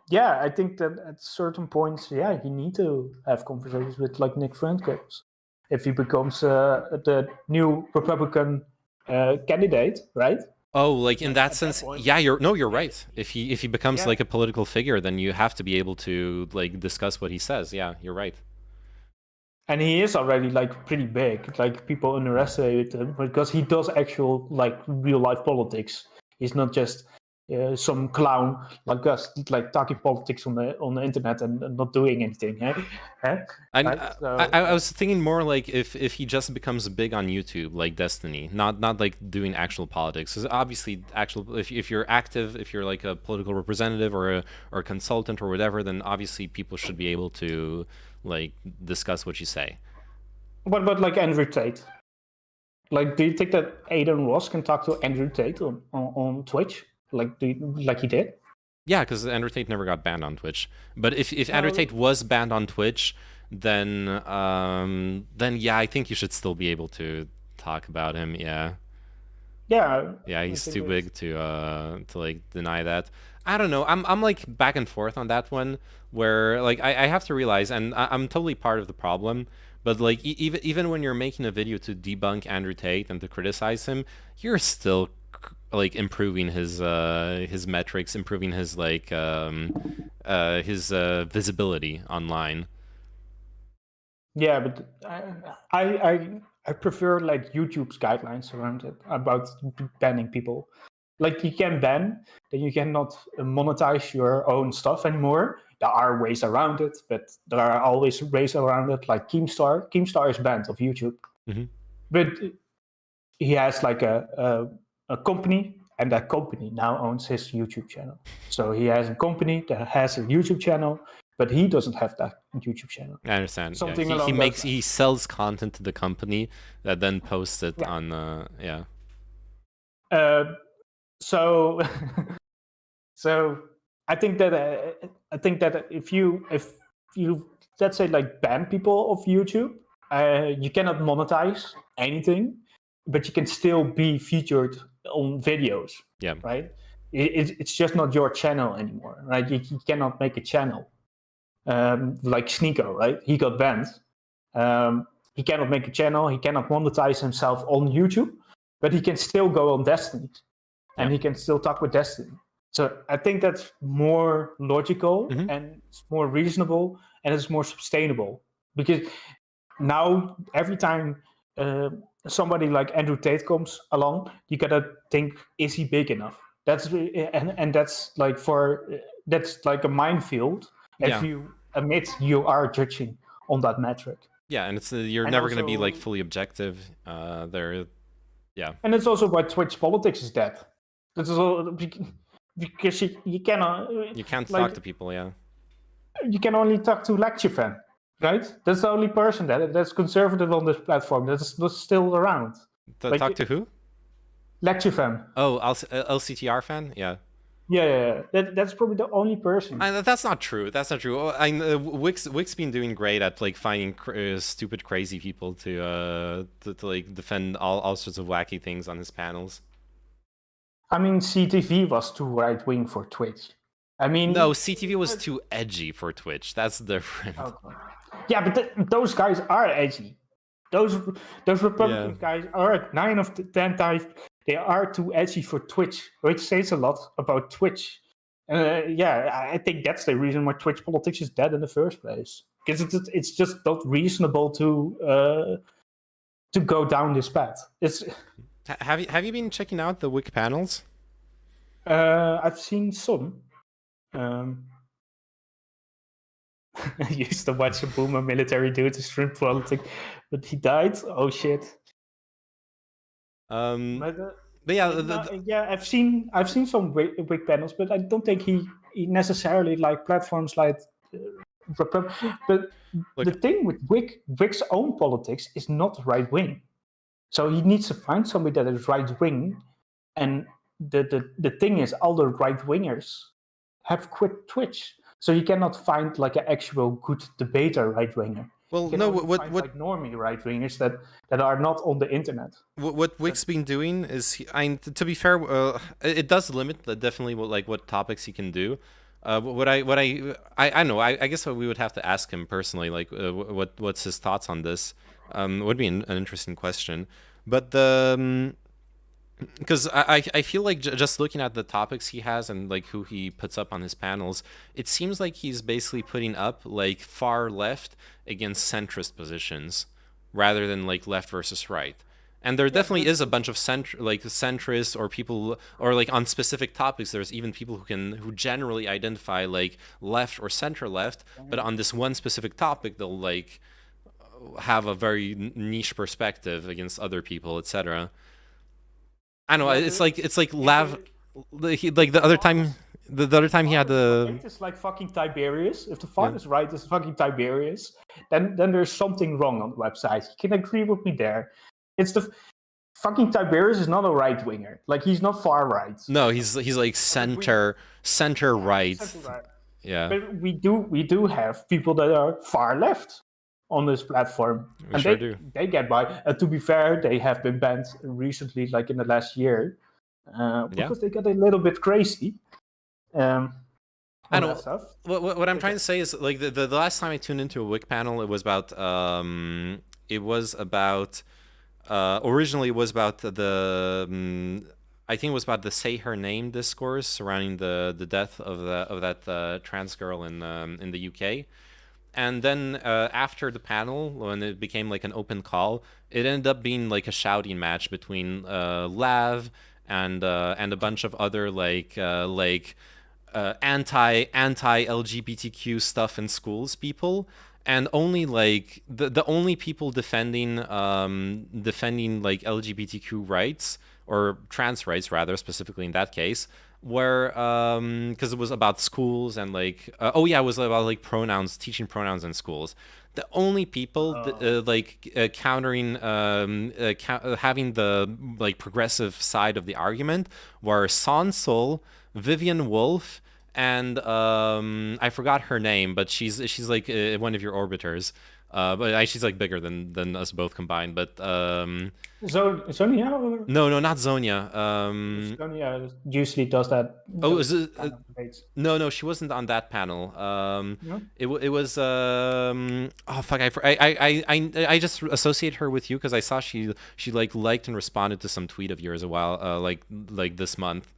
yeah, I think that at certain points, you need to have conversations with like Nick Fuentes if he becomes the new Republican candidate, right? Oh, like in that sense, yeah, you're right. If he becomes like a political figure, then you have to be able to like discuss what he says. Yeah, you're right. And he is already like pretty big. Like people underestimate him because he does actual like real life politics. He's not just some clown like us, like talking politics on the internet and not doing anything. I was thinking more like if he just becomes big on YouTube, like Destiny, not like doing actual politics. Because obviously, if you're active, if you're like a political representative or a consultant or whatever, then obviously people should be able to like discuss what you say. What about like Andrew Tate? Like, do you think that Aiden Ross can talk to Andrew Tate on Twitch? Like he did? Yeah, because Andrew Tate never got banned on Twitch. But if Andrew Tate was banned on Twitch, then yeah, I think you should still be able to talk about him. Yeah. Yeah. Yeah, he's too big to like deny that. I don't know. I'm like back and forth on that one, where like I have to realize, and I'm totally part of the problem. But like even when you're making a video to debunk Andrew Tate and to criticize him, you're still like improving his metrics, improving his like his visibility online. Yeah, but I prefer like YouTube's guidelines around it about banning people. Like you can ban, then you cannot monetize your own stuff anymore. There are ways around it, but there are always ways around it. Like Keemstar, Keemstar is banned of YouTube, but he has like a company, and that company now owns his YouTube channel. So he has a company that has a YouTube channel, but he doesn't have that YouTube channel. I understand. Something Yeah. along He those makes lines. he sells content to the company that then posts it Yeah. on yeah. So so I think that if you let's say like ban people of YouTube, you cannot monetize anything, but you can still be featured on videos. Yeah. Right. It's just not your channel anymore, right? You cannot make a channel like Sneeko, right? He got banned. He cannot make a channel. He cannot monetize himself on YouTube, but he can still go on Destiny, and he can still talk with Destiny. So I think that's more logical and it's more reasonable and it's more sustainable, because now every time somebody like Andrew Tate comes along, you gotta think, is he big enough? That's and that's like that's like a minefield if you admit you are judging on that metric. Yeah, and it's you're And never going to be like also- fully objective. Yeah. And it's also why Twitch politics is dead. This is all because you cannot. You can't like, talk to people, yeah. You can only talk to LectureFan, right? That's the only person that's conservative on this platform that's still around. Like, Talk to who? LectureFan. Oh, LCTR fan? Yeah. Yeah. That's probably the only person. That's not true. That's not true. Wick's been doing great at like finding stupid, crazy people to like defend all sorts of wacky things on his panels. I mean, CTV was too right wing for Twitch. I mean, no, CTV was too edgy for Twitch. That's different. Okay. Yeah, but those guys are edgy. Those Republican guys are 9 of the 10 times they are too edgy for Twitch, which says a lot about Twitch. I think that's the reason why Twitch politics is dead in the first place, because it's just not reasonable to go down this path. It's have you been checking out the Wick panels? I've seen some. I used to watch a boomer military dude to stream politics, but he died. Oh shit. But yeah, I've seen some Wick panels, but I don't think he necessarily like platforms like. But the thing with Wick's own politics is not right wing, so he needs to find somebody that is right wing, and the thing is, all the right wingers have quit Twitch. So you cannot find like an actual good debater right winger. Well, no, what like normie right wingers that are not on the internet. What Wick's been doing is, to be fair, it does limit definitely what topics he can do. I know. I guess we would have to ask him personally, like what's his thoughts on this. Would be an interesting question, but because I feel like just looking at the topics he has and like who he puts up on his panels, it seems like he's basically putting up like far left against centrist positions rather than like left versus right. And there definitely is a bunch of centrists or people, or like on specific topics there's even people who generally identify like left or center left, but on this one specific topic they'll like have a very niche perspective against other people, etc. I know, it's like Lav, like the other time he had the. It's like fucking Tiberius. If the font is right, it's fucking Tiberius. Then there's something wrong on the website. You can agree with me there. It's the fucking Tiberius is not a right winger. Like he's not far right. No, he's like center right. Center right. Yeah. But we do have people that are far left on this platform, and they get by. To be fair, they have been banned recently, like in the last year, because they got a little bit crazy. I know. What I'm trying to say is, like the last time I tuned into a Wick panel, it was about originally it was about the I think it was about the Say Her Name discourse surrounding the death of that trans girl in the UK. and then after the panel, when it became like an open call, it ended up being like a shouting match between Lav and a bunch of other anti LGBTQ stuff in schools people, and only like the only people defending like LGBTQ rights, or trans rights rather, specifically in that case, where because it was about schools and like it was about like pronouns, teaching pronouns in schools. The only people countering having the like progressive side of the argument were Sansul, Vivian Wolf, and I forgot her name, but she's like one of your orbiters. But she's like bigger than us both combined. But Zonia? Or? No, not Zonia. Zonia usually does that. Oh, is it? No, she wasn't on that panel. No? It was. Oh fuck! I just associate her with you because I saw she like liked and responded to some tweet of yours a while like this month.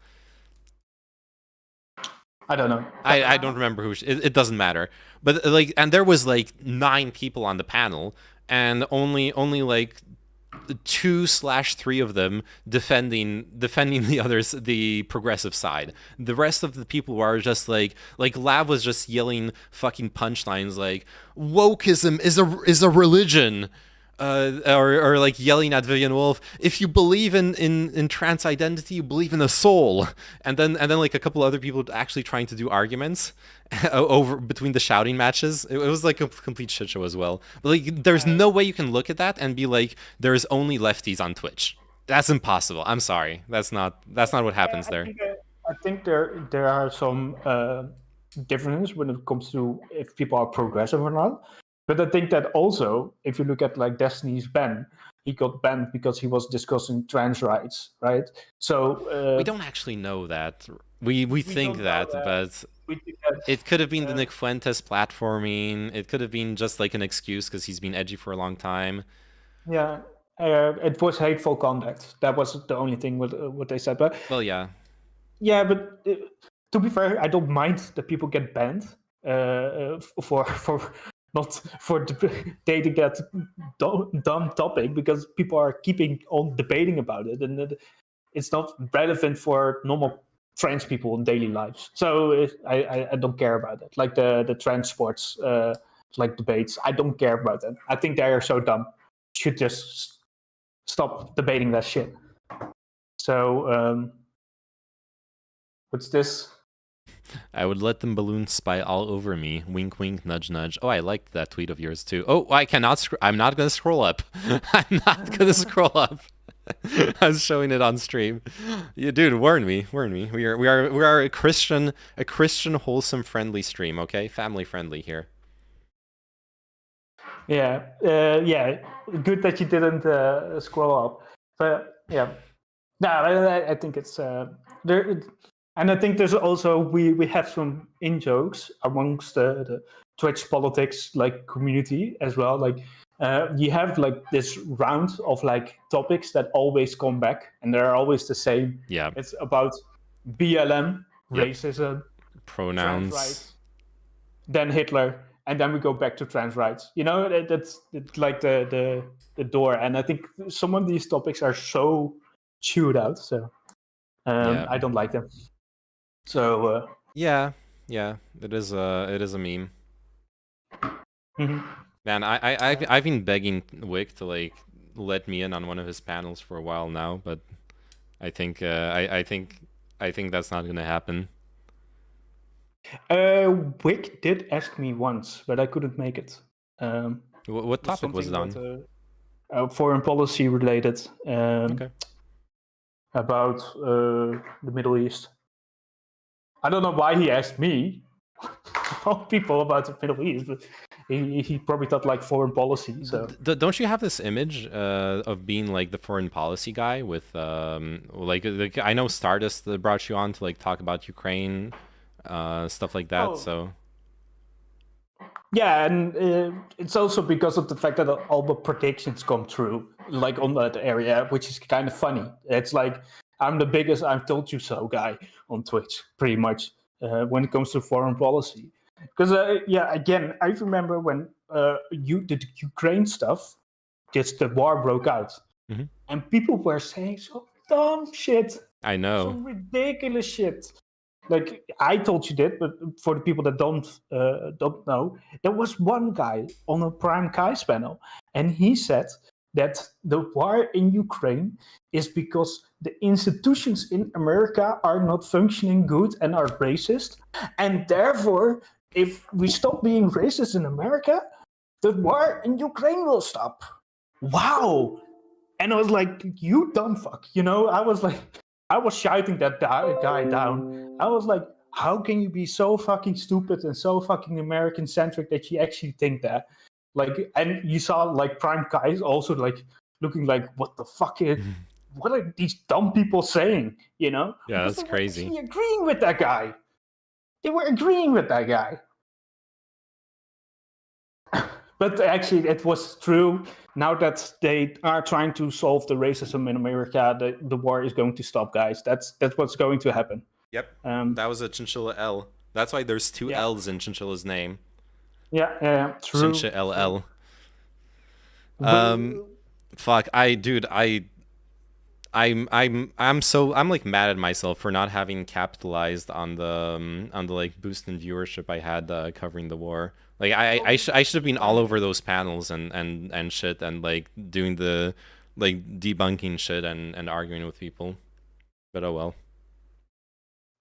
I don't know. I don't remember who. It doesn't matter. But like, and there was like 9 people on the panel, and only like 2/3 of them defending the others, the progressive side. The rest of the people were just like Lav was just yelling fucking punchlines like wokeism is a religion. Or like yelling at Vivian Wolf, if you believe in trans identity, you believe in a soul, and then like a couple other people actually trying to do arguments over between the shouting matches. It was like a complete shit show as well. But like, there's no way you can look at that and be like, there's only lefties on Twitch. That's impossible. I'm sorry. That's not what happens there. I think there are some differences when it comes to if people are progressive or not. But I think that also, if you look at like Destiny's Ben, he got banned because he was discussing trans rights, right? So we don't actually know that. We think that, but it could have been the Nick Fuentes platforming. It could have been just like an excuse because he's been edgy for a long time. Yeah, it was hateful conduct. That was the only thing with what they said. But well, yeah, but to be fair, I don't mind that people get banned for not for dating that dumb topic, because people are keeping on debating about it, and it's not relevant for normal trans people in daily lives. So I don't care about it. Like the trans sports like debates, I don't care about them. I think they are so dumb. Should just stop debating that shit. So what's this? I would let them balloons spy all over me. Wink, wink, nudge, nudge. Oh, I liked that tweet of yours too. Oh, I cannot. I'm not gonna scroll up. I'm not gonna scroll up. I was showing it on stream. Yeah, dude, warn me. We are a Christian, wholesome, friendly stream. Okay, family friendly here. Yeah. Good that you didn't scroll up. But yeah, no, I think it's there. And I think there's also we have some in jokes amongst the Twitch politics like community as well. Like you have like this round of like topics that always come back, and they're always the same. Yeah, it's about BLM, racism, pronouns, trans rights, then Hitler, and then we go back to trans rights. You know, that's like the door. And I think some of these topics are so chewed out. So I don't like them. So yeah, it is a meme. Mm-hmm. Man, I've been begging Wick to like let me in on one of his panels for a while now, but I think I think that's not gonna happen. Wick did ask me once, but I couldn't make it. What topic was it on? Foreign policy related. Okay. About the Middle East. I don't know why he asked me, people about the Middle East, but he probably thought like foreign policy. So don't you have this image of being like the foreign policy guy with like I know Stardust brought you on to like talk about Ukraine, stuff like that. So yeah, and it's also because of the fact that all the predictions come true, like on that area, which is kind of funny. It's like I'm the biggest "I've told you so" guy on Twitch, pretty much, when it comes to foreign policy. Because again, I remember when the Ukraine stuff, just the war broke out, and people were saying some dumb shit, I know. some ridiculous shit. Like I told you that, but for the people that don't know, there was one guy on a Prime Kai's panel, and he said that the war in Ukraine is because the institutions in America are not functioning good and are racist, and therefore, if we stop being racist in America, the war in Ukraine will stop. Wow! And I was like, you dumb fuck, you know? I was shouting that guy down. I was like, how can you be so fucking stupid and so fucking American centric that you actually think that? Like, and you saw like Prime Guys also like looking like, what the fuck what are these dumb people saying? You know? Yeah, Because that's they were crazy. actually agreeing with that guy. They were agreeing with that guy. But actually, it was true. Now that they are trying to solve the racism in America, the war is going to stop, guys. That's what's going to happen. Yep. Um, That was a Chinchilla L. That's why there's two Yeah. L's in Chinchilla's name. Yeah, true. Chinchilla But- Fuck, I'm like mad at myself for not having capitalized on the like boost in viewership I had covering the war. Like I should have been all over those panels and shit and like doing the like debunking shit and arguing with people. But oh well.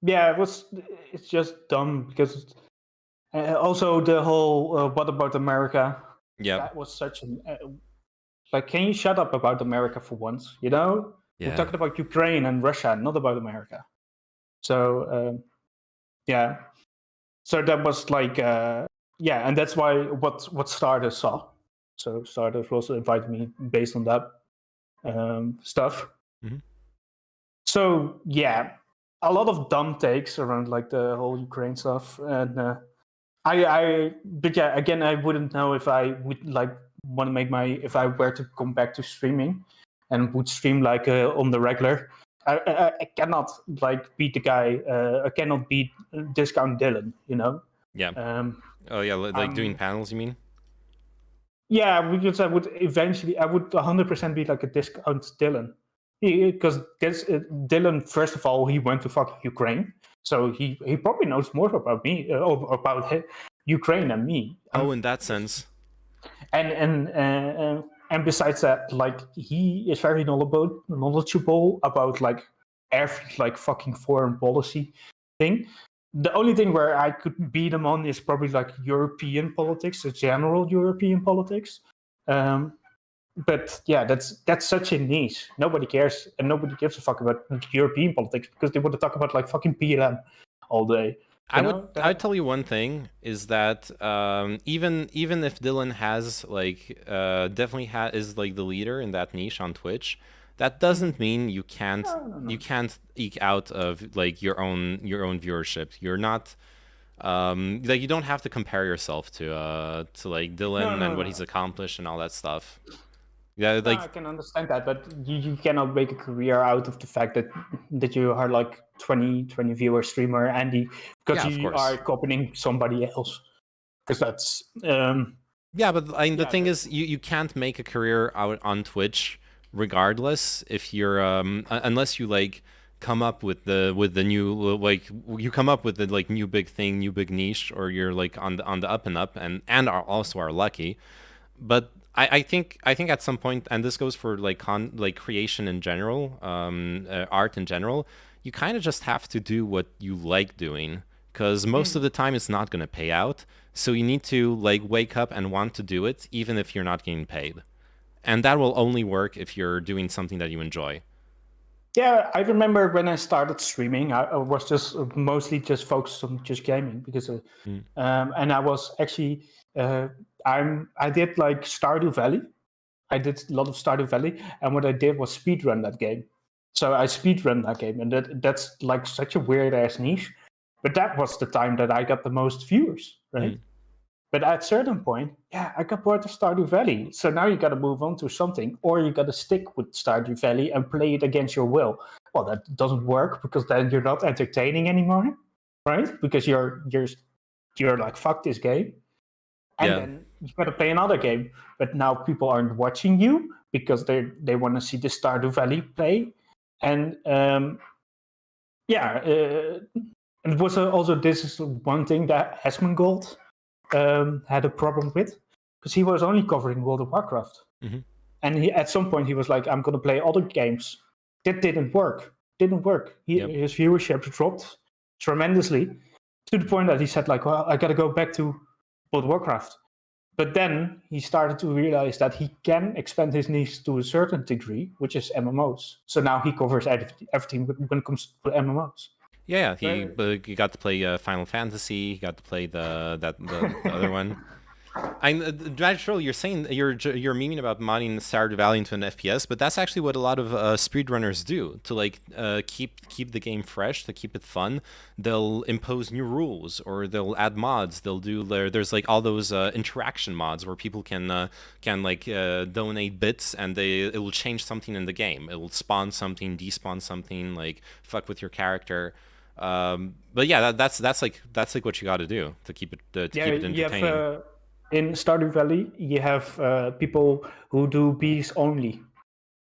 Yeah, it's just dumb because also the whole what about America? Yeah. That was such an like, can you shut up about America for once? You know, Yeah. we're talking about Ukraine and Russia, not about America. So yeah, so that was like yeah, and that's why what Stardust saw. So Stardust also invited me based on that stuff. Mhm. So yeah, a lot of dumb takes around like the whole Ukraine stuff, and but yeah, again, I wouldn't know if I would like want to make if I were to come back to streaming and would stream like on the regular. I cannot like beat the guy. I cannot beat Discount Dylan. You know. Yeah. Oh yeah, like doing panels, you mean? Yeah, because I would 100% be like a Discount Dylan. Because Dylan, first of all, he went to fucking Ukraine, so he probably knows more about me or about Ukraine than me. Oh, in that sense. And besides that, like he is very knowledgeable about like every like fucking foreign policy thing. The only thing where I could beat him on is probably like European politics, the general European politics. But yeah, that's such a niche. Nobody cares and nobody gives a fuck about European politics because they want to talk about like fucking PLM all day. I'd tell you one thing is that even if Dylan has like definitely is like the leader in that niche on Twitch, that doesn't mean you can't eke out of like your own viewership. You're not like you don't have to compare yourself to like Dylan and what he's accomplished and all that stuff. Yeah, like I can understand that, but you cannot make a career out of the fact that you are like 20 viewer streamer, Andy, because you are copying somebody else. Because that's yeah, but the thing is, you can't make a career out on Twitch regardless if you're unless you like come up with the new like you come up with the like new big thing, new big niche, or you're like on the up and up and are lucky, but. I think at some point, and this goes for like creation in general, art in general, you kind of just have to do what you like doing, because most of the time it's not going to pay out. So you need to like wake up and want to do it, even if you're not getting paid, and that will only work if you're doing something that you enjoy. Yeah, I remember when I started streaming, I was just mostly just focused on just gaming because, and I was actually. I did like Stardew Valley. I did a lot of Stardew Valley, and what I did was speedrun that game. So I speedrun that game, and that's like such a weird ass niche. But that was the time that I got the most viewers, right? But at a certain point, yeah, I got bored of Stardew Valley. So now you got to move on to something, or you got to stick with Stardew Valley and play it against your will. Well, that doesn't work because then you're not entertaining anymore, right? Because you're you're like, fuck this game. And then you got to play another game. But now people aren't watching you because they want to see the Stardew Valley play. And it was also, this is one thing that Asmongold had a problem with, because he was only covering World of Warcraft. Mm-hmm. And at some point he was like, I'm going to play other games. That didn't work. His viewership dropped tremendously, to the point that he said, like, well, I got to go back to World of Warcraft. But then he started to realize that he can expand his niche to a certain degree, which is MMOs. So now he covers everything when it comes to MMOs. Yeah, he got to play Final Fantasy. He got to play the other one. Naturally, you're saying you're memeing about modding Stardew Valley into an FPS, but that's actually what a lot of speedrunners do to like keep the game fresh, to keep it fun. They'll impose new rules, or they'll add mods. They'll do there's like all those interaction mods where people can like donate bits, and it will change something in the game. It will spawn something, despawn something, like fuck with your character. But yeah, that's like what you got to do to keep it entertaining. In Stardew Valley, you have people who do bees only.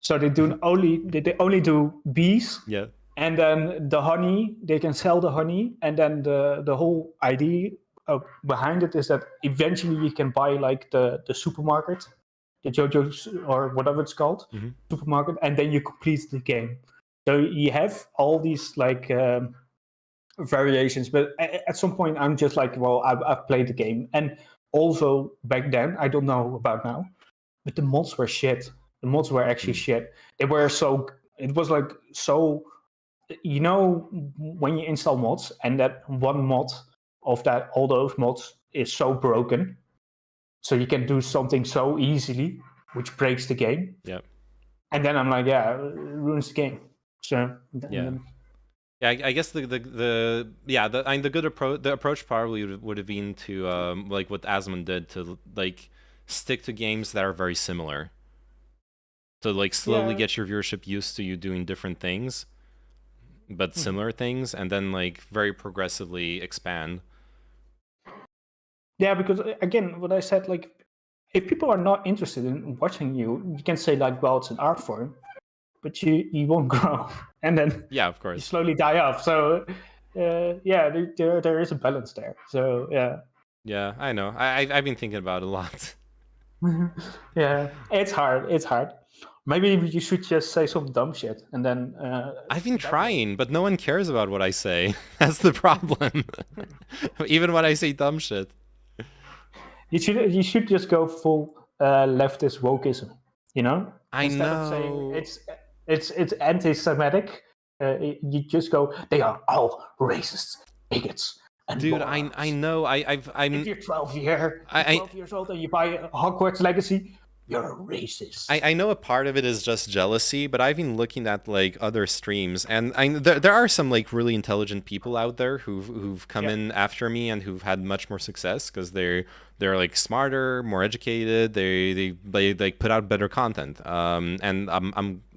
So they only do bees. Yeah. And then the honey, they can sell the honey. And then the whole idea behind it is that eventually you can buy like the supermarket, the JoJo's or whatever it's called, supermarket, and then you complete the game. So you have all these like variations. But at some point, I'm just like, well, I've played the game. And also, back then, I don't know about now, but the mods were shit. The mods were actually shit. They were it was like so, you know, when you install mods and that one mod of all those mods is so broken, so you can do something so easily, which breaks the game. Yeah. And then I'm like, yeah, it ruins the game. So yeah. Yeah, I guess the good approach probably would have been to like what Asmon did, to like stick to games that are very similar, to like slowly get your viewership used to you doing different things, but similar things, and then like very progressively expand. Yeah, because again, what I said, like, if people are not interested in watching you can say like, well, it's an art form, but you won't grow, and then of course, you slowly die off. So there is a balance there. So yeah, I know. I've been thinking about it a lot. Yeah, it's hard. Maybe you should just say some dumb shit, and then I've been trying, but no one cares about what I say. That's the problem. Even when I say dumb shit. You should just go full leftist wokeism. You know, instead of saying it's anti-Semitic, you just go, they are all racist, bigots, and dude, morons. I know. If you're 12 years old and you buy a Hogwarts Legacy, you're a racist. I know a part of it is just jealousy, but I've been looking at like other streams, and there are some like really intelligent people out there who've come in after me and who've had much more success because they're like smarter, more educated. They like put out better content. And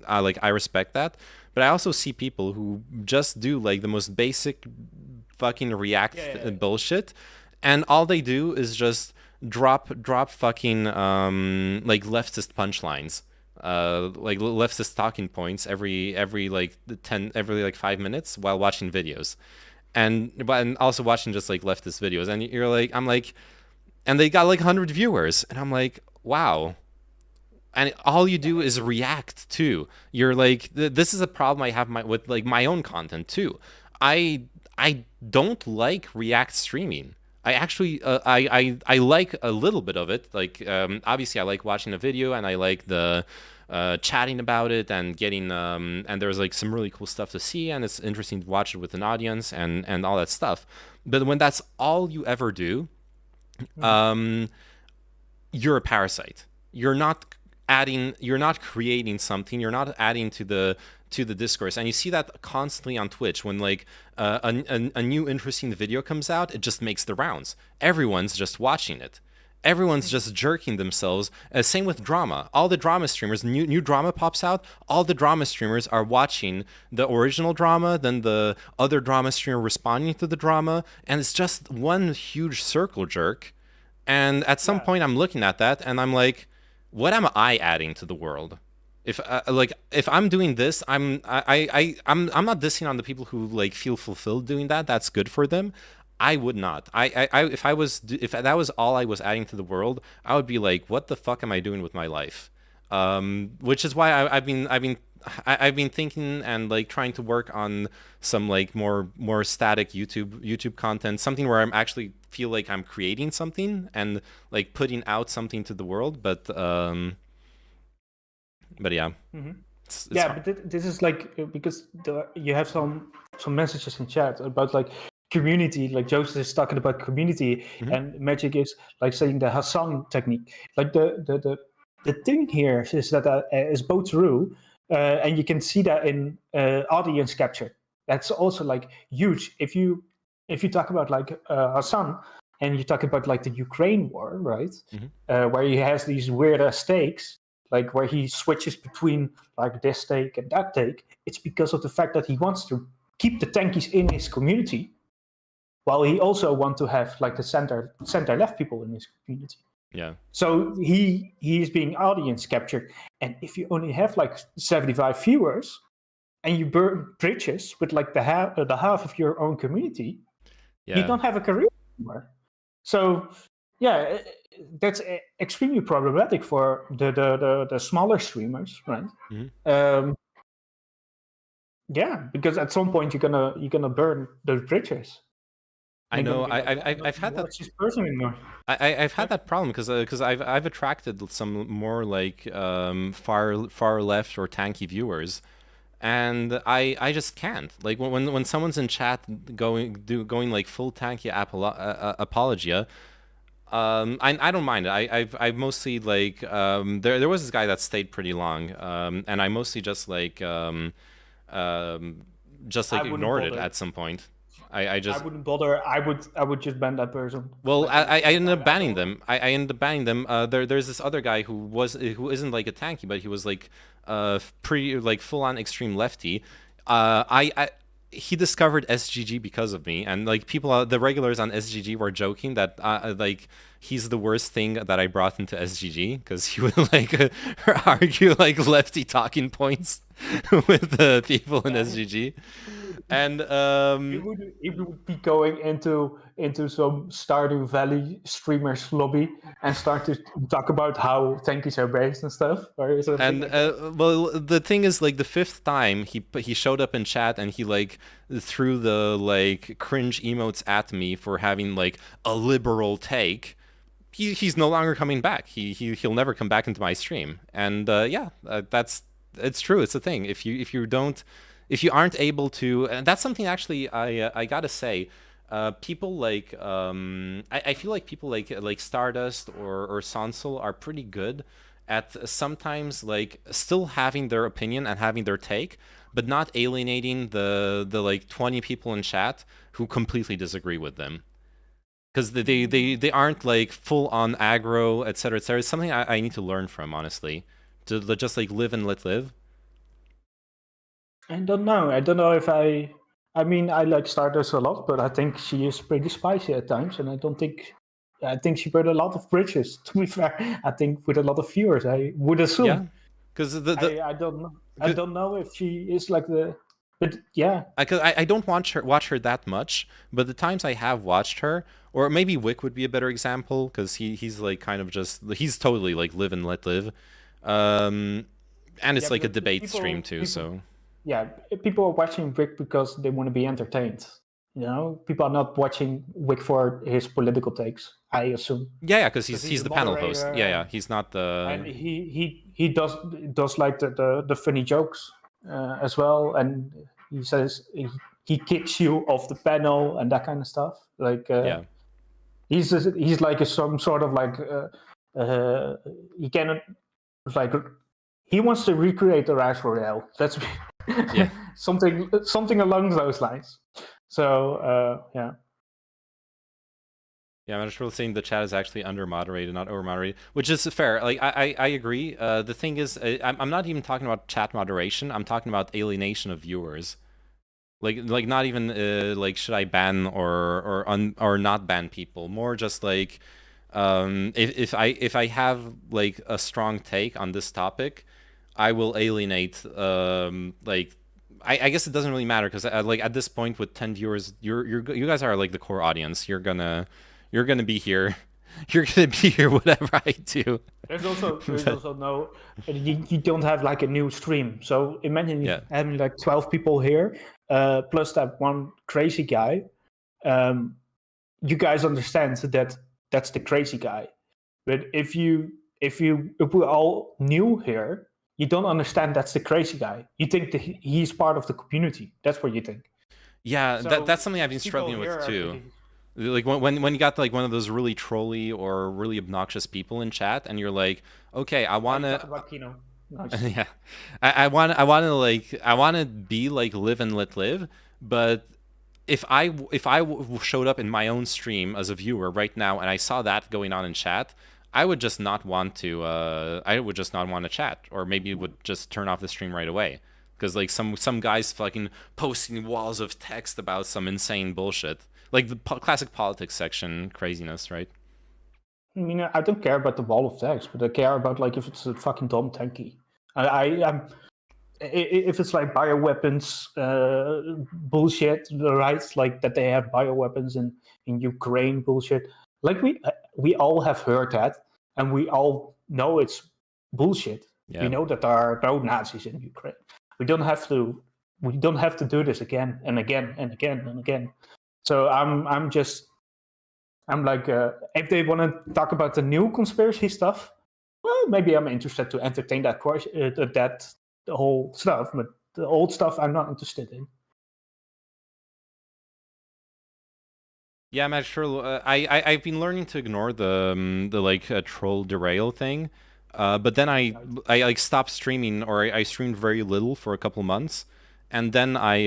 I respect that, but I also see people who just do like the most basic fucking React bullshit, and all they do is just drop fucking like leftist punchlines, like leftist talking points every like 5 minutes while watching videos, and also watching just like leftist videos, and you're like, I'm like, and they got like 100 viewers, and I'm like, wow. And all you do is react too. You're like, this is a problem I have with like my own content too. I don't like React streaming. I actually I like a little bit of it. Like obviously I like watching a video, and I like the chatting about it and getting and there's like some really cool stuff to see, and it's interesting to watch it with an audience and all that stuff. But when that's all you ever do, you're a parasite. You're not creating something. You're not adding to the discourse, and you see that constantly on Twitch when like a new interesting video comes out. It just makes the rounds. Everyone's just watching it, Everyone's just jerking themselves. Same with drama. All the drama streamers, new drama pops out. All the drama streamers are watching the original drama, then the other drama streamer responding to the drama, and it's just one huge circle jerk. And at some point, I'm looking at that, and I'm like, what am I adding to the world? If if I'm doing this, I'm not dissing on the people who like feel fulfilled doing that. That's good for them. I would not. If that was all I was adding to the world, I would be like, what the fuck am I doing with my life? Which is why I've been thinking and like trying to work on some like more static YouTube content, something where I'm actually feel like I'm creating something and like putting out something to the world. But yeah. It's Yeah, hard. but this is like because you have some messages in chat about like community. Like Joseph is talking about community, and Magic is like saying the Hassan technique. Like the thing here is that is both true, and you can see that in audience capture. That's also like huge. If you talk about like Hassan, and you talk about like the Ukraine war, right? Where he has these weird stakes, like where he switches between like this take and that take. It's because of the fact that he wants to keep the tankies in his community, while he also wants to have like the center left people in his community. Yeah. So he is being audience captured, and if you only have like 75 viewers, and you burn bridges with like the half of your own community, you don't have a career anymore. So yeah, that's extremely problematic for the smaller streamers, right? Yeah, because at some point you're gonna burn those bridges. I know. I've had that. Watch this person anymore. I've had that problem because I've attracted some more like far left or tanky viewers, and I just can't. Like when someone's in chat going like full tanky apologia, I don't mind it. I've mostly like there was this guy that stayed pretty long, and I mostly just like ignored it at some point. I wouldn't bother. I would just ban that person. Well, I ended up banning them. I ended up banning them. There's this other guy who isn't like a tanky, but he was like pretty like full on extreme lefty. He discovered SGG because of me, and like the regulars on SGG were joking that like he's the worst thing that I brought into SGG because he would like argue like lefty talking points with the people in SGG. And he would be going into some Stardew Valley streamers lobby and start to talk about how tankies are based and stuff. Or something. And well, the thing is, like the fifth time he showed up in chat and he like threw the like cringe emotes at me for having like a liberal take. He's no longer coming back. He'll never come back into my stream. And it's true. It's a thing. If you aren't able to, and that's something actually I gotta say, people like I feel like people like Stardust or Sonsel are pretty good at sometimes like still having their opinion and having their take, but not alienating the like 20 people in chat who completely disagree with them. Because they aren't like full on aggro, etc., etc. It's something I need to learn from, honestly, to just like live and let live. I don't know. I don't know if I mean, I like Stardust a lot, but I think she is pretty spicy at times, and I think she burned a lot of bridges. To be fair, I think with a lot of viewers, I would assume. Yeah, because I don't know. I don't know if she is like the. But yeah, I don't watch her that much, but the times I have watched her, or maybe Wick would be a better example because he's like kind of just he's totally like live and let live, and it's like a debate stream too. So yeah, people are watching Wick because they want to be entertained. You know, people are not watching Wick for his political takes, I assume. Yeah, because he's the panel host. Yeah, he's not the. And he does like the funny jokes as well, and he says he kicks you off the panel and that kind of stuff. Like he's like some sort of like he cannot like he wants to recreate the Rise Royale. That's something along those lines. So yeah. Yeah, I'm just really saying the chat is actually under moderated, not over moderated, which is fair. Like I agree. The thing is, I'm not even talking about chat moderation. I'm talking about alienation of viewers. Like not even like should I ban or not ban people? More just like if I have like a strong take on this topic, I will alienate like. I guess it doesn't really matter because like at this point with 10 viewers, you guys are like the core audience. You're gonna be here. You're gonna be here whatever I do. There's also no, you don't have like a new stream. So imagine having like 12 people here, plus that one crazy guy. You guys understand that that's the crazy guy. But if we're all new here, you don't understand that's the crazy guy. You think that he's part of the community. That's what you think. Yeah, so that's something I've been struggling with too. Like when you got like one of those really trolly or really obnoxious people in chat, and you're like, okay, I wanna, nice. Yeah, I wanna be like live and let live, but if I showed up in my own stream as a viewer right now and I saw that going on in chat, I would just not want to. I would just not want to chat, or maybe would just turn off the stream right away. Because like some guys fucking posting walls of text about some insane bullshit. Like the classic politics section craziness, right? I mean, I don't care about the wall of text, but I care about like if it's a fucking dumb tanky. If it's like bioweapons bullshit, right? Like that they have bioweapons in Ukraine bullshit. Like we all have heard that, and we all know it's bullshit. Yeah. We know that there are no Nazis in Ukraine. We don't have to do this again and again and again and again. So I'm like, if they want to talk about the new conspiracy stuff, well, maybe I'm interested to entertain that the whole stuff, but the old stuff I'm not interested in. Yeah, I'm actually I've been learning to ignore the like troll derail thing, but then I like stopped streaming, or I streamed very little for a couple months. And then I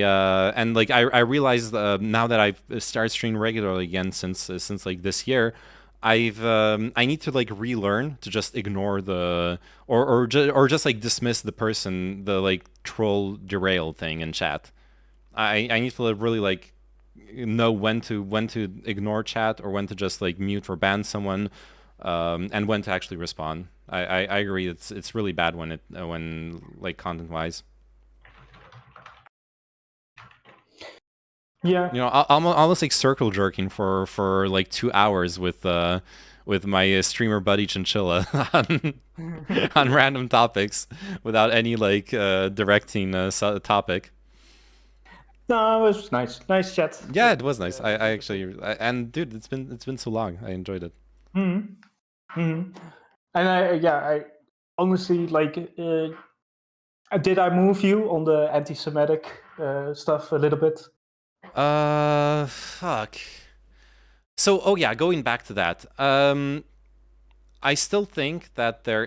realized now that I've started streaming regularly again since like this year, I need to like relearn to just ignore the or just like dismiss the like troll derail thing in chat. I need to really like know when to ignore chat, or when to just like mute or ban someone, and when to actually respond. I agree, it's really bad when like content wise. Yeah, you know, almost like circle jerking for like 2 hours with my streamer buddy Chinchilla on random topics without any like directing topic. No, it was nice chat. Yeah, it was nice. I actually and dude, it's been so long. I enjoyed it. And I honestly like. Did I move you on the anti-Semitic stuff a little bit? Fuck. So, oh yeah, going back to that. I still think that there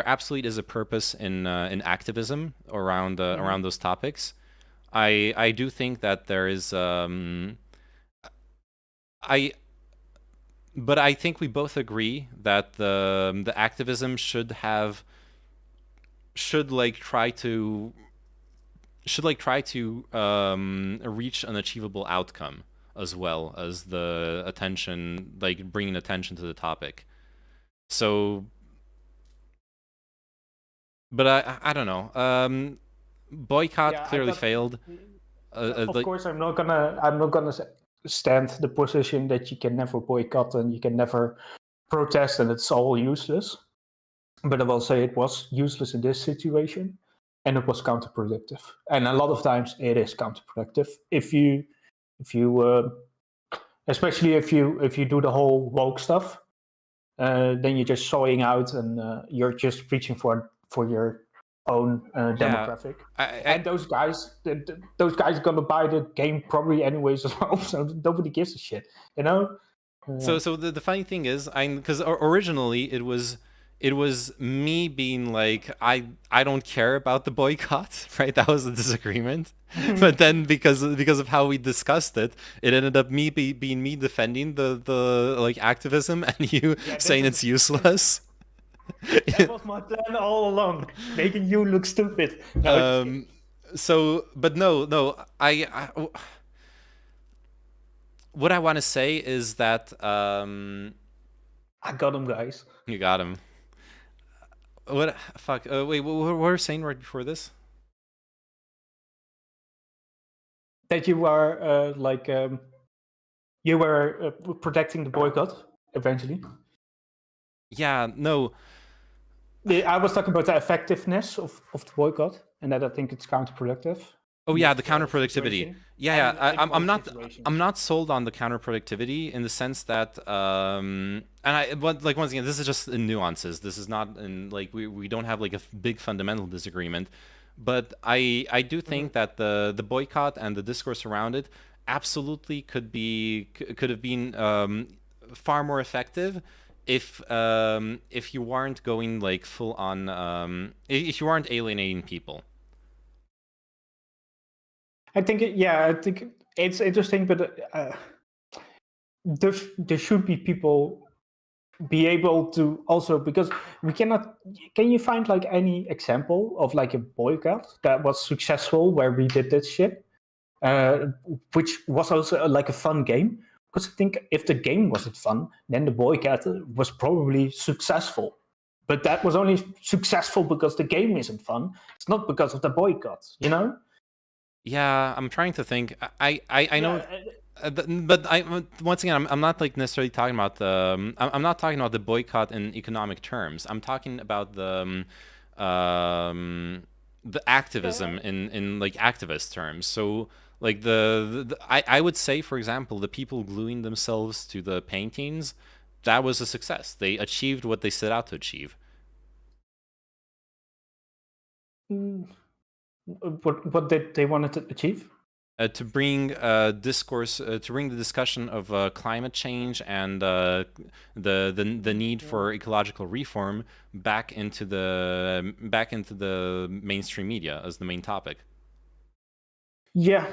absolutely is a purpose in activism around around those topics. I do think that there is but I think we both agree that the activism should try to reach an achievable outcome, as well as the attention, like bringing attention to the topic. So, but I don't know. Boycott clearly failed. Of course, I'm not gonna stand the position that you can never boycott and you can never protest and it's all useless. But I will say it was useless in this situation, and it was counterproductive. And a lot of times it is counterproductive if you especially if you do the whole woke stuff, then you're just showing out and you're just preaching for your own demographic. And those guys are gonna buy the game probably anyways as well. So nobody gives a shit, you know. So the funny thing is, because originally it was it was me being like, I don't care about the boycott, right? That was the disagreement. But then because of how we discussed it, it ended up being me defending the like activism and you saying it's useless. That was my plan all along, making you look stupid. No, So, but no, what I want to say is that I got him, guys. you got him. What? Fuck. Wait. What were we saying right before this? That you are you were protecting the boycott eventually. Yeah. No. I was talking about the effectiveness of the boycott, and that I think it's counterproductive. Oh yeah, the counterproductivity. situation. Yeah, And yeah. in I'm most not. situations. I'm not sold on the counterproductivity in the sense that, but like once again, this is just in nuances. This is not in like we don't have like a big fundamental disagreement, but I do think that the boycott and the discourse around it absolutely could have been far more effective if you weren't going like full on if you weren't alienating people. I think I think it's interesting, but there should be people be able to also, because we cannot. Can you find like any example of like a boycott that was successful where we did this shit, which was also like a fun game? Because I think if the game wasn't fun, then the boycott was probably successful. But that was only successful because the game isn't fun. It's not because of the boycott, you know? Yeah, I'm trying to think. I know. But once again, I'm not like necessarily talking about I'm not talking about the boycott in economic terms. I'm talking about the activism in like activist terms. So like I would say, for example, the people gluing themselves to the paintings, that was a success. They achieved what they set out to achieve. What did they wanted to achieve? To bring discourse, to bring the discussion of climate change and the need for ecological reform back into the mainstream media as the main topic. Yeah,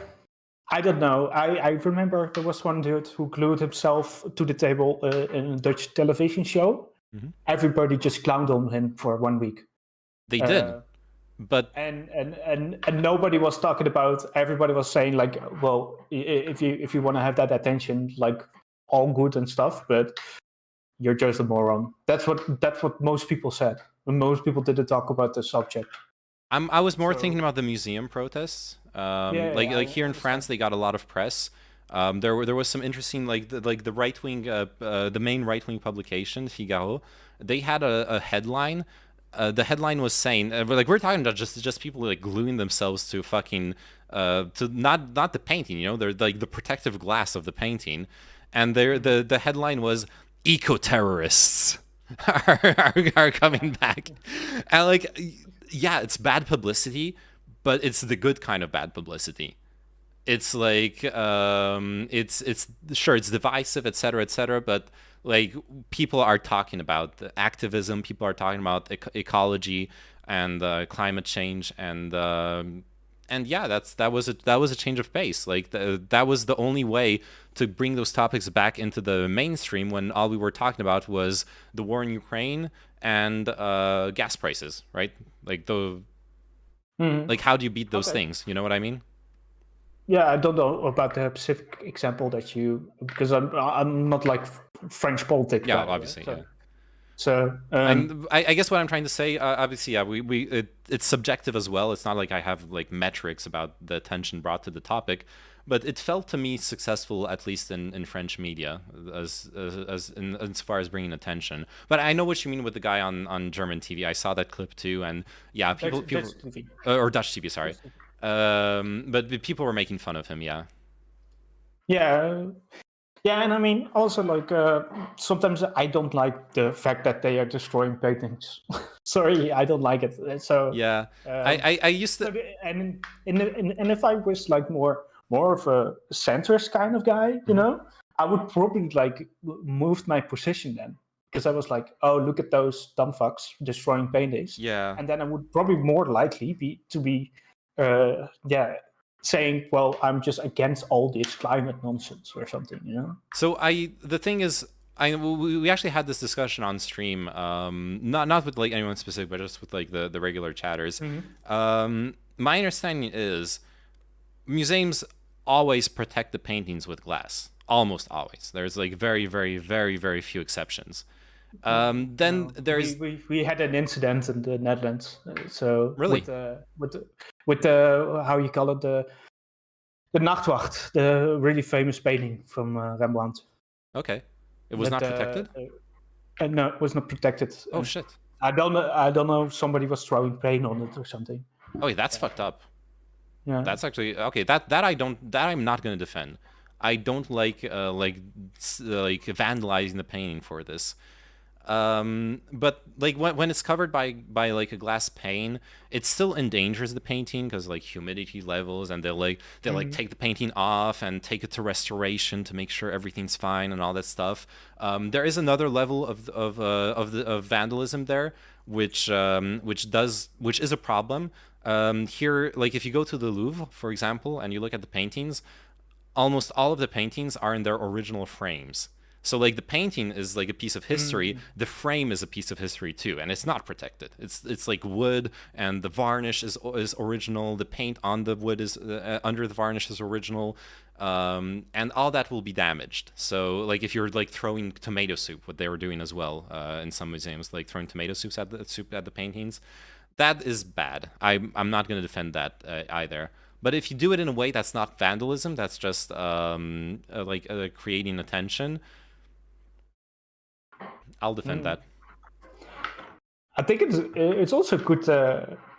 I don't know. I remember there was one dude who glued himself to the table in a Dutch television show. Mhm. Everybody just clowned on him for 1 week. They did, but and nobody was talking about. Everybody was saying like, well, if you want to have that attention, like all good and stuff, but you're just a moron. That's what most people said. Most people didn't talk about the subject. I was more So- thinking about the museum protests. Yeah, Like I here in France, they got a lot of press. There was some interesting like the right wing, the main right wing publication Figaro. They had a headline. The headline was saying, we're talking about just people like gluing themselves to fucking to not the painting, you know, they're like the protective glass of the painting, and the headline was eco terrorists are coming back, and like yeah, it's bad publicity, but it's the good kind of bad publicity. It's like it's sure it's divisive, etc., but like people are talking about the activism, people are talking about ecology and climate change, and yeah, that was a change of pace. Like that was the only way to bring those topics back into the mainstream when all we were talking about was the war in Ukraine and gas prices, right? Like like how do you beat those Okay. things? You know what I mean? Yeah, I don't know about the specific example that you, because I'm not like French politics. Yeah, guy, obviously, so, yeah. So And I guess what I'm trying to say, obviously, yeah, it's subjective as well. It's not like I have like metrics about the attention brought to the topic, but it felt to me successful, at least in French media, as far as bringing attention. But I know what you mean with the guy on German TV. I saw that clip too, and yeah, people Dutch TV. or Dutch TV, sorry. But people were making fun of him, yeah. Yeah, yeah, and I mean also like sometimes I don't like the fact that they are destroying paintings. Sorry, I don't like it. So Yeah, I used to. and if I was like more of a centrist kind of guy, you know, I would probably like move my position then, because I was like, oh, look at those dumb fucks destroying paintings. Yeah. And then I would probably more likely be saying, well, I'm just against all this climate nonsense or something, you know? So the thing is, we actually had this discussion on stream, not with like anyone specific, but just with like the regular chatters. My understanding is museums always protect the paintings with glass, almost always. There's like very, very, very, very few exceptions. Then there's we had an incident in the Netherlands. So really with the how you call it, the Nachtwacht, the really famous painting from Rembrandt. Okay, it was not protected. No, it was not protected. Oh shit! I don't know. Somebody was throwing paint on it or something. Oh, that's fucked up. Yeah, that's actually okay. That I'm not gonna defend. I don't like vandalizing the painting for this. But like when it's covered by like a glass pane, it still endangers the painting because like humidity levels, and they'll take the painting off and take it to restoration to make sure everything's fine and all that stuff. There is another level of vandalism there, which is a problem. Here, like if you go to the Louvre, for example, and you look at the paintings, almost all of the paintings are in their original frames. So like the painting is like a piece of history, the frame is a piece of history too, and it's not protected. It's like wood, and the varnish is original. The paint on the wood is under the varnish is original, and all that will be damaged. So like if you're like throwing tomato soup, what they were doing as well in some museums, like throwing tomato soup at the paintings, that is bad. I'm not going to defend that either. But if you do it in a way that's not vandalism, that's just creating attention, I'll defend that. I think it's also good.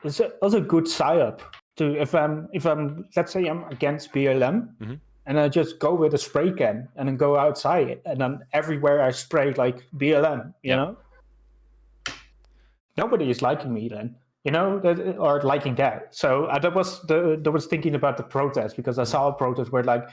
It's also good psyop to if I'm let's say I'm against BLM, and I just go with a spray can and then go outside, and then everywhere I spray like BLM, you know, nobody is liking me then. You know, or liking that. So I was thinking about the protest, because I saw a protest where like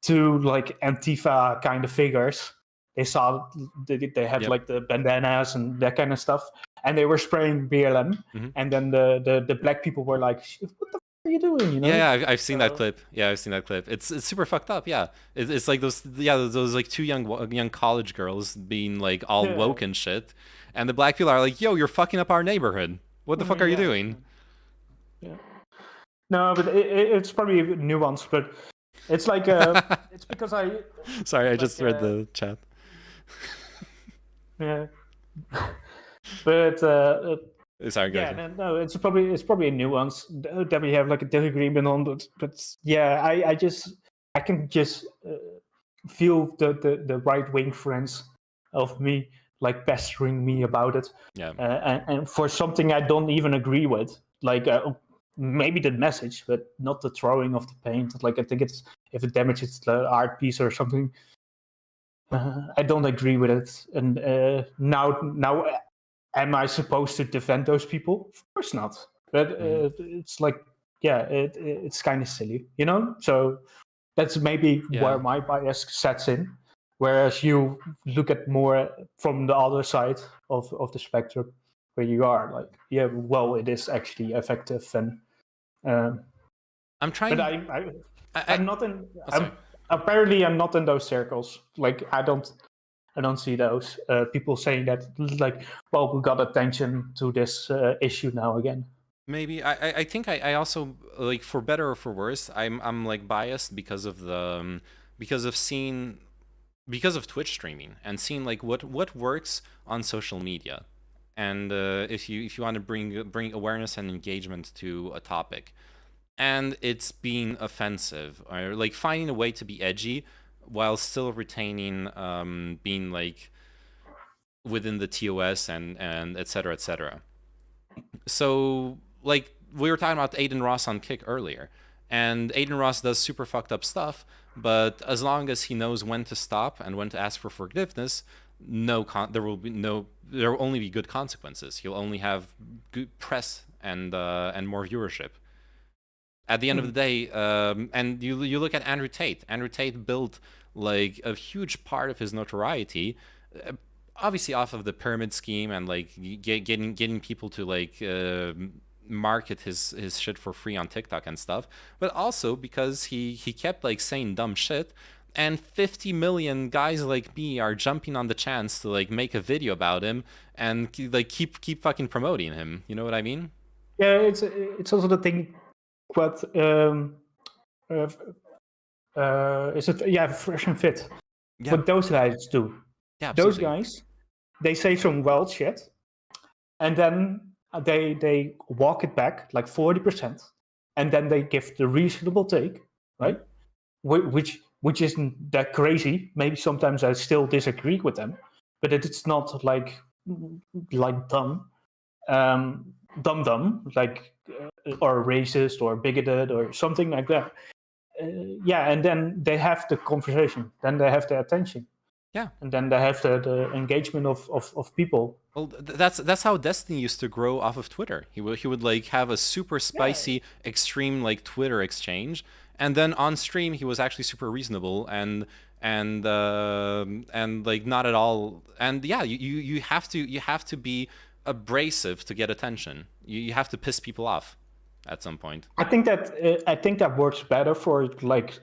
two like Antifa kind of figures. They had like the bandanas and that kind of stuff, and they were spraying BLM. And then the black people were like, "What the fuck are you doing?" You know? Yeah, I've seen that clip. Yeah, I've seen that clip. It's super fucked up. Yeah, it's like those like two young college girls being like all woke and shit, and the black people are like, "Yo, you're fucking up our neighborhood. What the fuck are you doing?" Yeah. No, but it's probably nuanced, but it's like it's because I. Sorry, I just read the chat. Yeah. But sorry, go ahead. Yeah, no, it's probably a nuance that we have like a disagreement on, but yeah, I can just feel the right wing friends of me like pestering me about it, and for something I don't even agree with, like maybe the message, but not the throwing of the paint. Like I think it's if it damages the art piece or something, I don't agree with it. And now, am I supposed to defend those people? Of course not. But it's like, it's kind of silly, you know. So that's maybe where my bias sets in. Whereas you look at more from the other side of the spectrum, where you are like, it is actually effective. And I'm trying. But I'm not in. Apparently, I'm not in those circles. Like I don't see those people saying that. Like, well, we got attention to this issue now again. Maybe I think I also, like, for better or for worse, I'm like biased because of Twitch streaming and seeing like what works on social media, and if you want to bring awareness and engagement to a topic, and it's being offensive, or like finding a way to be edgy while still retaining being like within the TOS and etc. etc. So like we were talking about Aiden Ross on Kick earlier, and Aiden Ross does super fucked up stuff, but as long as he knows when to stop and when to ask for forgiveness, there will only be good consequences. He'll only have good press and more viewership. At the end of the day, and you look at Andrew Tate. Andrew Tate built like a huge part of his notoriety obviously off of the pyramid scheme and like getting people to like market his shit for free on TikTok and stuff, but also because he kept like saying dumb shit, and 50 million guys like me are jumping on the chance to like make a video about him and like keep fucking promoting him. You know what I mean? Yeah, it's also the thing. What is it? Yeah, Fresh and Fit. Yeah. What those guys do. Yeah, Those absolutely. guys, they say some wild shit, and then they walk it back like 40%, and then they give the reasonable take, right? Which isn't that crazy. Maybe sometimes I still disagree with them, but it's not like dumb, dumb, like or racist or bigoted or something like that. Yeah, and then they have the conversation, then they have the attention. Yeah. And then they have the engagement of people. Well, that's how Destiny used to grow off of Twitter. He would like have a super spicy, extreme like Twitter exchange, and then on stream he was actually super reasonable and like not at all. And yeah, you have to be abrasive to get attention. You have to piss people off at some point. I think that works better for like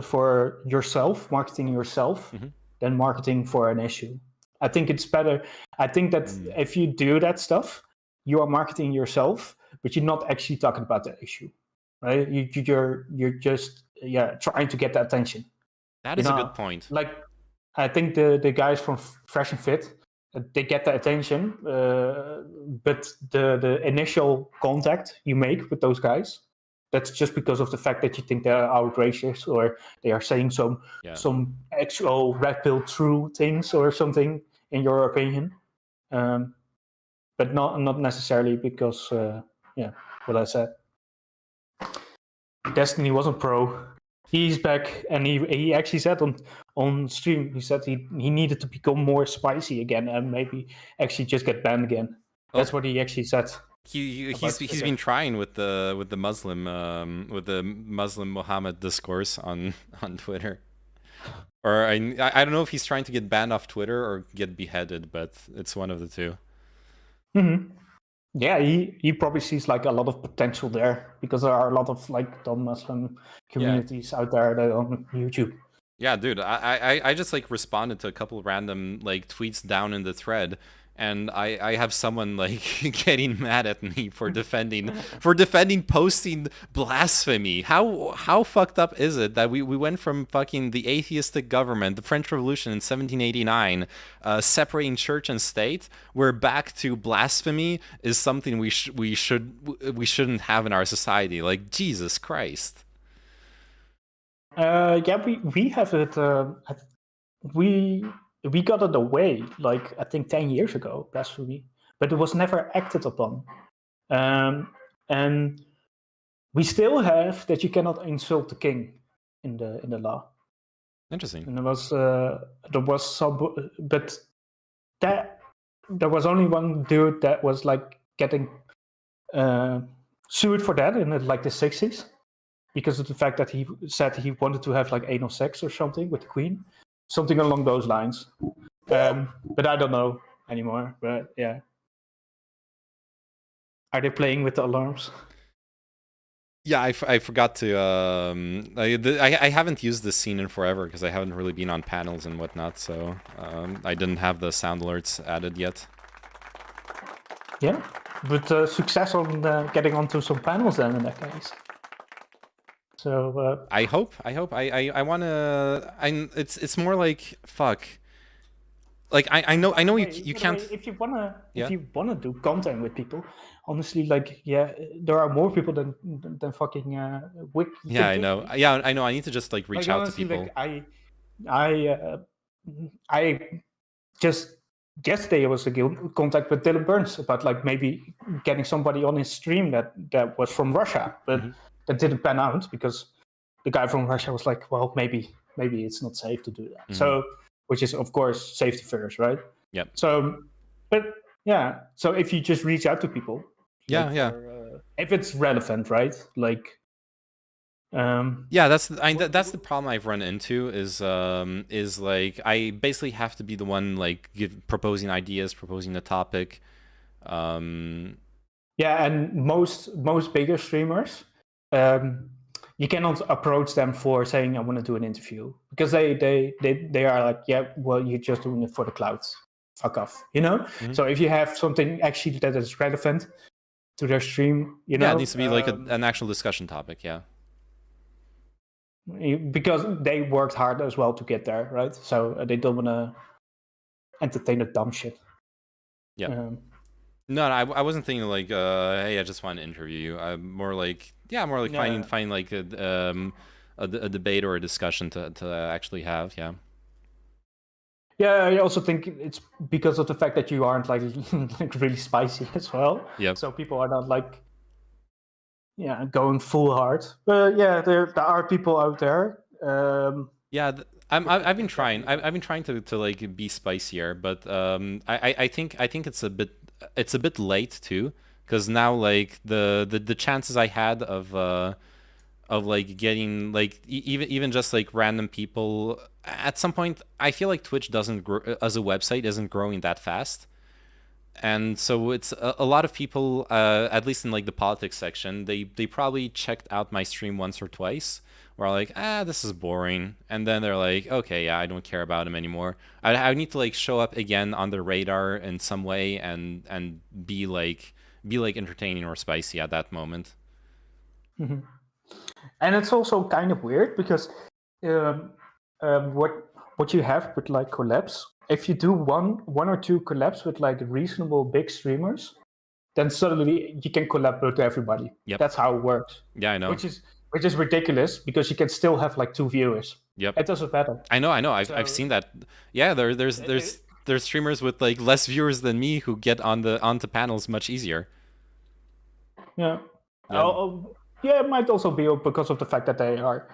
for yourself, marketing yourself, than marketing for an issue. I think it's better. I think that if you do that stuff, you are marketing yourself, but you're not actually talking about the issue, right? You're just trying to get the attention. That is a good point. Like I think the guys from Fresh and Fit, they get the attention, but the initial contact you make with those guys, that's just because of the fact that you think they're outrageous or they are saying some actual red pill true things or something in your opinion, but not necessarily because what I said. Destiny wasn't pro. He's back, and he actually said on stream, he said he needed to become more spicy again and maybe actually just get banned again. That's what he actually said. He's been trying with the Muslim Muhammad discourse on Twitter, or I don't know if he's trying to get banned off Twitter or get beheaded, but it's one of the two. Yeah, he probably sees like a lot of potential there because there are a lot of like non-Muslim communities out there that on YouTube. Yeah, dude, I just like responded to a couple of random like tweets down in the thread, and I have someone like getting mad at me for defending posting blasphemy. How fucked up is it that we went from fucking the atheistic government, the French Revolution in 1789, separating church and state, we're back to blasphemy is something we shouldn't have in our society. Like, Jesus Christ. We have it. We got it away, like I think 10 years ago, blasphemy, but it was never acted upon. And we still have that you cannot insult the king in the law. Interesting. And there was some, but there was only one dude that was like getting sued for that in like the 60s because of the fact that he said he wanted to have like anal sex or something with the queen. Something along those lines. But I don't know anymore. But yeah. Are they playing with the alarms? Yeah, I forgot to... I haven't used this scene in forever because I haven't really been on panels and whatnot, so I didn't have the sound alerts added yet. Yeah, but success on getting onto some panels then in that case. So I hope I want to. It's more like fuck. Like I know you can't. If you wanna do content with people, honestly, like there are more people than fucking Wiki. Yeah, I know. Yeah, I know. I need to just like reach out to people. Like, I just yesterday I was in contact with Dylan Burns about like maybe getting somebody on his stream that was from Russia, but. That didn't pan out because the guy from Russia was like, well, maybe it's not safe to do that. So, which is of course safety first, right? Yep. So, but yeah. So if you just reach out to people, if it's relevant, right? Like, Yeah, that's the problem I've run into is like I basically have to be the one like proposing ideas, proposing a topic. Yeah, and most bigger streamers, you cannot approach them for saying I want to do an interview because they are like, yeah, well, you're just doing it for the clouds. Fuck off, you know. So if you have something actually that is relevant to their stream, you know, yeah, it needs to be like an actual discussion topic. Yeah. Because they worked hard as well to get there, right? So they don't want to entertain the dumb shit. Yeah. No, I wasn't thinking like, hey, I just want to interview you. I'm more like, finding like a debate or a discussion to actually have. Yeah. Yeah, I also think it's because of the fact that you aren't like really spicy as well. Yeah. So people are not like, going full hard. But yeah, there are people out there. Yeah, I've been trying. I've been trying to like be spicier, but I think it's a bit late too, because now like the chances I had of like getting like even just like random people at some point, I feel like Twitch doesn't grow as a website isn't growing that fast. And so it's a lot of people, at least in like the politics section, they probably checked out my stream once or twice, where like, this is boring, and then they're like, okay, yeah, I don't care about him anymore. I need to like show up again on the radar in some way and be like entertaining or spicy at that moment. Mm-hmm. And it's also kind of weird because what you have with like collabs, if you do one or two collabs with like reasonable big streamers, then suddenly you can collab with everybody. Yep. That's how it works. Yeah, I know. Which is ridiculous because you can still have like 2 viewers. Yep. It doesn't matter. I know. I've seen that. Yeah, there's streamers with like less viewers than me who get onto panels much easier. Yeah. Yeah, it might also be because of the fact that they are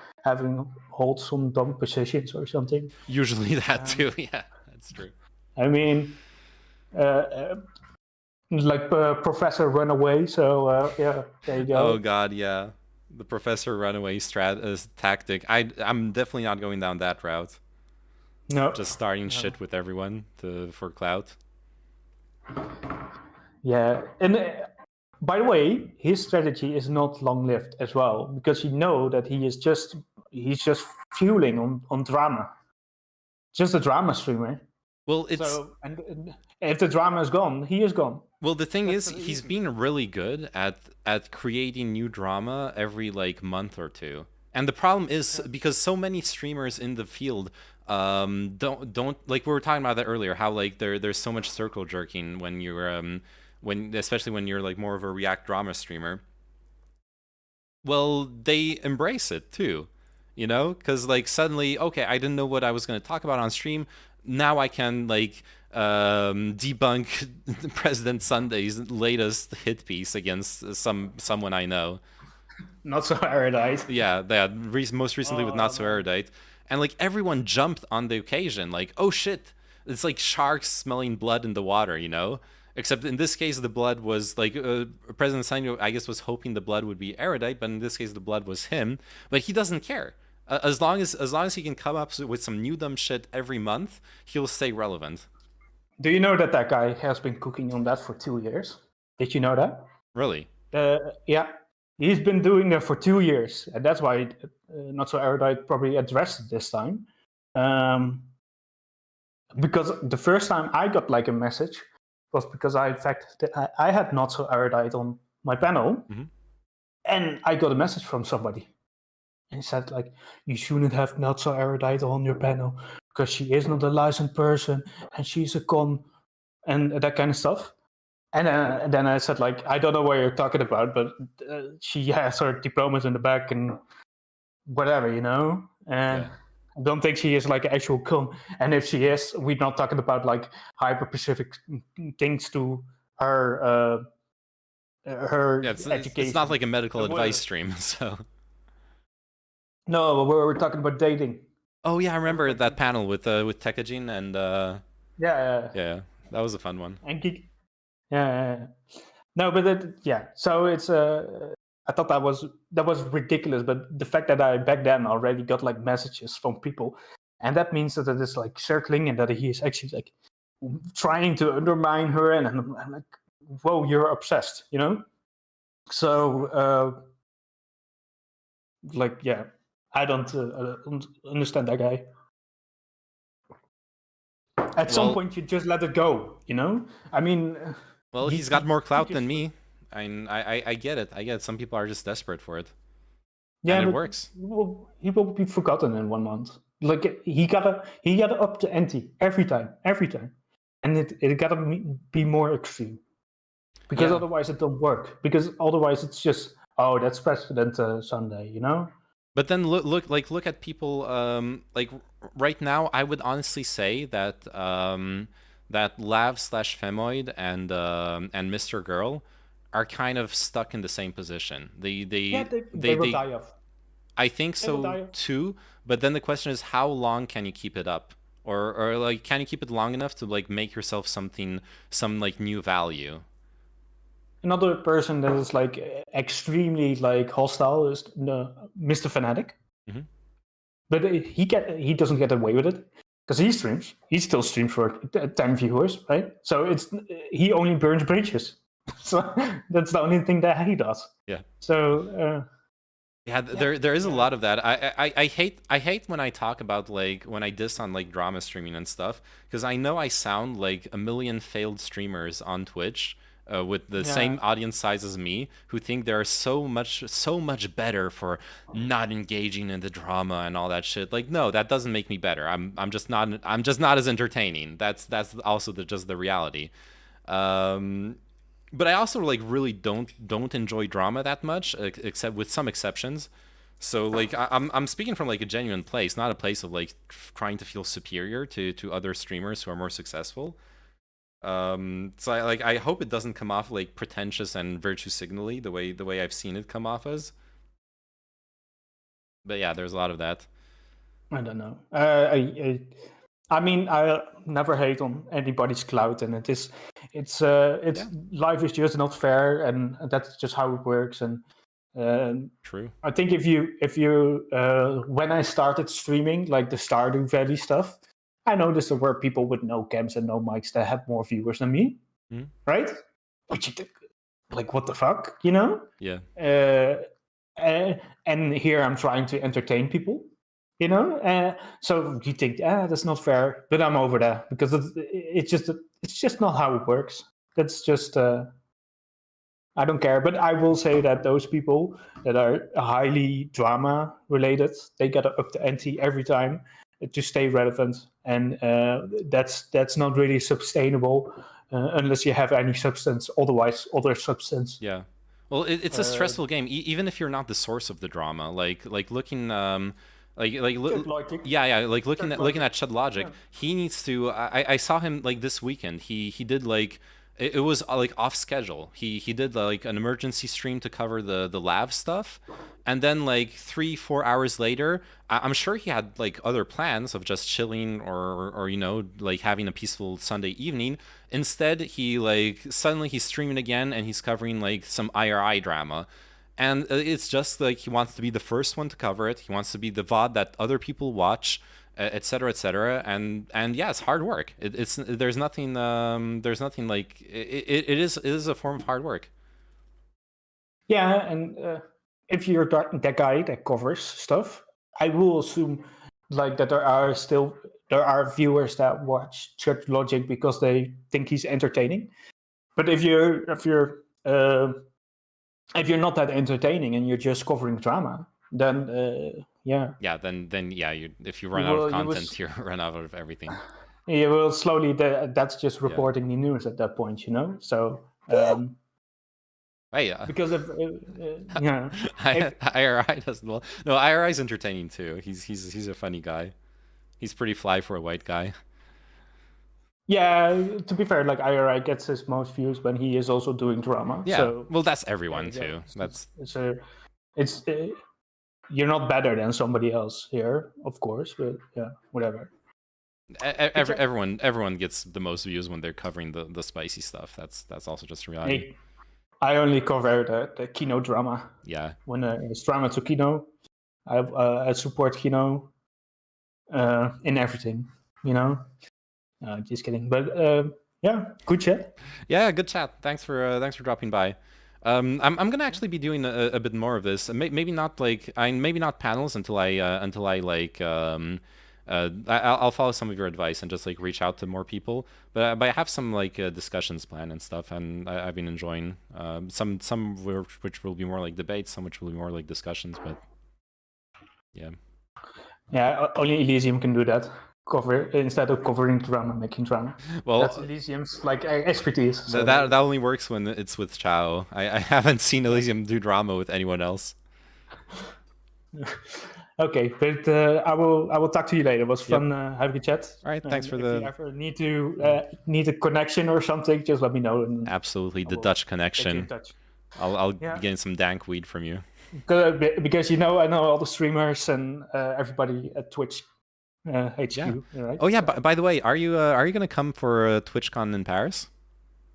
hold some dumb positions or something. Usually that too. Yeah, that's true. I mean, like Professor Runaway. So yeah, there you go. Oh God, yeah, the Professor Runaway tactic. I'm definitely not going down that route. No. Just starting shit with everyone for clout. Yeah, and by the way, his strategy is not long-lived as well because you know that he's just fueling on drama. Just a drama streamer. Well, it's and if the drama is gone, he is gone. Well, the thing is, he's been really good at creating new drama every like month or two. And the problem is because so many streamers in the field don't like we were talking about that earlier, how like there's so much circle jerking when you're especially when you're like more of a React drama streamer. Well, they embrace it too, you know, because like suddenly, okay, I didn't know what I was going to talk about on stream. Now I can like debunk President Sunday's latest hit piece against someone I know. Not So Erudite. Yeah, most recently with Not So Erudite. And like everyone jumped on the occasion, like, oh shit, it's like sharks smelling blood in the water, you know? Except in this case, the blood was like President Sunday, I guess, was hoping the blood would be Erudite, but in this case, the blood was him. But he doesn't care. As long as he can come up with some new dumb shit every month, he'll stay relevant. Do you know that guy has been cooking on that for 2 years? Did you know that? Really? Yeah, he's been doing that for 2 years, and that's why Not So Erudite probably addressed it this time. Because the first time I got like a message was because I had Not So Erudite on my panel, and I got a message from somebody. And he said, like, you shouldn't have Not So Erudite on your panel because she is not a licensed person and she's a con and that kind of stuff. And then I said, like, I don't know what you're talking about, but she has her diplomas in the back and whatever, you know? And I don't think she is like an actual con. And if she is, we're not talking about like hyper-specific things to her education. It's not like a medical advice stream, so... No, we're talking about dating. Oh yeah, I remember that panel with Tekajin and yeah, that was a fun one. And no, but so it's I thought that was ridiculous. But the fact that I back then already got like messages from people, and that means that it is like circling and that he is actually like trying to undermine her, and I'm like, whoa, you're obsessed, you know? So like, yeah, I don't understand that guy. At some point, you just let it go, you know? I mean, well, he's got more clout than me. I get it. I get it. Some people are just desperate for it. Yeah, and it works. He will be forgotten in 1 month. Like he gotta up the ante every time, and it gotta be more extreme, because otherwise it don't work. Because otherwise it's just, oh, that's President Sunday, you know. But then look at people. Like right now, I would honestly say that that Lav/Femoid and Mr. Girl are kind of stuck in the same position. They will die off. I think so too. But then the question is, how long can you keep it up? Or like, can you keep it long enough to like make yourself some like new value? Another person that is like extremely like hostile is Mr. Fanatic. Mm-hmm. But he doesn't get away with it because he streams. He still streams for 10 viewers, right? So he only burns bridges. So that's the only thing that he does. Yeah. So there is a lot of that. I hate when I talk about like when I diss on like drama streaming and stuff, because I know I sound like a million failed streamers on Twitch with the same audience size as me, who think they're so much better for not engaging in the drama and all that shit. Like, no, that doesn't make me better. I'm just not as entertaining. That's also just the reality. But I also like really don't enjoy drama that much, except with some exceptions. So like I'm speaking from like a genuine place, not a place of like trying to feel superior to other streamers who are more successful. So I hope it doesn't come off like pretentious and virtue signally the way I've seen it come off as. But yeah, there's a lot of that. I don't know. I mean, I never hate on anybody's clout, and life is just not fair, and that's just how it works. And true. I think if you when I started streaming, like the Stardew Valley stuff, I noticed there were people with no cams and no mics that had more viewers than me, right? Which, like, what the fuck, you know? Yeah. And here I'm trying to entertain people, you know. So you think, that's not fair, but I'm over that because it's just not how it works. That's just I don't care. But I will say that those people that are highly drama related, they gotta up the ante every time to stay relevant, and that's not really sustainable unless you have any substance. Otherwise, other substance. Yeah. Well, it's a stressful game, even if you're not the source of the drama. Like looking, like looking at Chud Logic, he needs to. I saw him like this weekend. He did like. It was like off schedule. He did like an emergency stream to cover the Lav stuff, and then like 3-4 hours later, I'm sure he had like other plans of just chilling or you know, like having a peaceful Sunday evening. Instead, he like suddenly he's streaming again and he's covering like some IRI drama. And it's just like he wants to be the first one to cover it. He wants to be the VOD that other people watch, etc., etc. And yeah, it's hard work. There's nothing like it is a form of hard work. Yeah, and if you're that guy that covers stuff, I will assume like that there are viewers that watch Chud Logic because they think he's entertaining. But if you're not that entertaining and you're just covering drama, then if you run out of content, you run out of everything. You will slowly. That's just reporting the news at that point, you know. So. Because of IRI doesn't. Well, no, IRI is entertaining too. He's a funny guy. He's pretty fly for a white guy. Yeah, to be fair, like IRI gets his most views when he is also doing drama. Yeah, so, well, that's everyone too. It's you're not better than somebody else here, of course, but yeah, whatever. Everyone gets the most views when they're covering the spicy stuff. That's also just reality. I only cover the Kino drama. Yeah. When it's drama to Kino, I support Kino in everything. Just kidding. But yeah, good chat. Yeah, good chat. Thanks for dropping by. I'm gonna actually be doing a bit more of this. Maybe not like maybe not panels until I like I'll follow some of your advice and just like reach out to more people. But I have some like discussions planned and stuff, and I've been enjoying some which will be more like debates, some which will be more like discussions. But yeah. Yeah, only Elysium can do that. Instead of covering drama, making drama. Well, that's Elysium's like expertise. So. That only works when it's with Chao. I haven't seen Elysium do drama with anyone else. Okay, but I will talk to you later. It was fun having a chat. All right, thanks for if you ever need a connection or something, just let me know. And absolutely, the Dutch connection. I'll be getting some dank weed from you. Because I know all the streamers and everybody at Twitch. HQ, right? Oh yeah. By the way, are you gonna come for TwitchCon in Paris?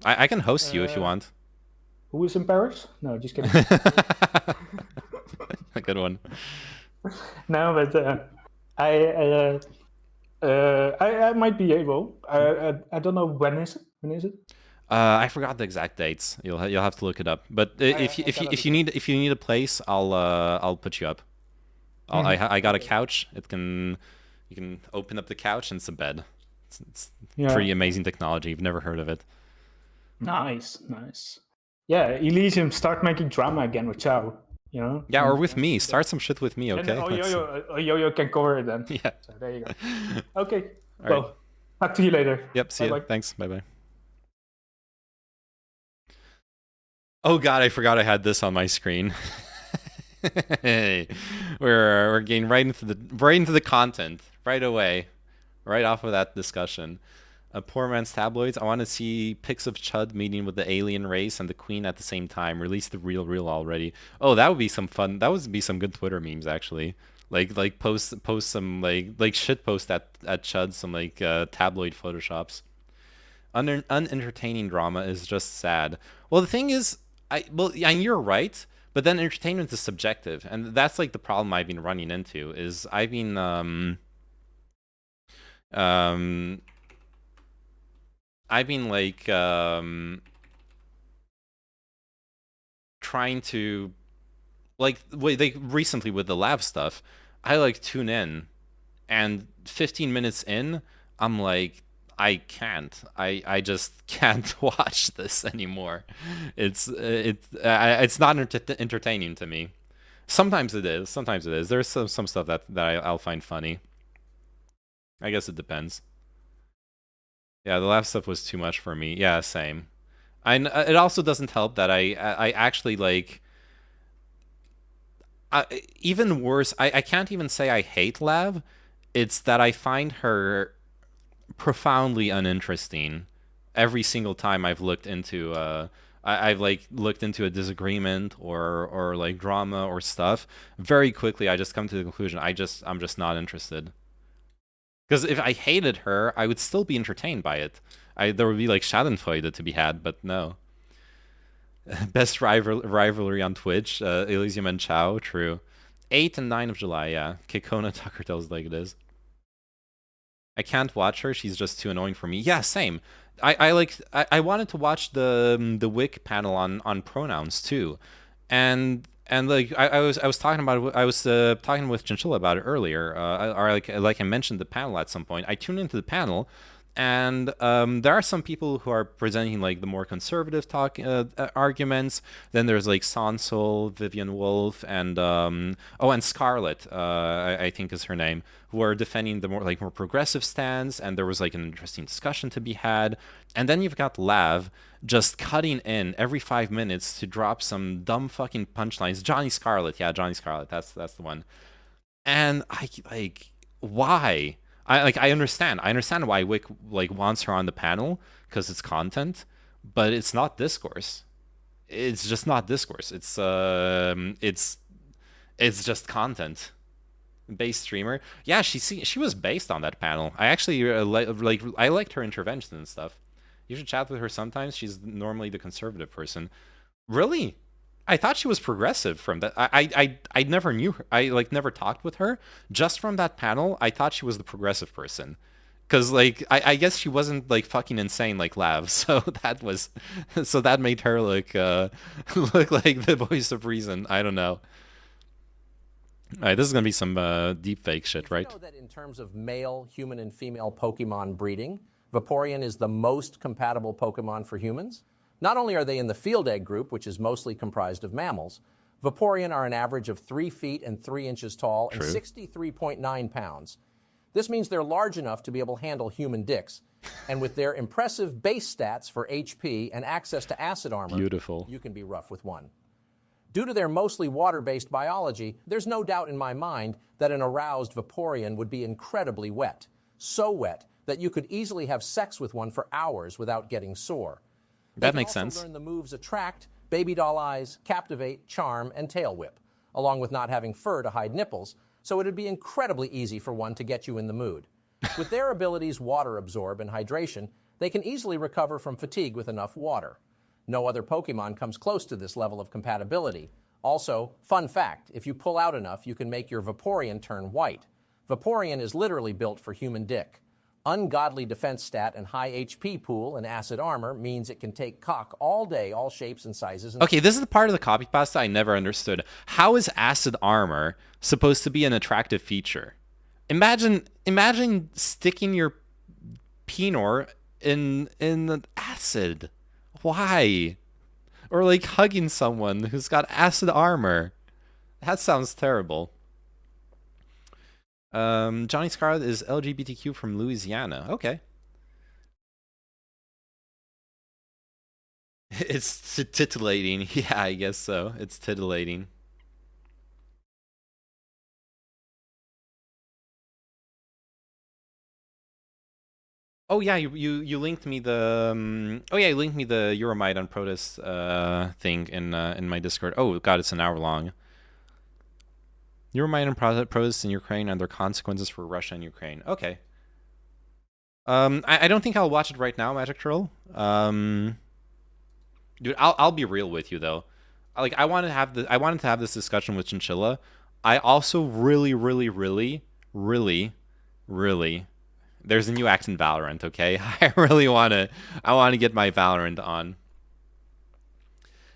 I can host you if you want. Who is in Paris? No, just kidding. A good one. No, but I might be able. I don't know when is it. When is it? I forgot the exact dates. You'll have to look it up. But if you need a place, I'll put you up. I got a couch. You can open up the couch and it's a bed. It's pretty amazing technology. You've never heard of it. Nice. Yeah, Elysium, start making drama again with Chao. Yeah, or with me. Start some shit with me, okay? And Yo-Yo can cover it then. Yeah. So there you go. Okay. All right. Talk to you later. Yep, see you. Thanks. Bye-bye. Oh god, I forgot I had this on my screen. Hey, we're getting right into the content right away, right off of that discussion. Poor man's tabloids. I want to see pics of Chud meeting with the alien race and the queen at the same time. Release the real already. Oh, that would be some fun. That would be some good Twitter memes actually. Like post some like shit post at Chud some like tabloid photoshops. Unentertaining drama is just sad. Well, the thing is, and you're right. But then entertainment is subjective, and that's like the problem I've been running into. Is I've been like trying to like recently with the Lav stuff. I like tune in, and 15 minutes in, I'm like, I can't. I just can't watch this anymore. It's not entertaining to me. Sometimes it is. There's some stuff that I'll find funny. I guess it depends. Yeah, the last stuff was too much for me. Yeah, same. It also doesn't help that I actually like. Even worse, I can't even say I hate Lav. It's that I find her profoundly uninteresting every single time I've looked into I've like looked into a disagreement or like drama or stuff. Very quickly I just come to the conclusion I'm just not interested. Because if I hated her, I would still be entertained by it. There would be like Schadenfreude to be had, but no. Best rivalry on Twitch, Elysium and Chao, true. 8 and 9 of July, yeah. Kekona Tucker tells like it is. I can't watch her. She's just too annoying for me. Yeah, same. I wanted to watch the Wick panel on pronouns too, and like I was talking talking with Chinchilla about it earlier. Or like I mentioned the panel at some point. I tuned into the panel, and there are some people who are presenting like the more conservative arguments. Then there's like Sansol, Vivian Wolf, and and Scarlett, I think is her name, who are defending the more progressive stance. And there was like an interesting discussion to be had. And then you've got Lav just cutting in every 5 minutes to drop some dumb fucking punchlines. Johnny Scarlett, that's the one. And I like, why? I understand why Wick like wants her on the panel because it's content, but it's not discourse. It's just not discourse. It's just content. Based streamer. Yeah, she was based on that panel. I actually I liked her interventions and stuff. You should chat with her sometimes. She's normally the conservative person. Really? I thought she was progressive from that. I never knew her. I like never talked with her. Just from that panel, I thought she was the progressive person. Cause like I guess she wasn't like fucking insane like Lav, so that made her look look like the voice of reason. I don't know. All right, this is gonna be some deep fake shit, right? You know that in terms of male, human, and female Pokemon breeding, Vaporeon is the most compatible Pokemon for humans. Not only are they in the field egg group, which is mostly comprised of mammals, Vaporeon are an average of 3 feet and 3 inches tall and 63.9 pounds. This means they're large enough to be able to handle human dicks. And with their impressive base stats for HP and access to acid armor, you can be rough with one. Due to their mostly water-based biology, there's no doubt in my mind that an aroused Vaporeon would be incredibly wet. So wet that you could easily have sex with one for hours without getting sore. That makes sense. Learn the moves Attract, Baby Doll Eyes, Captivate, Charm, and Tail Whip, along with not having fur to hide nipples, so it'd be incredibly easy for one to get you in the mood. With their abilities water absorb and hydration, they can easily recover from fatigue with enough water. No other Pokemon comes close to this level of compatibility. Also, fun fact, if you pull out enough, you can make your Vaporeon turn white. Vaporeon is literally built for human dick. Ungodly defense stat and high HP pool and acid armor means it can take cock all day, all shapes and sizes. Okay, this is the part of the copy pasta I never understood. How is acid armor supposed to be an attractive feature? Imagine sticking your penor in the acid. Why? Or like hugging someone who's got acid armor. That sounds terrible. Johnny Scarlet is LGBTQ from Louisiana. Okay. It's titillating. Yeah, I guess so. It's titillating. Oh yeah, you linked me the oh yeah, you linked me the Euromite Protest thing in my Discord. Oh god, it's an hour long. Euromite protests in Ukraine and their consequences for Russia and Ukraine. Okay. I don't think I'll watch it right now, Magic Troll. Dude, I'll be real with you though. Like I wanted to have this discussion with Chinchilla. I also really there's a new act in Valorant, okay? I want to get my Valorant on.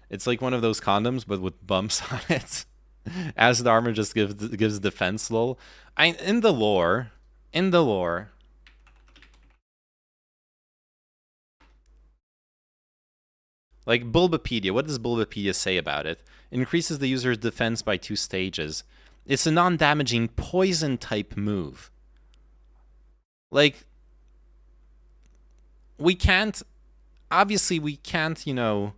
It's like one of those condoms but with bumps on it. Acid armor just gives defense lol. In the lore. Like Bulbapedia, what does Bulbapedia say about it? Increases the user's defense by 2 stages. It's a non-damaging poison type move. Like, obviously we can't, you know,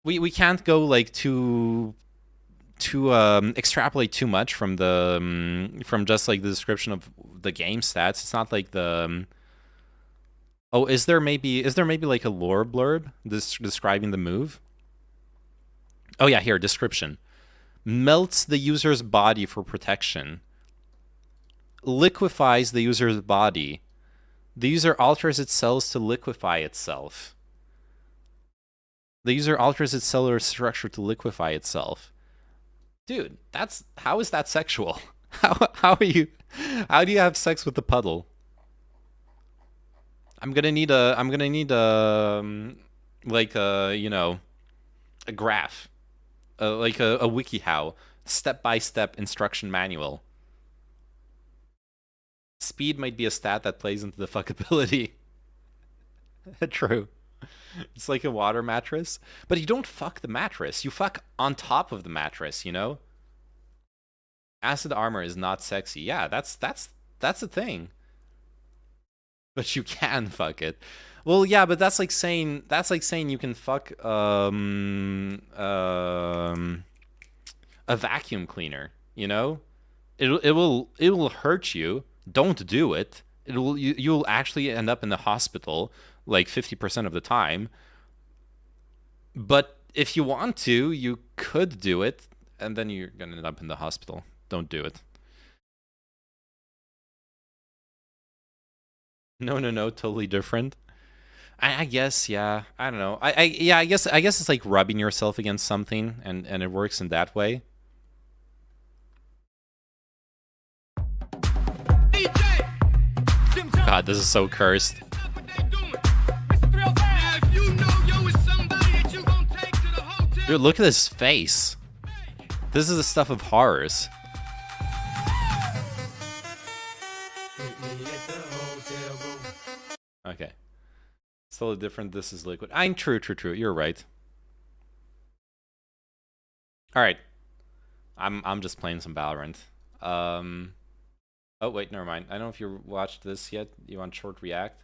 we can't go like to extrapolate too much from from just like the description of the game stats. It's not like the oh, is there maybe like a lore blurb describing the move? Oh yeah, here, description. Melts the user's body for protection. Liquefies the user's body. The user alters its cells to liquefy itself. The user alters its cellular structure to liquefy itself. Dude, how is that sexual? How do you have sex with the puddle? I'm gonna need like you know, a graph, like a WikiHow, step-by-step instruction manual. Speed might be a stat that plays into the fuckability. True. It's like a water mattress. But you don't fuck the mattress. You fuck on top of the mattress, you know? Acid armor is not sexy. Yeah, that's a thing. But you can fuck it. Well, yeah, but that's like saying you can fuck a vacuum cleaner, you know? It will hurt you. Don't do it. You'll actually end up in the hospital like 50% of the time. But if you want to, you could do it, and then you're gonna end up in the hospital. Don't do it. No, totally different. I guess, yeah. I don't know. I guess it's like rubbing yourself against something, and it works in that way. God, this is so cursed. Dude, look at his face. This is the stuff of horrors. Okay. Still a different This Is Liquid. True. You're right. Alright. I'm just playing some Valorant. Oh, wait, never mind. I don't know if you watched this yet. You want short react?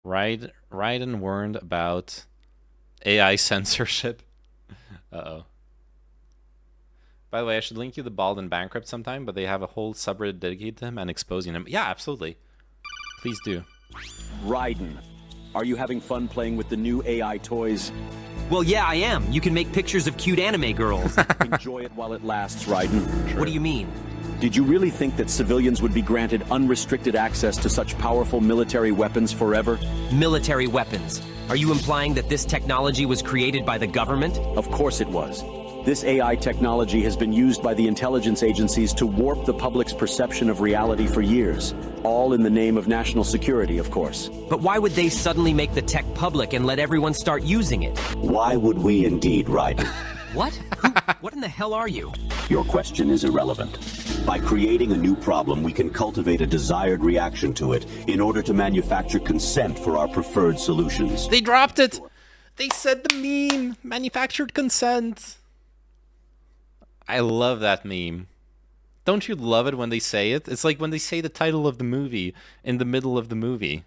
Raiden warned about AI censorship. Uh-oh. By the way, I should link you the Bald and Bankrupt sometime, but they have a whole subreddit dedicated to him and exposing him. Yeah, absolutely. Please do. Raiden, are you having fun playing with the new AI toys? Well, yeah, I am. You can make pictures of cute anime girls. Enjoy it while it lasts, Raiden. What do you mean? Did you really think that civilians would be granted unrestricted access to such powerful military weapons forever? Military weapons. Are you implying that this technology was created by the government? Of course it was. This AI technology has been used by the intelligence agencies to warp the public's perception of reality for years. All in the name of national security, of course. But why would they suddenly make the tech public and let everyone start using it? Why would we indeed, Raiden? What? What in the hell are you? Your question is irrelevant. By creating a new problem, we can cultivate a desired reaction to it in order to manufacture consent for our preferred solutions. They dropped it! They said the meme! Manufactured consent! I love that meme. Don't you love it when they say it? It's like when they say the title of the movie in the middle of the movie.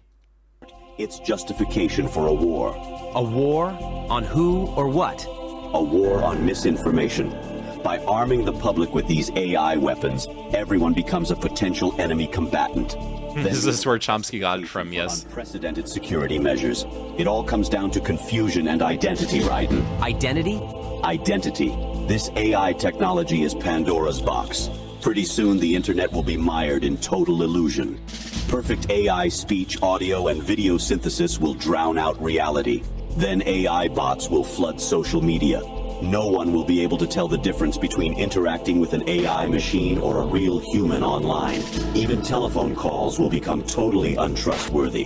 It's justification for a war. A war? On who or what? A war on misinformation. By arming the public with these AI weapons, everyone becomes a potential enemy combatant. This is where Chomsky got it from, yes. Unprecedented security measures. It all comes down to confusion and identity, Raiden. Identity? Identity. This AI technology is Pandora's box. Pretty soon the internet will be mired in total illusion. Perfect AI speech, audio, and video synthesis will drown out reality. Then AI bots will flood social media. No one will be able to tell the difference between interacting with an AI machine or a real human online. Even telephone calls will become totally untrustworthy.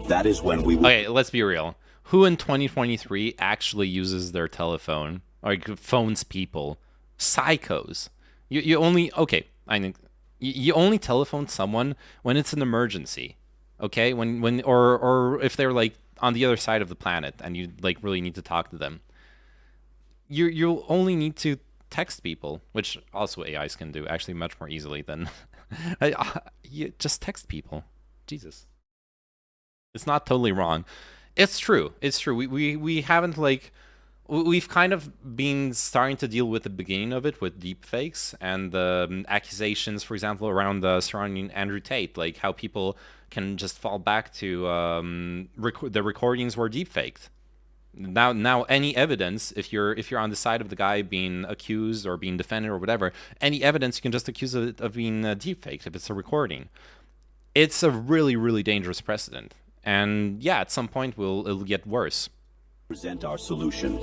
That is when we will... Okay, let's be real. Who in 2023 actually uses their telephone? Like, phones people? Psychos. You only... Okay, I think... You only telephone someone when it's an emergency. Okay? Or if they're, like, on the other side of the planet and you, like, really need to talk to them. You'll only need to text people, which also AIs can do actually much more easily than... you just text people. Jesus. It's not totally wrong. It's true. It's true. We haven't, like... We've kind of been starting to deal with the beginning of it with deepfakes and the accusations, for example, around surrounding Andrew Tate, like how people can just fall back to the recordings were deepfaked. Now, any evidence, if you're on the side of the guy being accused or being defended or whatever, any evidence you can just accuse it of being deepfaked if it's a recording. It's a really, really dangerous precedent, and yeah, at some point it'll get worse. Present our solution.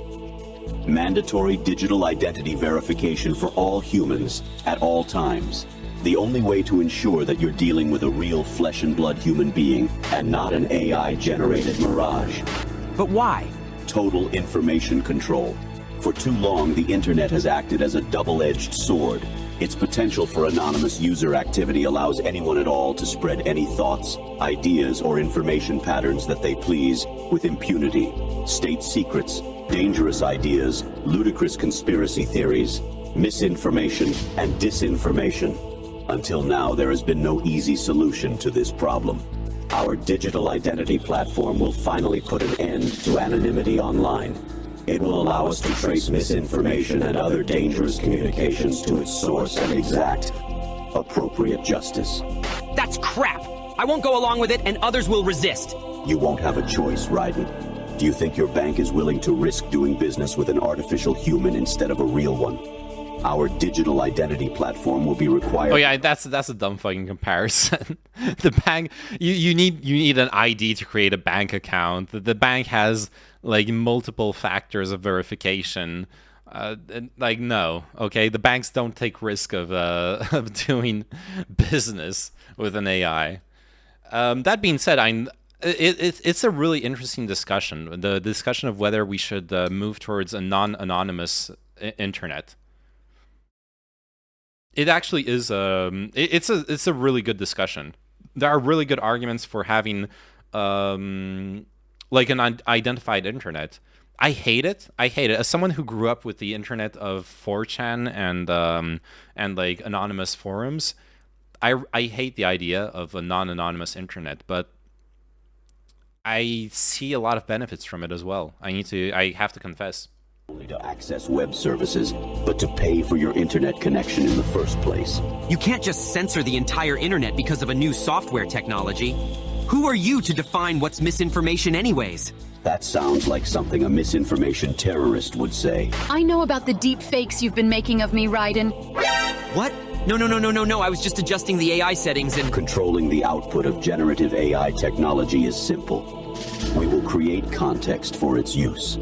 Mandatory digital identity verification for all humans at all times. The only way to ensure that you're dealing with a real flesh and blood human being and not an AI-generated mirage. But why? Total information control. For too long, the internet has acted as a double-edged sword. Its potential for anonymous user activity allows anyone at all to spread any thoughts, ideas, or information patterns that they please with impunity. State secrets, dangerous ideas, ludicrous conspiracy theories, misinformation, and disinformation. Until now, there has been no easy solution to this problem. Our digital identity platform will finally put an end to anonymity online. It will allow us to trace misinformation and other dangerous communications to its source and exact appropriate justice. That's crap! I won't go along with it, and others will resist. You won't have a choice, Raiden. Do you think your bank is willing to risk doing business with an artificial human instead of a real one? Our digital identity platform will be required. Oh yeah, that's a dumb fucking comparison. The bank, you need an ID to create a bank account. The bank has like multiple factors of verification. Like no, okay, the banks don't take risk of of doing business with an AI. That being said, it's a really interesting discussion. The discussion of whether we should move towards a non-anonymous internet. It actually is. It's a really good discussion. There are really good arguments for having like an identified internet. I hate it. I hate it. As someone who grew up with the internet of 4chan and like anonymous forums, I hate the idea of a non-anonymous internet, but I see a lot of benefits from it as well. I have to confess. Only to access web services, but to pay for your internet connection in the first place. You can't just censor the entire internet because of a new software technology. Who are you to define what's misinformation anyways? That sounds like something a misinformation terrorist would say. I know about the deep fakes you've been making of me, Raiden. What? No, I was just adjusting the AI settings and... Controlling the output of generative AI technology is simple. We will create context for its use.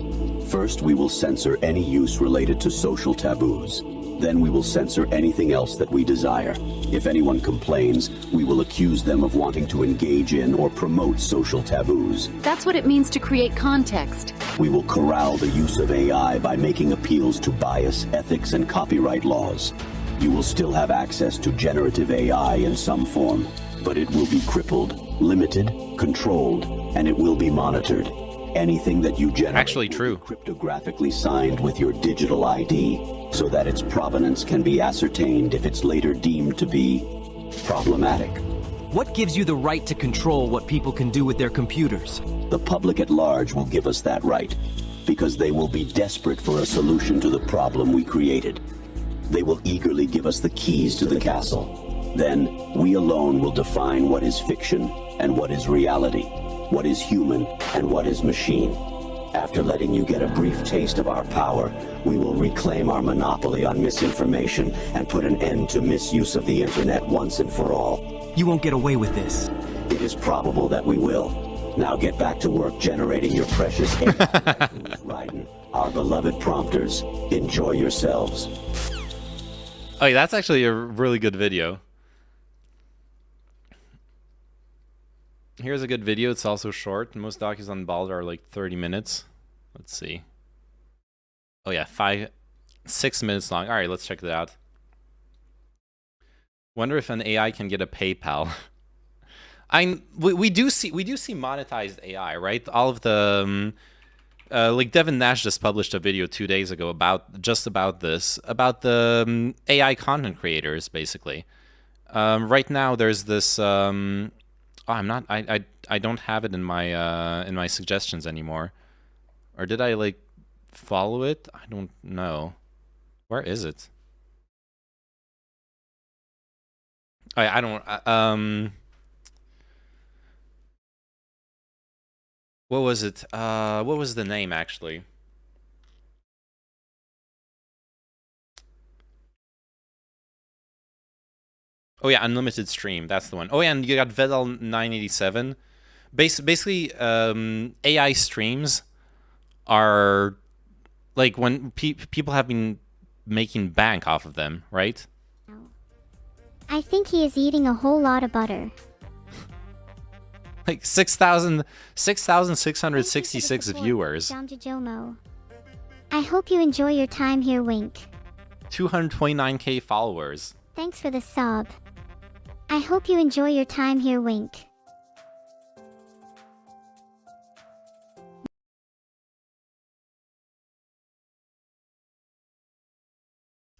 First, we will censor any use related to social taboos. Then we will censor anything else that we desire. If anyone complains, we will accuse them of wanting to engage in or promote social taboos. That's what it means to create context. We will corral the use of AI by making appeals to bias, ethics, and copyright laws. You will still have access to generative AI in some form, but it will be crippled, limited, controlled, and it will be monitored. Anything that you generate actually true. Cryptographically signed with your digital ID, so that its provenance can be ascertained if it's later deemed to be problematic. What gives you the right to control what people can do with their computers? The public at large will give us that right, because they will be desperate for a solution to the problem we created. They will eagerly give us the keys to the castle. Then, we alone will define what is fiction and what is reality, what is human and what is machine. After letting you get a brief taste of our power, we will reclaim our monopoly on misinformation and put an end to misuse of the internet once and for all. You won't get away with this. It is probable that we will. Now get back to work generating your precious AI. Raiden, our beloved prompters, enjoy yourselves. Oh, yeah, that's actually a really good video. Here's a good video. It's also short. Most docus on Bald are like 30 minutes. Let's see. Oh yeah, 6 minutes long. All right, let's check that out. Wonder if an AI can get a PayPal. We do see monetized AI, right? All of the like Devin Nash just published a video 2 days ago about this, about the AI content creators, basically. Right now, there's this. Oh, I don't have it in my suggestions anymore, or did I like follow it? I don't know. Where is it? I don't. What was it? What was the name actually? Oh yeah, Unlimited Stream. That's the one. Oh yeah, and you got Vedal 987. Basically, AI streams are like when people have been making bank off of them, right? I think he is eating a whole lot of butter. Like 6,666 viewers. Down to Jomo. I hope you enjoy your time here, Wink. 229k followers. Thanks for the sub. I hope you enjoy your time here, Wink.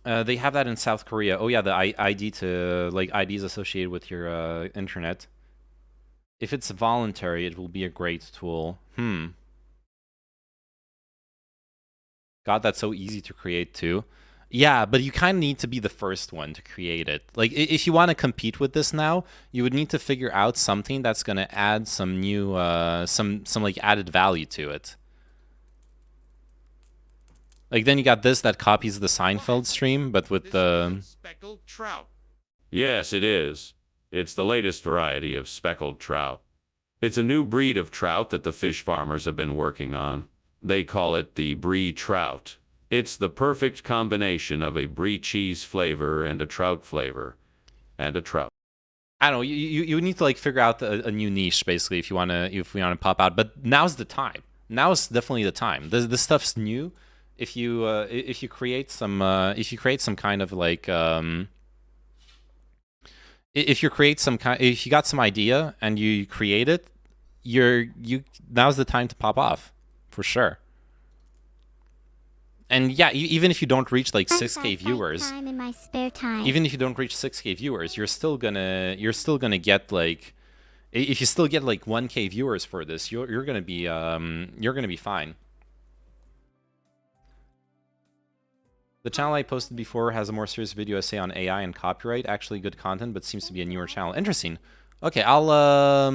They have that in South Korea. Oh yeah, the ID to like IDs associated with your internet. If it's voluntary, it will be a great tool. God, that's so easy to create too. Yeah, but you kind of need to be the first one to create it. Like, if you want to compete with this now, you would need to figure out something that's going to add some new, some like added value to it. Like then you got this that copies the Seinfeld stream, but with the speckled trout. Yes, it is. It's the latest variety of speckled trout. It's a new breed of trout that the fish farmers have been working on. They call it the brie trout. It's the perfect combination of a brie cheese flavor and a trout flavor. And a trout. I don't know. You need to like figure out a new niche basically if we want to pop out. But now's the time. Now is definitely the time. This stuff's new. If you create some kind of like if you got some idea and you create it, now's the time to pop off, for sure. And yeah, even if you don't reach like 6K viewers, time in my spare time. even if you don't reach 6K viewers, you're still gonna get like, if you still get like 1K viewers for this, you're gonna be fine. The channel I posted before has a more serious video essay on AI and copyright. Actually good content, but seems to be a newer channel. Interesting. Okay, I'll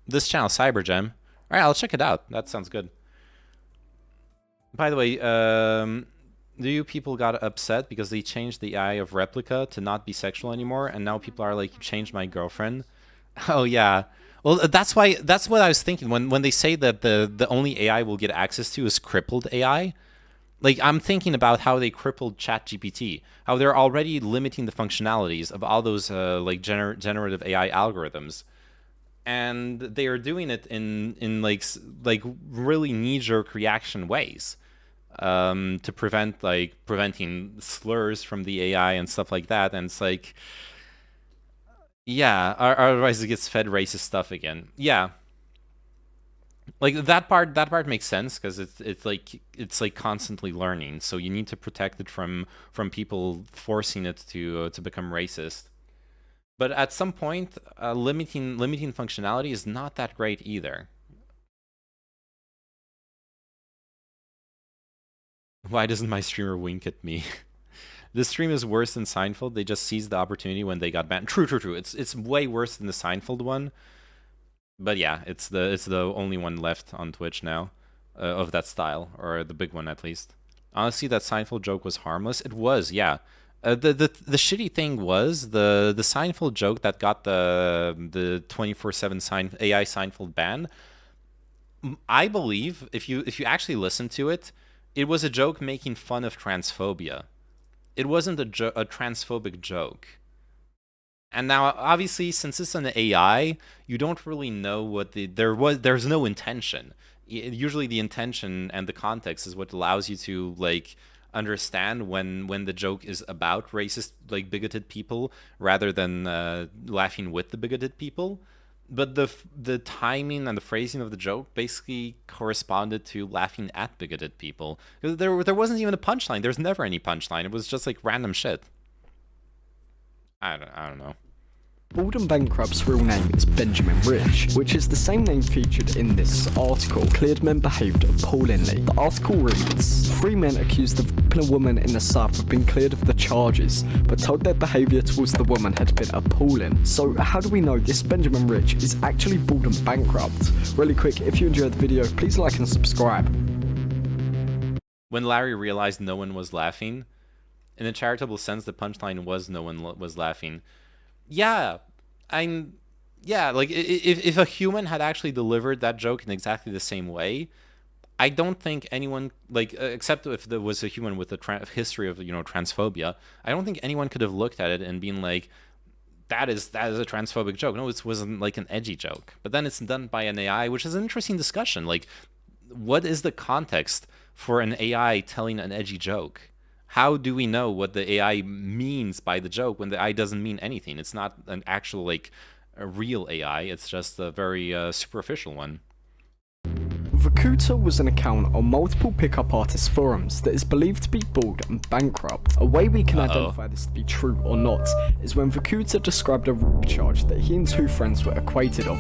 this channel, Cybergem. All right, I'll check it out. That sounds good. By the way, do you people got upset because they changed the AI of Replica to not be sexual anymore, and now people are like, you changed my girlfriend? Oh yeah. Well, that's what I was thinking when they say that the only AI we'll get access to is crippled AI. Like, I'm thinking about how they crippled ChatGPT, how they're already limiting the functionalities of all those like generative AI algorithms, and they are doing it in like really knee-jerk reaction ways, to preventing slurs from the AI and stuff like that. And it's like, yeah, otherwise it gets fed racist stuff again. Yeah. Like that part makes sense because it's like constantly learning, so you need to protect it from people forcing it to become racist. But at some point, limiting functionality is not that great either. Why doesn't my streamer wink at me? This stream is worse than Seinfeld. They just seized the opportunity when they got banned. True. It's way worse than the Seinfeld one. But yeah, it's the only one left on Twitch now, of that style, or the big one at least. Honestly, that Seinfeld joke was harmless. It was, yeah. The shitty thing was the Seinfeld joke that got the 24/7 AI Seinfeld ban. I believe if you actually listen to it, it was a joke making fun of transphobia. It wasn't a transphobic joke. And now, obviously, since it's an AI, you don't really know what there's no intention. Usually the intention and the context is what allows you to, like, understand when the joke is about racist, like, bigoted people, rather than laughing with the bigoted people. But the timing and the phrasing of the joke basically corresponded to laughing at bigoted people. There wasn't even a punchline. There's never any punchline. It was just, like, random shit. I don't know. Baldwin Bankrupt's real name is Benjamin Rich, which is the same name featured in this article. Cleared men behaved appallingly. The article reads, 3 men accused of raping a woman in the South have been cleared of the charges, but told their behaviour towards the woman had been appalling. So how do we know this Benjamin Rich is actually Baldwin Bankrupt? Really quick, if you enjoyed the video, please like and subscribe. When Larry realized no one was laughing, in a charitable sense, the punchline was no one was laughing. Yeah, like if a human had actually delivered that joke in exactly the same way, I don't think anyone, like, except if there was a human with a history of, you know, transphobia, I don't think anyone could have looked at it and been like, that is a transphobic joke. No, it wasn't like an edgy joke. But then it's done by an AI, which is an interesting discussion. Like, what is the context for an AI telling an edgy joke? How do we know what the AI means by the joke when the AI doesn't mean anything? It's not an actual, like, a real AI. It's just a very superficial one. Vakuta was an account on multiple pickup artist forums that is believed to be bald and bankrupt. A way we can identify this to be true or not is when Vakuta described a rape charge that he and 2 friends were acquitted of.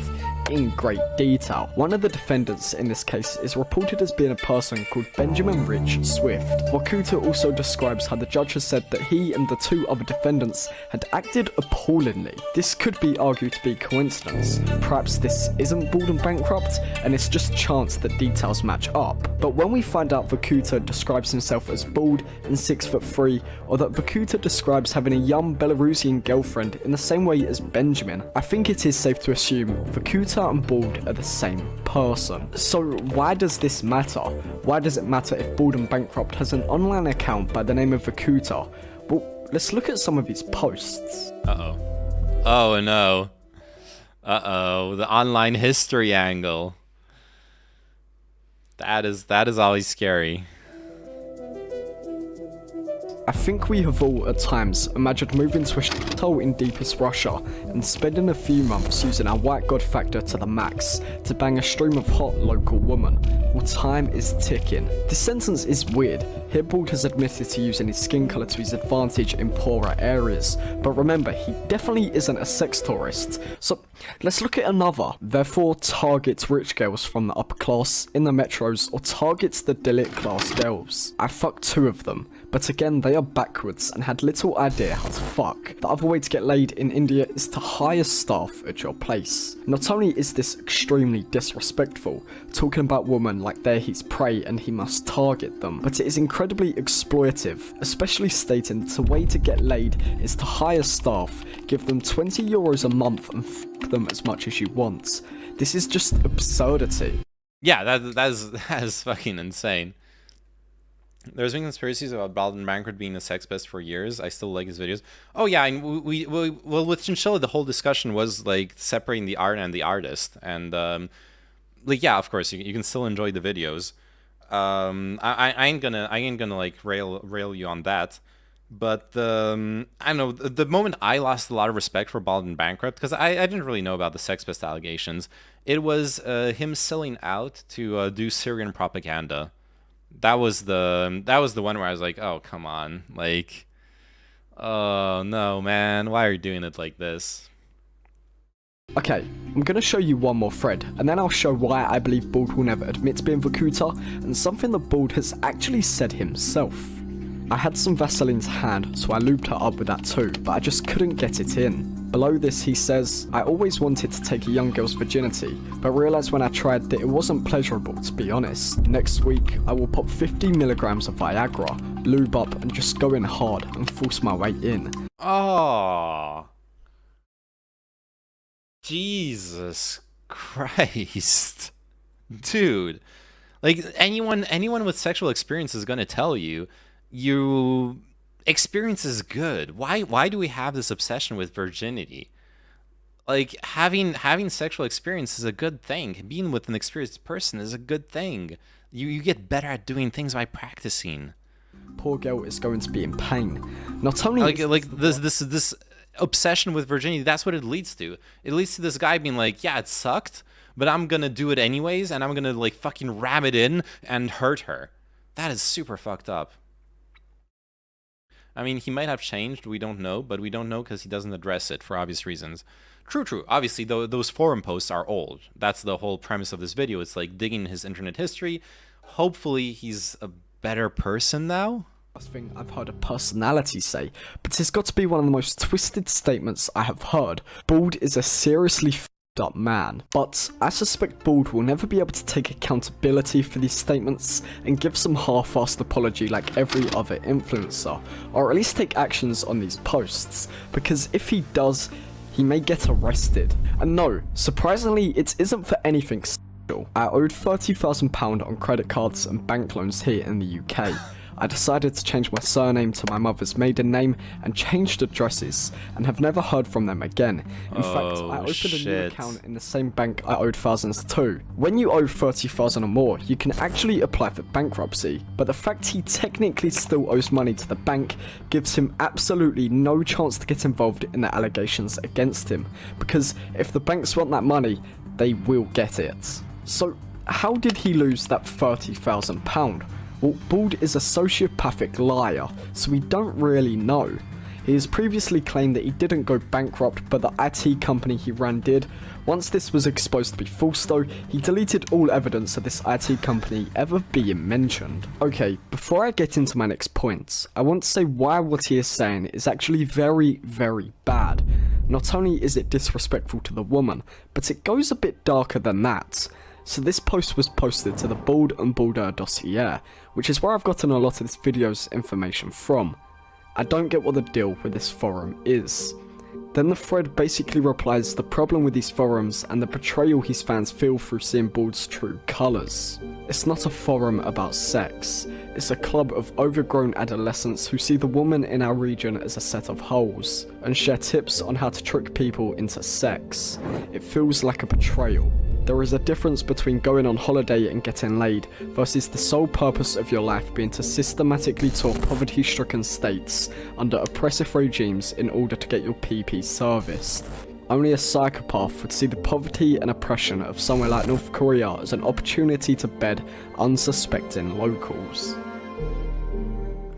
in great detail. One of the defendants in this case is reported as being a person called Benjamin Rich Swift. Vorkuta also describes how the judge has said that he and the 2 other defendants had acted appallingly. This could be argued to be coincidence. Perhaps this isn't Bald and Bankrupt, and it's just chance that details match up. But when we find out Vorkuta describes himself as bald and 6'3", or that Vorkuta describes having a young Belarusian girlfriend in the same way as Benjamin, I think it is safe to assume Vorkuta and Bald are the same person. So why does this matter? Why does it matter if Bald and Bankrupt has an online account by the name of Vorkuta? Well, let's look at some of his posts. Oh no. The online history angle. That is always scary. I think we have all, at times, imagined moving to a shithole in deepest Russia and spending a few months using our white god factor to the max to bang a stream of hot local woman. Well, time is ticking. This sentence is weird. Here Bald has admitted to using his skin colour to his advantage in poorer areas, but remember, he definitely isn't a sex tourist. So let's look at another. Therefore, targets rich girls from the upper class in the metros, or targets the delete class girls. I fucked 2 of them, but again, they are backwards and had little idea how to fuck. The other way to get laid in India is to hire staff at your place. Not only is this extremely disrespectful, talking about women like they're his prey and he must target them, but it is incredibly exploitive, especially stating that the way to get laid is to hire staff, give them €20 a month and fuck them as much as you want. This is just absurdity. Yeah, that is fucking insane. There's been conspiracies about Bald and Bankrupt being a sex pest for years. I still like his videos. Oh yeah, and well with Chinchilla, the whole discussion was like separating the art and the artist, and like yeah, of course you can still enjoy the videos. I ain't gonna like rail you on that, but I don't know, the moment I lost a lot of respect for Bald and Bankrupt, because I didn't really know about the sex pest allegations. It was him selling out to do Syrian propaganda. That was the one where I was like, oh come on, like, oh no man, why are you doing it like this? Okay, I'm gonna show you one more thread, and then I'll show why I believe Bald will never admit to being Vorkuta, and something that Bald has actually said himself. I had some Vaseline to hand, so I lubed her up with that too, but I just couldn't get it in. Below this he says, I always wanted to take a young girl's virginity, but realised when I tried that it wasn't pleasurable, to be honest. Next week, I will pop 50 milligrams of Viagra, lube up and just go in hard and force my way in. Oh, Jesus Christ. Dude. Like, anyone with sexual experience is gonna tell you, experience is good. Why do we have this obsession with virginity? Like, having sexual experience is a good thing. Being with an experienced person is a good thing. You get better at doing things by practicing. Poor girl is going to be in pain. Not only like this obsession with virginity, that's what it leads to. It leads to this guy being like, yeah, it sucked, but I'm gonna do it anyways, and I'm gonna like fucking ram it in and hurt her. That is super fucked up. I mean, he might have changed, we don't know, but we don't know because he doesn't address it for obvious reasons. True. Obviously, those forum posts are old. That's the whole premise of this video. It's like digging his internet history. Hopefully, he's a better person now. Thing I've heard a personality say, but it's got to be one of the most twisted statements I have heard. Bald is a seriously f***ed up man, but I suspect Bald will never be able to take accountability for these statements and give some half-assed apology like every other influencer, or at least take actions on these posts, because if he does, he may get arrested. And no, surprisingly, it isn't for anything special. I owed £30,000 on credit cards and bank loans here in the UK. I decided to change my surname to my mother's maiden name and changed addresses, and have never heard from them again. In fact, I opened a new account in the same bank I owed thousands to. When you owe 30,000 or more, you can actually apply for bankruptcy, but the fact he technically still owes money to the bank gives him absolutely no chance to get involved in the allegations against him, because if the banks want that money, they will get it. So, how did he lose that £30,000? Well, Bald is a sociopathic liar, so we don't really know. He has previously claimed that he didn't go bankrupt, but the IT company he ran did. Once this was exposed to be false though, he deleted all evidence of this IT company ever being mentioned. Okay, before I get into my next points, I want to say why what he is saying is actually very, very bad. Not only is it disrespectful to the woman, but it goes a bit darker than that. So this post was posted to the Bald and Balder dossier, which is where I've gotten a lot of this video's information from. I don't get what the deal with this forum is. Then the thread basically replies the problem with these forums and the betrayal his fans feel through seeing Bald's true colours. It's not a forum about sex, it's a club of overgrown adolescents who see the woman in our region as a set of holes, and share tips on how to trick people into sex. It feels like a betrayal. There is a difference between going on holiday and getting laid versus the sole purpose of your life being to systematically tour poverty-stricken states under oppressive regimes in order to get your PP serviced. Only a psychopath would see the poverty and oppression of somewhere like North Korea as an opportunity to bed unsuspecting locals.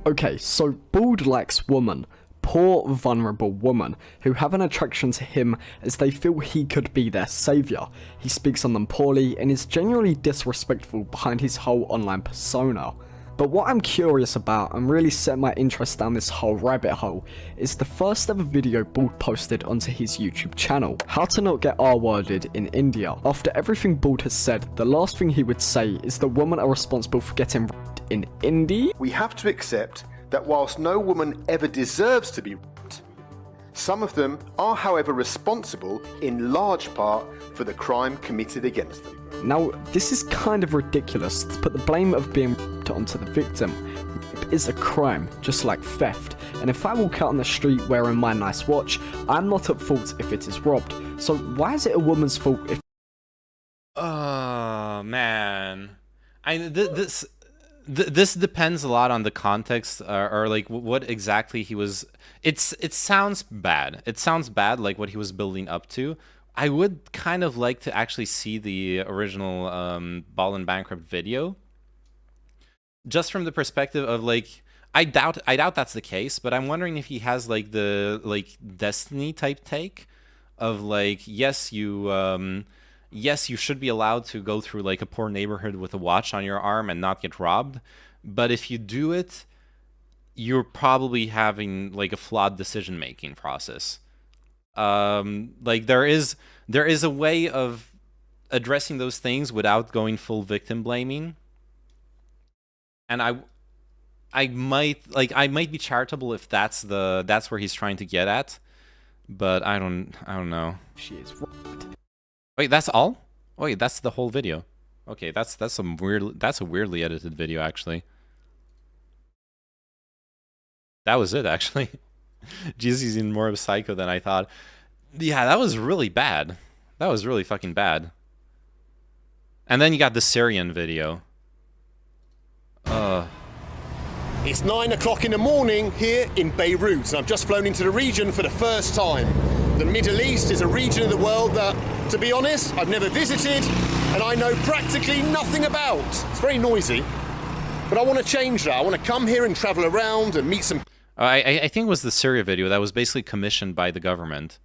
Okay, so Bald likes woman. Poor, vulnerable woman who have an attraction to him as they feel he could be their saviour. He speaks on them poorly and is genuinely disrespectful behind his whole online persona. But what I'm curious about and really set my interest down this whole rabbit hole is the first ever video Bald posted onto his YouTube channel, how to not get R-worded in India. After everything Bald has said, the last thing he would say is the women are responsible for getting raped in India. We have to accept that whilst no woman ever deserves to be raped, some of them are, however, responsible in large part for the crime committed against them. Now, this is kind of ridiculous to put the blame of being raped onto the victim. Rape is a crime, just like theft, and if I walk out on the street wearing my nice watch, I'm not at fault if it is robbed. So why is it a woman's fault if... Oh, man. This depends a lot on the context or like what exactly he was. It sounds bad. It sounds bad, like what he was building up to. I would kind of like to actually see the original Bald and Bankrupt video, just from the perspective of like I doubt that's the case, but I'm wondering if he has like the Destiny type take of like yes you should be allowed to go through like a poor neighborhood with a watch on your arm and not get robbed. But if you do it, you're probably having like a flawed decision-making process. Like there is a way of addressing those things without going full victim blaming. And I might be charitable if that's where he's trying to get at. But I don't know. She is robbed. Wait, that's all? Oh, wait, that's the whole video. Okay, that's a weirdly edited video actually. That was it actually. Jesus, he's even more of a psycho than I thought. Yeah, that was really bad. That was really fucking bad. And then you got the Syrian video. It's 9 o'clock in the morning here in Beirut, and I've just flown into the region for the first time. The Middle East is a region of the world that, to be honest, I've never visited, and I know practically nothing about. It's very noisy, but I want to change that. I want to come here and travel around and meet some... I think it was the Syria video that was basically commissioned by the government.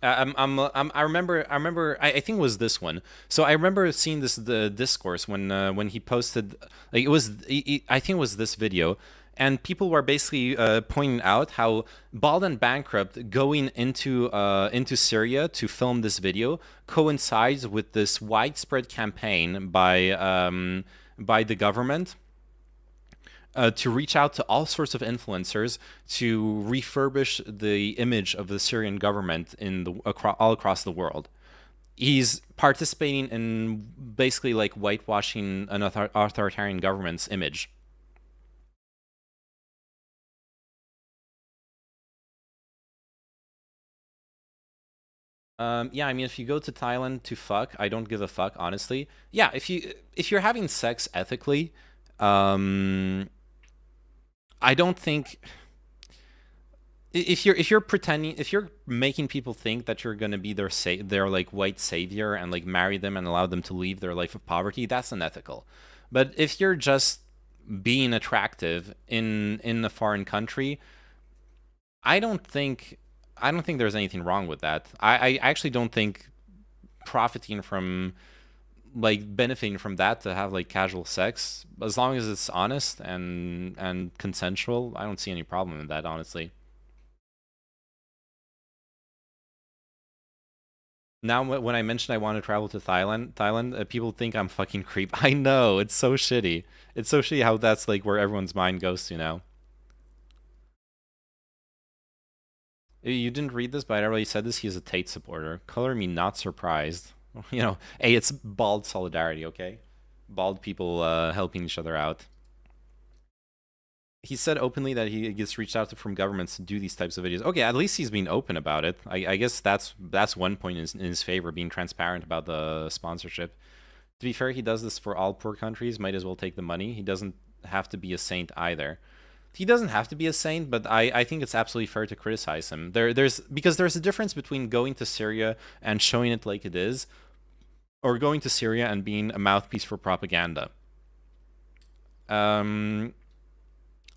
I remember. I think it was this one. So I remember seeing the discourse when he posted. Like I think it was this video, and people were basically pointing out how Bald and Bankrupt going into Syria to film this video coincides with this widespread campaign by the government. To reach out to all sorts of influencers to refurbish the image of the Syrian government all across the world. He's participating in basically like whitewashing an authoritarian government's image. Yeah, I mean, if you go to Thailand to fuck, I don't give a fuck, honestly. Yeah, if you're having sex ethically, I don't think if you're pretending, if you're making people think that you're gonna be their like white savior and like marry them and allow them to leave their life of poverty, that's unethical. But if you're just being attractive in a foreign country, I don't think there's anything wrong with that. I actually don't think profiting from, like, benefiting from that to have like casual sex, as long as it's honest and consensual, I don't see any problem in that, honestly. Now, when I mentioned I want to travel to Thailand, people think I'm fucking creep. I know, it's so shitty. It's so shitty how that's like where everyone's mind goes to now. You didn't read this, but I already said this. He's a Tate supporter. Color me not surprised. You know, hey, it's bald solidarity, okay? Bald people helping each other out. He said openly that he gets reached out to from governments to do these types of videos. Okay, at least he's being open about it. I guess that's one point in his favor, being transparent about the sponsorship. To be fair, he does this for all poor countries. Might as well take the money. He doesn't have to be a saint either. He doesn't have to be a saint, but I think it's absolutely fair to criticize him. Because there's a difference between going to Syria and showing it like it is, or going to Syria and being a mouthpiece for propaganda.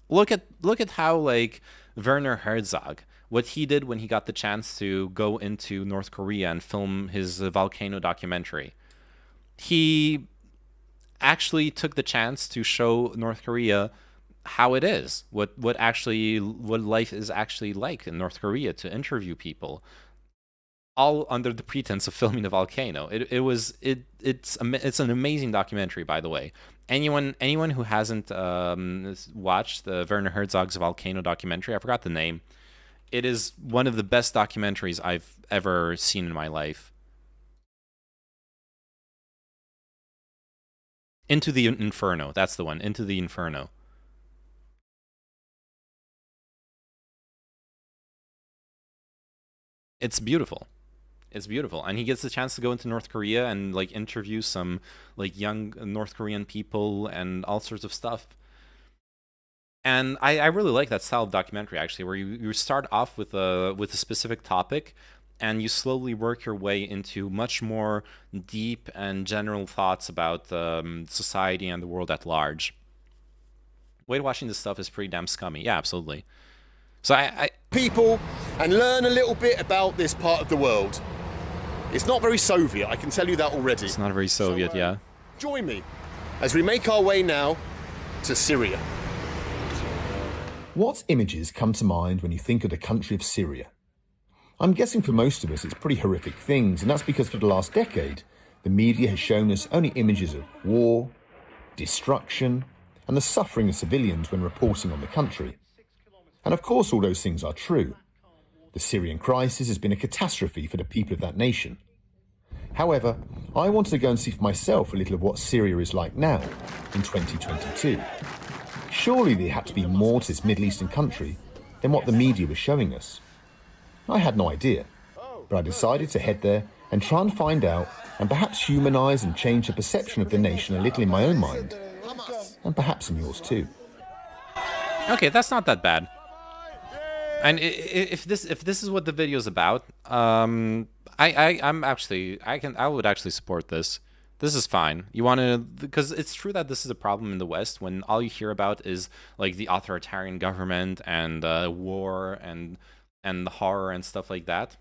Look at how, like, Werner Herzog, what he did when he got the chance to go into North Korea and film his volcano documentary. He actually took the chance to show North Korea how it is, what life is actually like in North Korea, to interview people, all under the pretense of filming a volcano. It's an amazing documentary, by the way. Anyone who hasn't watched the Werner Herzog's volcano documentary, I forgot the name. It is one of the best documentaries I've ever seen in my life. Into the Inferno, that's the one. Into the Inferno. It's beautiful. It's beautiful. And he gets the chance to go into North Korea and, like, interview some, like, young North Korean people and all sorts of stuff. And I really like that style of documentary, actually, where you start off with a specific topic and you slowly work your way into much more deep and general thoughts about society and the world at large. Weight watching this stuff is pretty damn scummy. Yeah, absolutely. So I people and learn a little bit about this part of the world. It's not very Soviet, I can tell you that already. It's not very Soviet, yeah. Join me as we make our way now to Syria. What images come to mind when you think of the country of Syria? I'm guessing for most of us it's pretty horrific things, and that's because for the last decade, the media has shown us only images of war, destruction, and the suffering of civilians when reporting on the country. And of course all those things are true. The Syrian crisis has been a catastrophe for the people of that nation. However, I wanted to go and see for myself a little of what Syria is like now, in 2022. Surely there had to be more to this Middle Eastern country than what the media was showing us. I had no idea, but I decided to head there and try and find out, and perhaps humanise and change the perception of the nation a little in my own mind, and perhaps in yours too. Okay, that's not that bad. And if this is what the video is about, I would actually support this. This is fine. You want to, because it's true that this is a problem in the West when all you hear about is, like, the authoritarian government and war and the horror and stuff like that.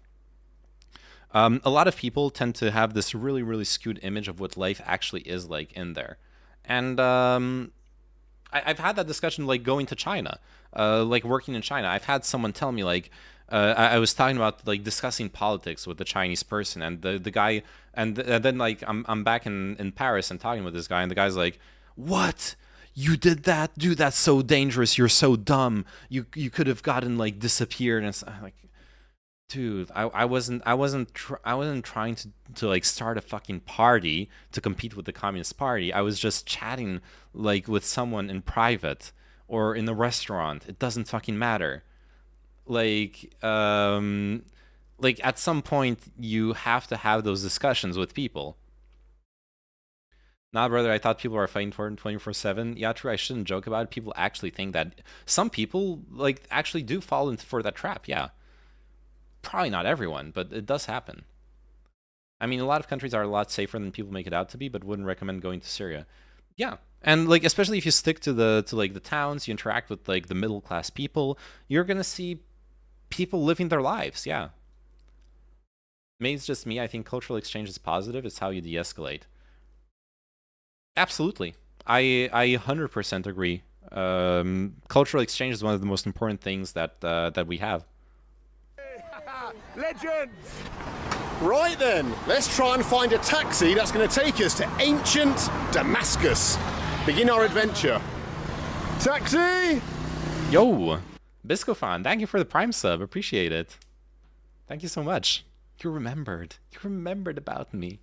A lot of people tend to have this really, really skewed image of what life actually is like in there. And I've had that discussion, like, going to China, like working in China. I've had someone tell me, like, I was talking about, like, discussing politics with the Chinese person, and the guy, and then, like, I'm back in Paris and talking with this guy, and the guy's like, "What? You did that? Dude, that's so dangerous. You're so dumb. You could have gotten, like, disappeared." And I'm like, dude, I wasn't trying to like start a fucking party to compete with the Communist Party. I was just chatting, like, with someone in private or in a restaurant. It doesn't fucking matter. Like at some point you have to have those discussions with people. Nah, brother, I thought people are fighting for it 24/7. Yeah, true, I shouldn't joke about it. People actually think that. Some people, like, actually do fall into for that trap, yeah. Probably not everyone, but it does happen. I mean, a lot of countries are a lot safer than people make it out to be, but wouldn't recommend going to Syria. Yeah, And like, especially if you stick to the towns, you interact with like the middle class people, you're gonna see people living their lives. Yeah. Maybe it's just me. I think cultural exchange is positive. It's how you de-escalate. Absolutely. I 100% agree. Cultural exchange is one of the most important things that we have. Legends! Right then, let's try and find a taxi that's going to take us to ancient Damascus. Begin our adventure. Taxi! Yo! Biscofan, thank you for the Prime sub. Appreciate it. Thank you so much. You remembered. You remembered about me.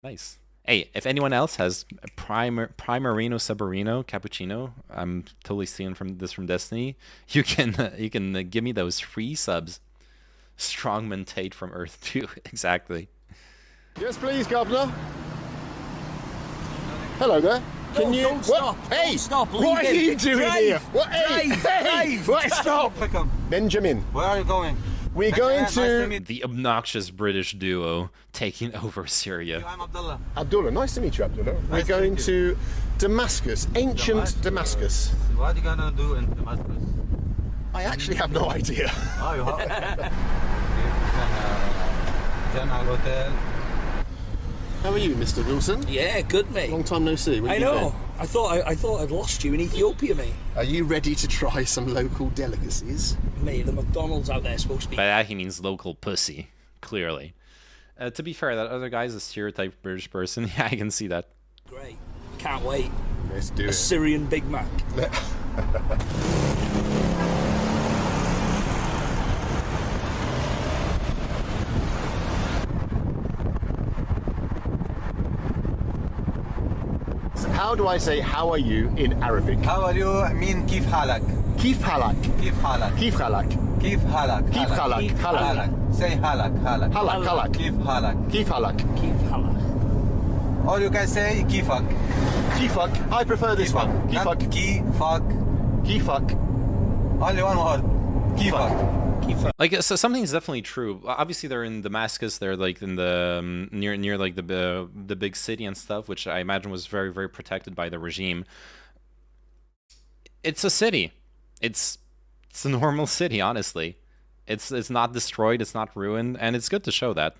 Nice. Hey, if anyone else has Primarino Sabarino Cappuccino, I'm totally stealing from Destiny. You can give me those free subs. Strongman Tate from Earth 2, exactly. Yes, please, Governor. Hello there. Can you? Don't stop. Hey, don't stop. What are you doing here? What? Hey, what? Stop. Benjamin. Where are you going? We're going to the obnoxious British duo taking over Syria. I'm Abdullah. Abdullah, nice to meet you, Abdullah. We're going to Damascus, ancient Damascus. What are you gonna do in Damascus? I actually have no idea. Oh, you have. Hotel. How are you, Mr. Wilson? Yeah, good, mate. Long time no see. I know. I thought I'd lost you in Ethiopia, mate. Are you ready to try some local delicacies? Mate, the McDonald's out there is supposed to be. By that he means local pussy, clearly. To be fair, that other guy's a stereotyped British person. Yeah, I can see that. Great. Can't wait. Let's do it. A Syrian Big Mac. How do I say how are you in Arabic? How are you? I mean كيف حالك? كيف حالك? كيف حالك? كيف حالك? كيف حالك? كيف حالك? حالك. Say حالك. حالك حالك. كيف حالك? كيف حالك? كيف حالك. Or you can say كيفك. كيفك. I prefer this one. كيفك. كيفك. كيفك. Only one word. كيفك. Like, so something's definitely true. Obviously, they're in Damascus. They're like in the near like the big city and stuff, which I imagine was very, very protected by the regime. It's a city. It's a normal city, honestly. It's not destroyed. It's not ruined, and it's good to show that.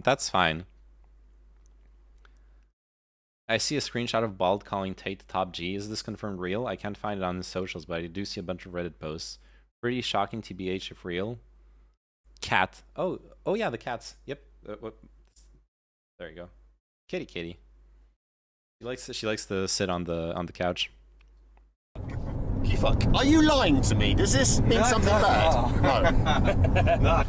That's fine. I see a screenshot of Bald calling Tate the top G. Is this confirmed real? I can't find it on the socials, but I do see a bunch of Reddit posts. Pretty shocking, TBH, if real. Cat. Oh yeah, the cats. Yep. There you go. Kitty. She likes to sit on the couch. Kifuk. Are you lying to me? Does this mean something bad? No.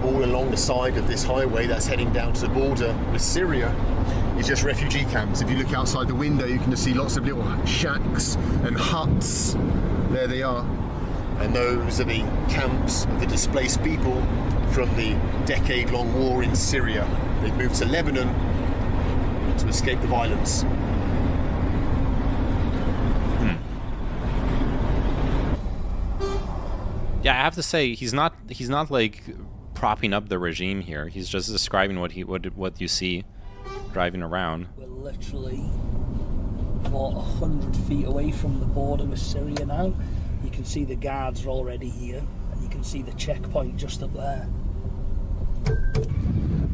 All along the side of this highway that's heading down to the border with Syria is just refugee camps. If you look outside the window, you can just see lots of little shacks and huts. There they are. And those are the camps of the displaced people from the decade-long war in Syria. They've moved to Lebanon to escape the violence. Yeah, I have to say he's not like propping up the regime here. He's just describing what you see driving around. We're literally about 100 feet away from the border with Syria now. You can see the guards are already here, and you can see the checkpoint just up there.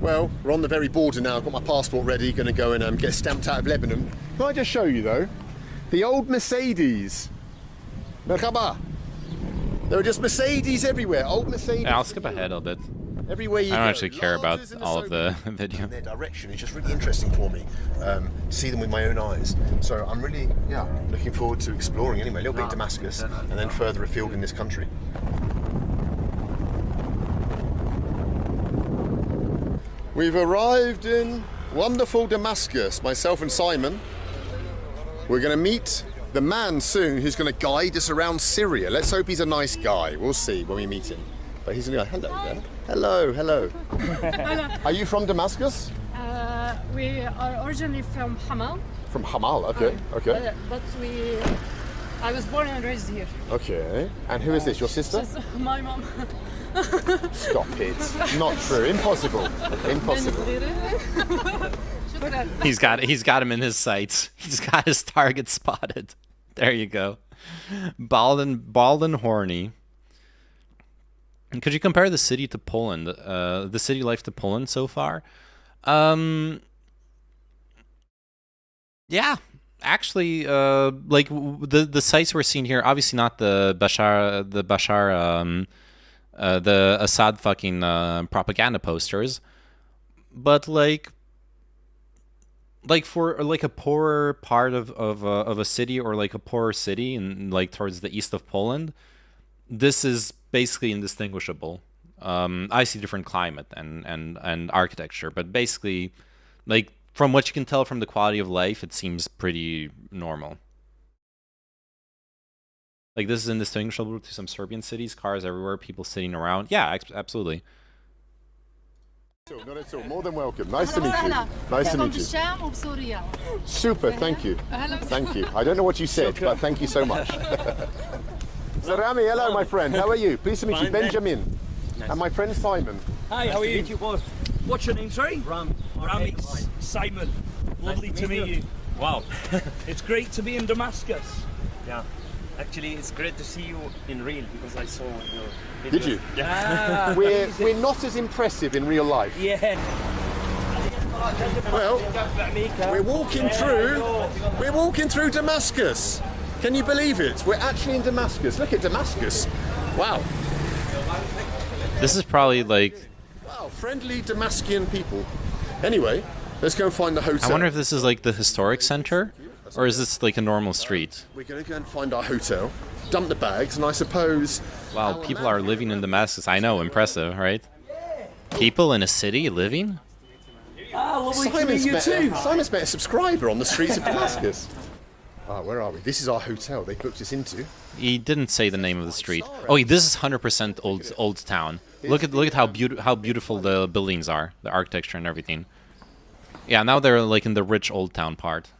Well, we're on the very border now. I've got my passport ready, going to go and get stamped out of Lebanon. Can I just show you, though? The old Mercedes. Merhaba. There were just Mercedes everywhere, old Mercedes. Yeah, I'll skip ahead a bit. Everywhere you I don't go, actually care about all of the video. Their direction is just really interesting for me. See them with my own eyes. So I'm really, looking forward to exploring anyway. A little bit in Damascus and then further afield in this country. We've arrived in wonderful Damascus. Myself and Simon. We're going to meet the man soon who's going to guide us around Syria. Let's hope he's a nice guy. We'll see when we meet him. But he's going to go, hello there. Hello. Hello. Are you from Damascus? We are originally from Hamal. From Hamal, okay. But we I was born and raised here. Okay. And who is this? Your sister? Just my mom. Stop it. Not true. Impossible. Impossible. He's got him in his sights. He's got his target spotted. There you go. Bald and horny. Could you compare the city to Poland? The city life to Poland so far? Yeah, actually, like the sites we're seeing here, obviously not the Assad fucking propaganda posters, but like for like a poorer part of a city, or like a poorer city and like towards the east of Poland, this is basically indistinguishable. I see different climate and architecture, but basically, like from what you can tell from the quality of life, it seems pretty normal. Like this is indistinguishable to some Serbian cities, cars everywhere, people sitting around. Yeah, absolutely. Not at all. More than welcome. Nice to meet you. Nice to meet you. Super. Thank you. Thank you. I don't know what you said, but thank you so much. So Rami, hello, my friend. How are you? Pleased to meet you, Benjamin. And my friend Simon. Hi, how are you? Meet you both. What's your name, sorry? Rami. Simon. Lovely to meet you. Wow. It's great to be in Damascus. Yeah. Actually, it's great to see you in real, because I saw your videos. Did you? Yeah. We're not as impressive in real life. Yeah. Well, we're walking through Damascus. Can you believe it? We're actually in Damascus. Look at Damascus. Wow. This is probably like... Wow, friendly Damascus people. Anyway, let's go and find the hotel. I wonder if this is like the historic center, or is this like a normal street? We're going to go and find our hotel, dump the bags, and I suppose... Wow, people are living in Damascus. I know, impressive, right? People in a city living? Simon's met a subscriber on the streets of Damascus. Ah, where are we? This is our hotel they booked us into. He didn't say the name of the street. Oh, this is 100% old town. Look at how beautiful the buildings are, the architecture and everything. Yeah, now they're like in the rich old town part.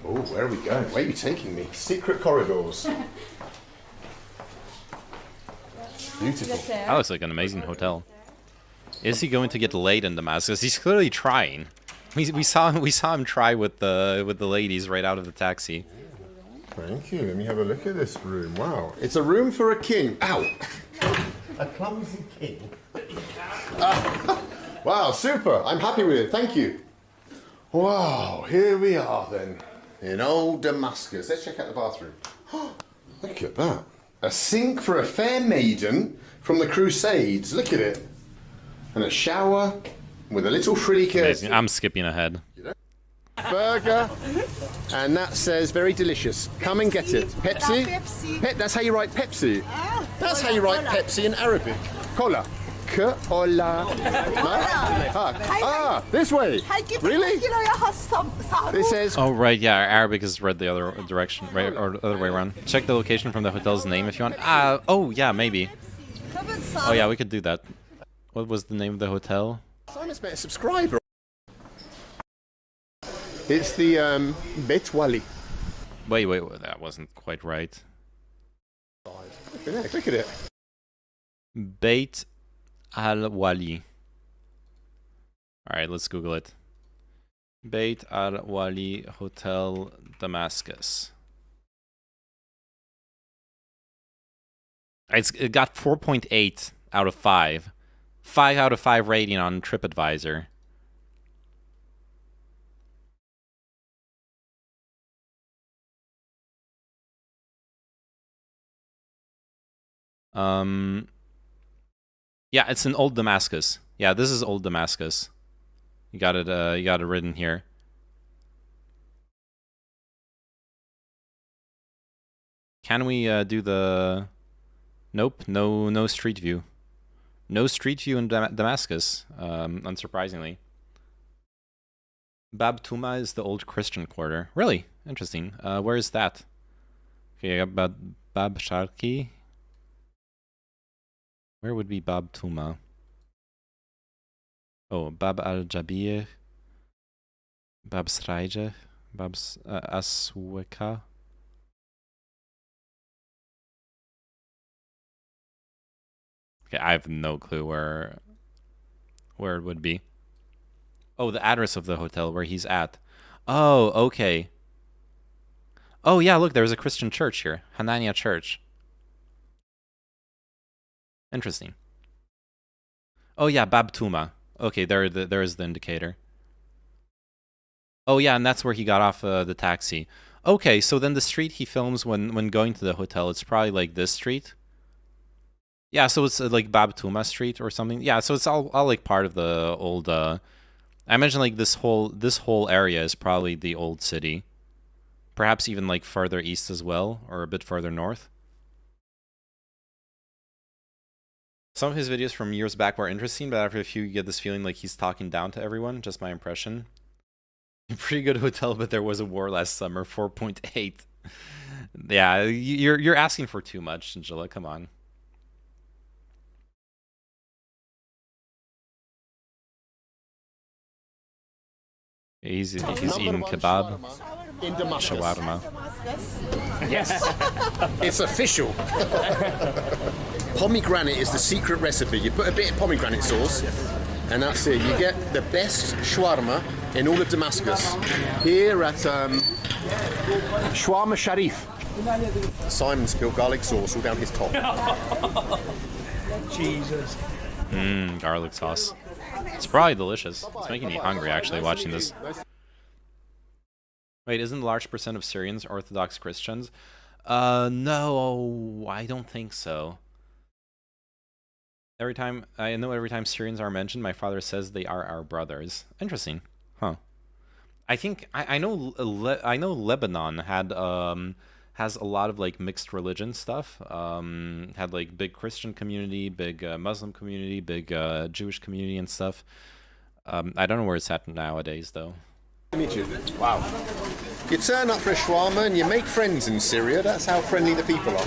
Oh, where are we going? Where are you taking me? Secret corridors. Beautiful. That looks like an amazing hotel. Is he going to get laid in Damascus? He's clearly trying. We saw him try with the ladies right out of the taxi. Thank you. Let me have a look at this room. Wow, it's a room for a king. Ow! A clumsy king. Wow, super. I'm happy with it. Thank you. Wow, here we are then, in old Damascus. Let's check out the bathroom. Look at that. A sink for a fair maiden from the Crusades. Look at it. And a shower with a little frilly curtain. I'm skipping ahead. Burger. And that says very delicious. Come and get it. Pepsi? That's how you write Pepsi. That's how you write Pepsi in Arabic. Cola. Cola. This way. Really? It says... Oh, right, yeah, Arabic is read the other direction, right, or the other way around. Check the location from the hotel's name if you want. Oh, yeah, maybe. Oh, yeah, we could do that. What was the name of the hotel? Simon's met a subscriber. It's the Bet Wali. Wait, that wasn't quite right. Look at it. Beit al-Wali. Alright, let's Google it. Beit al-Wali Hotel Damascus. It got 4.8 out of 5. 5 out of 5 rating on TripAdvisor. Yeah, it's in Old Damascus. Yeah, this is Old Damascus. You got it written here. Can we do the... Nope, no street view. No street view in Damascus, unsurprisingly. Bab Tuma is the old Christian quarter. Really? Interesting. Where is that? Okay, I got Bab Sharki. Where would be Bab Tuma? Oh, Bab al-Jabir, Bab Sraija, Babs Asweka. Okay, I have no clue where it would be. Oh, the address of the hotel where he's at. Oh, okay. Oh yeah, look, there's a Christian church here, Hanania Church. Interesting. Oh yeah, Bab Tuma. Okay, there is the indicator. Oh yeah, and that's where he got off the taxi. Okay, so then the street he films when going to the hotel, it's probably like this street. Yeah, so it's like Bab Tuma Street or something. Yeah, so it's all like part of the old. I mentioned like this whole area is probably the old city. Perhaps even like further east as well, or a bit further north. Some of his videos from years back were interesting, but after a few you get this feeling like he's talking down to everyone, just my impression. Pretty good hotel, but there was a war last summer, 4.8. Yeah, you're asking for too much, Angela, come on. He's eating kebab. In Damascus. Shawarma. Yes. It's official. Pomegranate is the secret recipe. You put a bit of pomegranate sauce, and that's it. You get the best shawarma in all of Damascus. Here at Shawarma Sharif. Simon spilled garlic sauce all down his top. Jesus. Garlic sauce. It's probably delicious. It's making me hungry actually watching this. Wait, isn't a large percent of Syrians Orthodox Christians? No, I don't think so. Every time Syrians are mentioned, my father says they are our brothers. Interesting, huh? I think I know Lebanon had has a lot of like mixed religion stuff. Had like big Christian community, big Muslim community, big Jewish community and stuff. I don't know where it's at nowadays though. Wow. You turn up for a shawarma and you make friends in Syria. That's how friendly the people are.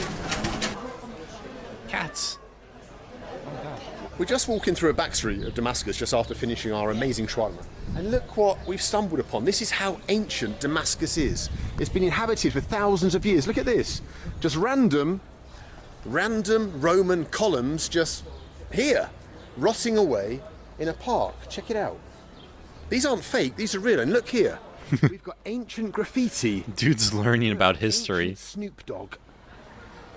Cats. We're just walking through a back street of Damascus just after finishing our amazing shawarma. And look what we've stumbled upon. This is how ancient Damascus is. It's been inhabited for thousands of years. Look at this. Just random Roman columns just here, rotting away in a park. Check it out. These aren't fake, these are real. And look here. We've got ancient graffiti. Dude's learning about history. Snoop Dogg.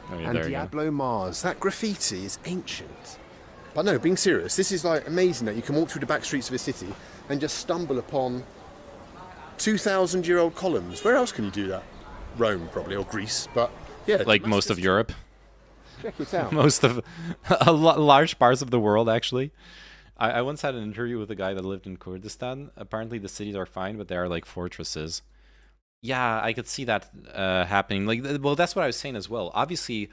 Oh, yeah, and Diablo Mars. That graffiti is ancient. But no, being serious, this is like amazing that you can walk through the back streets of a city and just stumble upon 2,000-year-old columns. Where else can you do that? Rome, probably, or Greece. But yeah, like most of Europe. Check it out. Most of large parts of the world, actually. I once had an interview with a guy that lived in Kurdistan. Apparently, the cities are fine, but they are like fortresses. Yeah, I could see that happening. Like, well, that's what I was saying as well. Obviously,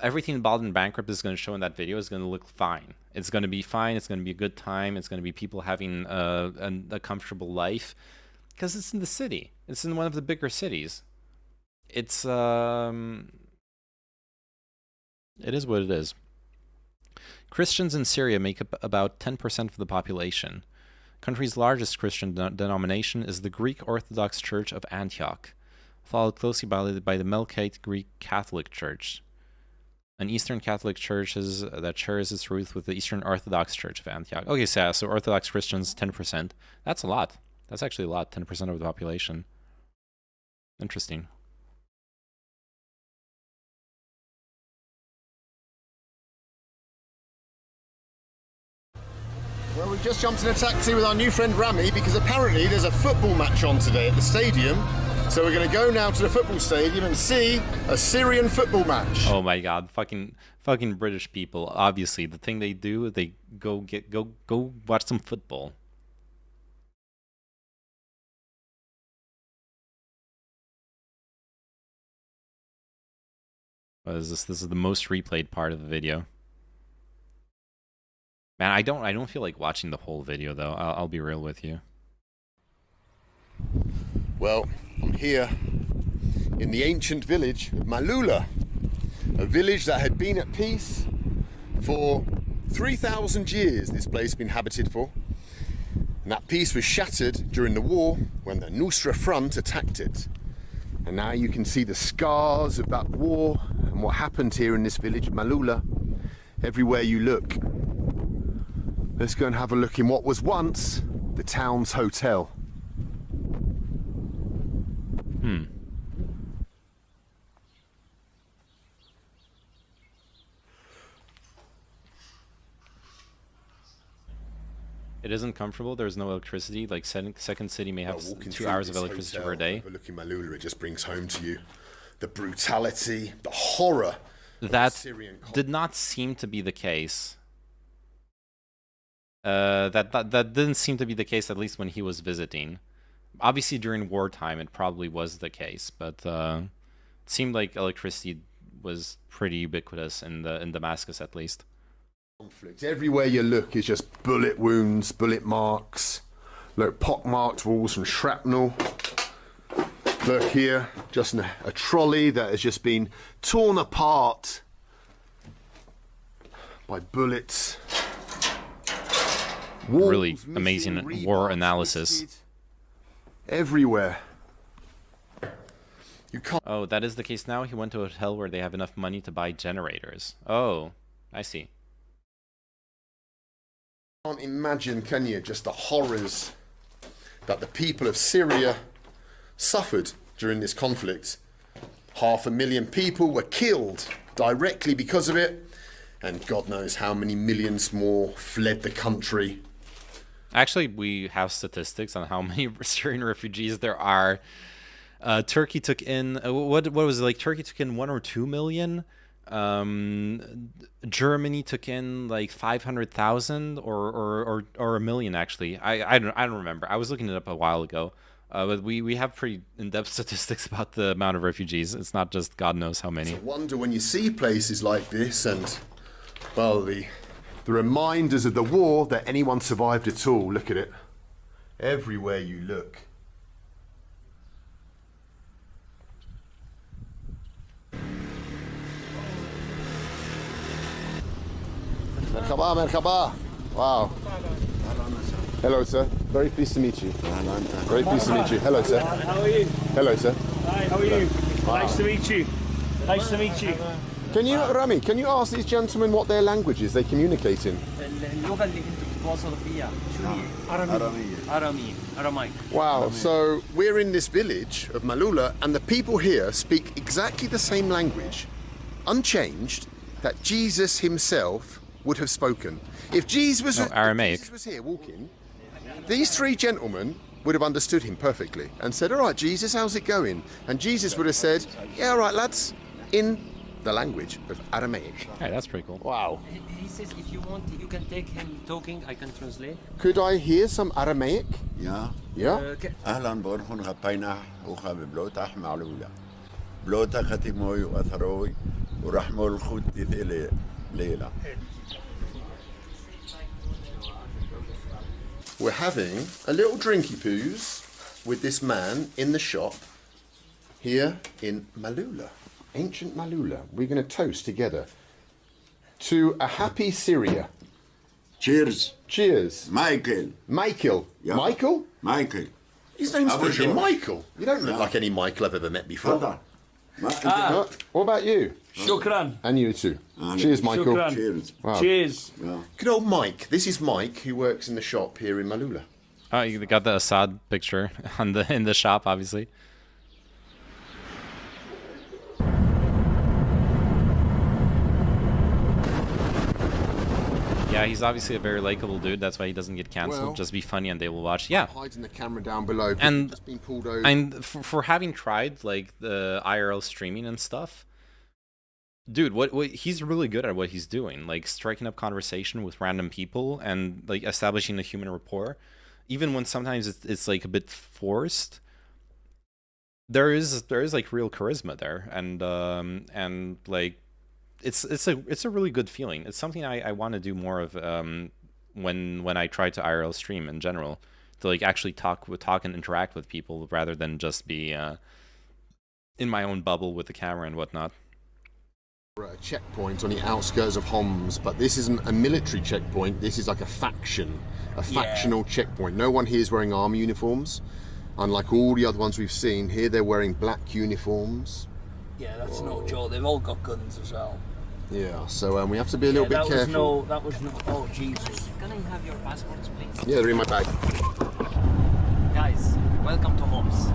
everything Baldwin Bankrupt is going to show in that video is going to look fine. It's going to be fine. It's going to be a good time. It's going to be people having a comfortable life because it's in the city. It's in one of the bigger cities. It's it is what it is. Christians in Syria make up about 10% of the population. Country's largest Christian denomination is the Greek Orthodox Church of Antioch, followed closely by the Melkite Greek Catholic Church, an Eastern Catholic church that shares its roots with the Eastern Orthodox Church of Antioch. Okay, so Orthodox Christians, 10%. That's a lot. That's actually a lot, 10% of the population. Interesting. Well, we've just jumped in a taxi with our new friend Rami because apparently there's a football match on today at the stadium. So we're going to go now to the football stadium and see a Syrian football match. Oh my God, fucking British people. Obviously, the thing they do, they go watch some football. What is this? This is the most replayed part of the video. Man, I don't feel like watching the whole video though. I'll be real with you. Well, I'm here in the ancient village of Malula, a village that had been at peace for 3,000 years. This place has been inhabited for. And that peace was shattered during the war when the Nusra Front attacked it. And now you can see the scars of that war and what happened here in this village of Maaloula everywhere you look. Let's go and have a look in what was once the town's hotel. It isn't comfortable. There's no electricity. Like Second City may have 2 hours of electricity per day. Have a look in Maaloula, it just brings home to you the brutality, the horror. That did not seem to be the case. That didn't seem to be the case, at least when he was visiting. Obviously, during wartime, it probably was the case, but it seemed like electricity was pretty ubiquitous in Damascus, at least. Conflict. Everywhere you look is just bullet wounds, bullet marks. Look, pock-marked walls from shrapnel. Look here, just a trolley that has just been torn apart by bullets. Walls really amazing war analysis. Everywhere. You can't. Oh, that is the case now? He went to a hotel where they have enough money to buy generators. Oh, I see. Can't imagine, can you, just the horrors that the people of Syria suffered during this conflict. 500,000 people were killed directly because of it, and God knows how many millions more fled the country. Actually, we have statistics on how many Syrian refugees there are. Turkey took in, what was it, like Turkey took in 1 or 2 million? Germany took in like 500,000 or a million, actually. I don't remember. I was looking it up a while ago. But we have pretty in-depth statistics about the amount of refugees. It's not just God knows how many. It's a wonder when you see places like this and, well, the reminders of the war that anyone survived at all. Look at it. Everywhere you look. Merhaba, merhaba. Wow. Hello, sir. Very pleased to meet you. Very pleased to meet you. Hello, sir. How are you? Hello, sir. Hi, how are you? Nice to meet you. Nice to meet you. Can you, Rami, can you ask these gentlemen what their language is they communicate in? اللغة اللي انت بتتواصل فيها شو هي؟ Aramaic. Wow, so we're in this village of Maaloula and the people here speak exactly the same language, unchanged, that Jesus himself would have spoken. If Jesus was, Aramaic. If Jesus was here walking, these three gentlemen would have understood him perfectly and said, all right, Jesus, how's it going? And Jesus would have said, yeah, all right, lads, in the language of Aramaic. Hey, that's pretty cool. Wow. He says if you want, you can take him talking, I can translate. Could I hear some Aramaic? Yeah. Yeah? أهلا بورخون غبينا وخا ببلوتا معلولة بلوتا ختموي وأثروي ورحمو الخوت دي ليلة. We're having a little drinky poos with this man in the shop here in Maaloula, ancient Maaloula. We're going to toast together to a happy Syria. Cheers. Cheers. Michael. Michael. Yeah. Michael? Michael. His name's How was freaking yours? Michael. You don't look like any Michael I've ever met before. Ah. What about you? Shukran. And you too. Cheers, Michael. Shukran. Cheers. Wow. Cheers. Yeah. Good old Mike. This is Mike, who works in the shop here in Maaloula. Oh, you got the Assad picture on in the shop, obviously. Yeah, he's obviously a very likable dude. That's why he doesn't get cancelled. Well, just be funny and they will watch. Yeah. Hiding the camera down below. And just been pulled over. And for having tried like the IRL streaming and stuff, dude, what he's really good at what he's doing, like striking up conversation with random people and like establishing a human rapport, even when sometimes it's like a bit forced. There is like real charisma there, and like it's a really good feeling. It's something I want to do more of when I try to IRL stream in general, to like actually talk and interact with people rather than just be in my own bubble with the camera and whatnot. We're at a checkpoint on the outskirts of Homs, but this isn't a military checkpoint. This is like a factional checkpoint. No one here is wearing army uniforms, unlike all the other ones we've seen. Here they're wearing black uniforms. Yeah, that's no joke. They've all got guns as well. Yeah, so we have to be a little bit careful. That was no. Oh Jesus! Can I have your passports, please? Yeah, they're in my bag. Guys, welcome to Homs.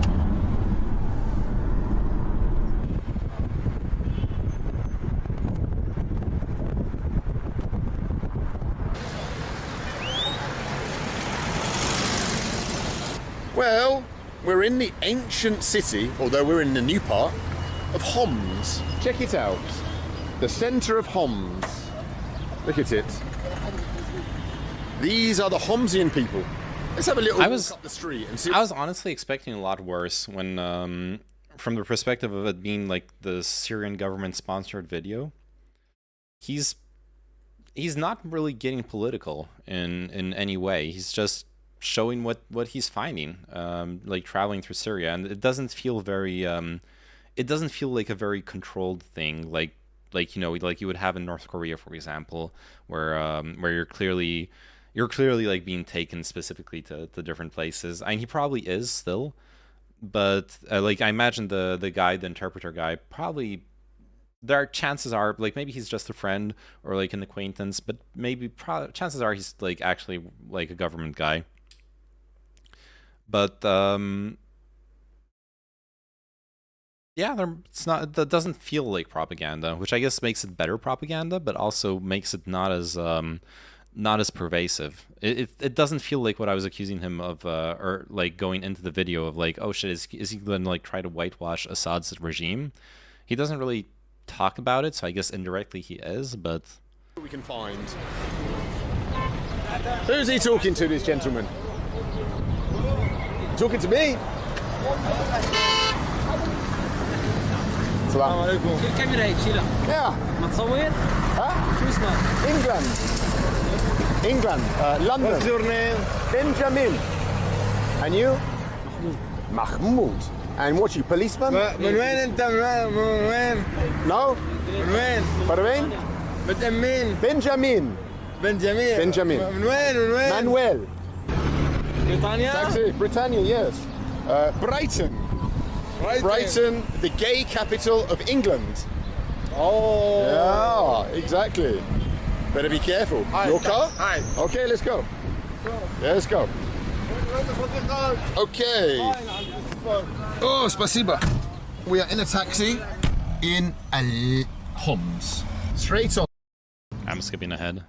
Well, we're in the ancient city, although we're in the new part, of Homs. Check it out. The centre of Homs. Look at it. These are the Homsian people. Let's have a little walk up the street and see. I was honestly expecting a lot worse when, from the perspective of it being like the Syrian government-sponsored video. He's not really getting political in any way. He's just showing what he's finding, like traveling through Syria, and it doesn't feel very it doesn't feel like a very controlled thing, like you know, like you would have in North Korea, for example, where you're clearly like being taken specifically to different places. And he probably is still, but like I imagine the guy, the interpreter guy, probably there are chances are like maybe he's just a friend or like an acquaintance, but maybe chances are he's like actually like a government guy. But yeah, that doesn't feel like propaganda, which I guess makes it better propaganda, but also makes it not as pervasive. It doesn't feel like what I was accusing him of, or like going into the video of like, oh shit, is he going to like try to whitewash Assad's regime? He doesn't really talk about it, so I guess indirectly he is, but we can find. Who's he talking to, this gentleman? Talking to me? السلام عليكم. شيل الكاميرا هيك شيلها. Yeah. ما تصور؟ ها؟ شو اسمك؟ England. London. What's your name? Benjamin. And you? Mahmoud. And what you, policeman? من وين انت؟ من وين؟ No? من وين؟ من وين؟ بتأمين. Benjamin. Benjamin. من وين؟ Manuel. بريطانيا؟ Taxi. Britannia, yes. Brighton. Brighton, the gay capital of England. Oh. Yeah, exactly. Better be careful. Your car? Hi. Okay, let's go. Yeah, let's go. Okay. Oh, spasiba. We are in a taxi in Homs. Straight on. I'm skipping ahead.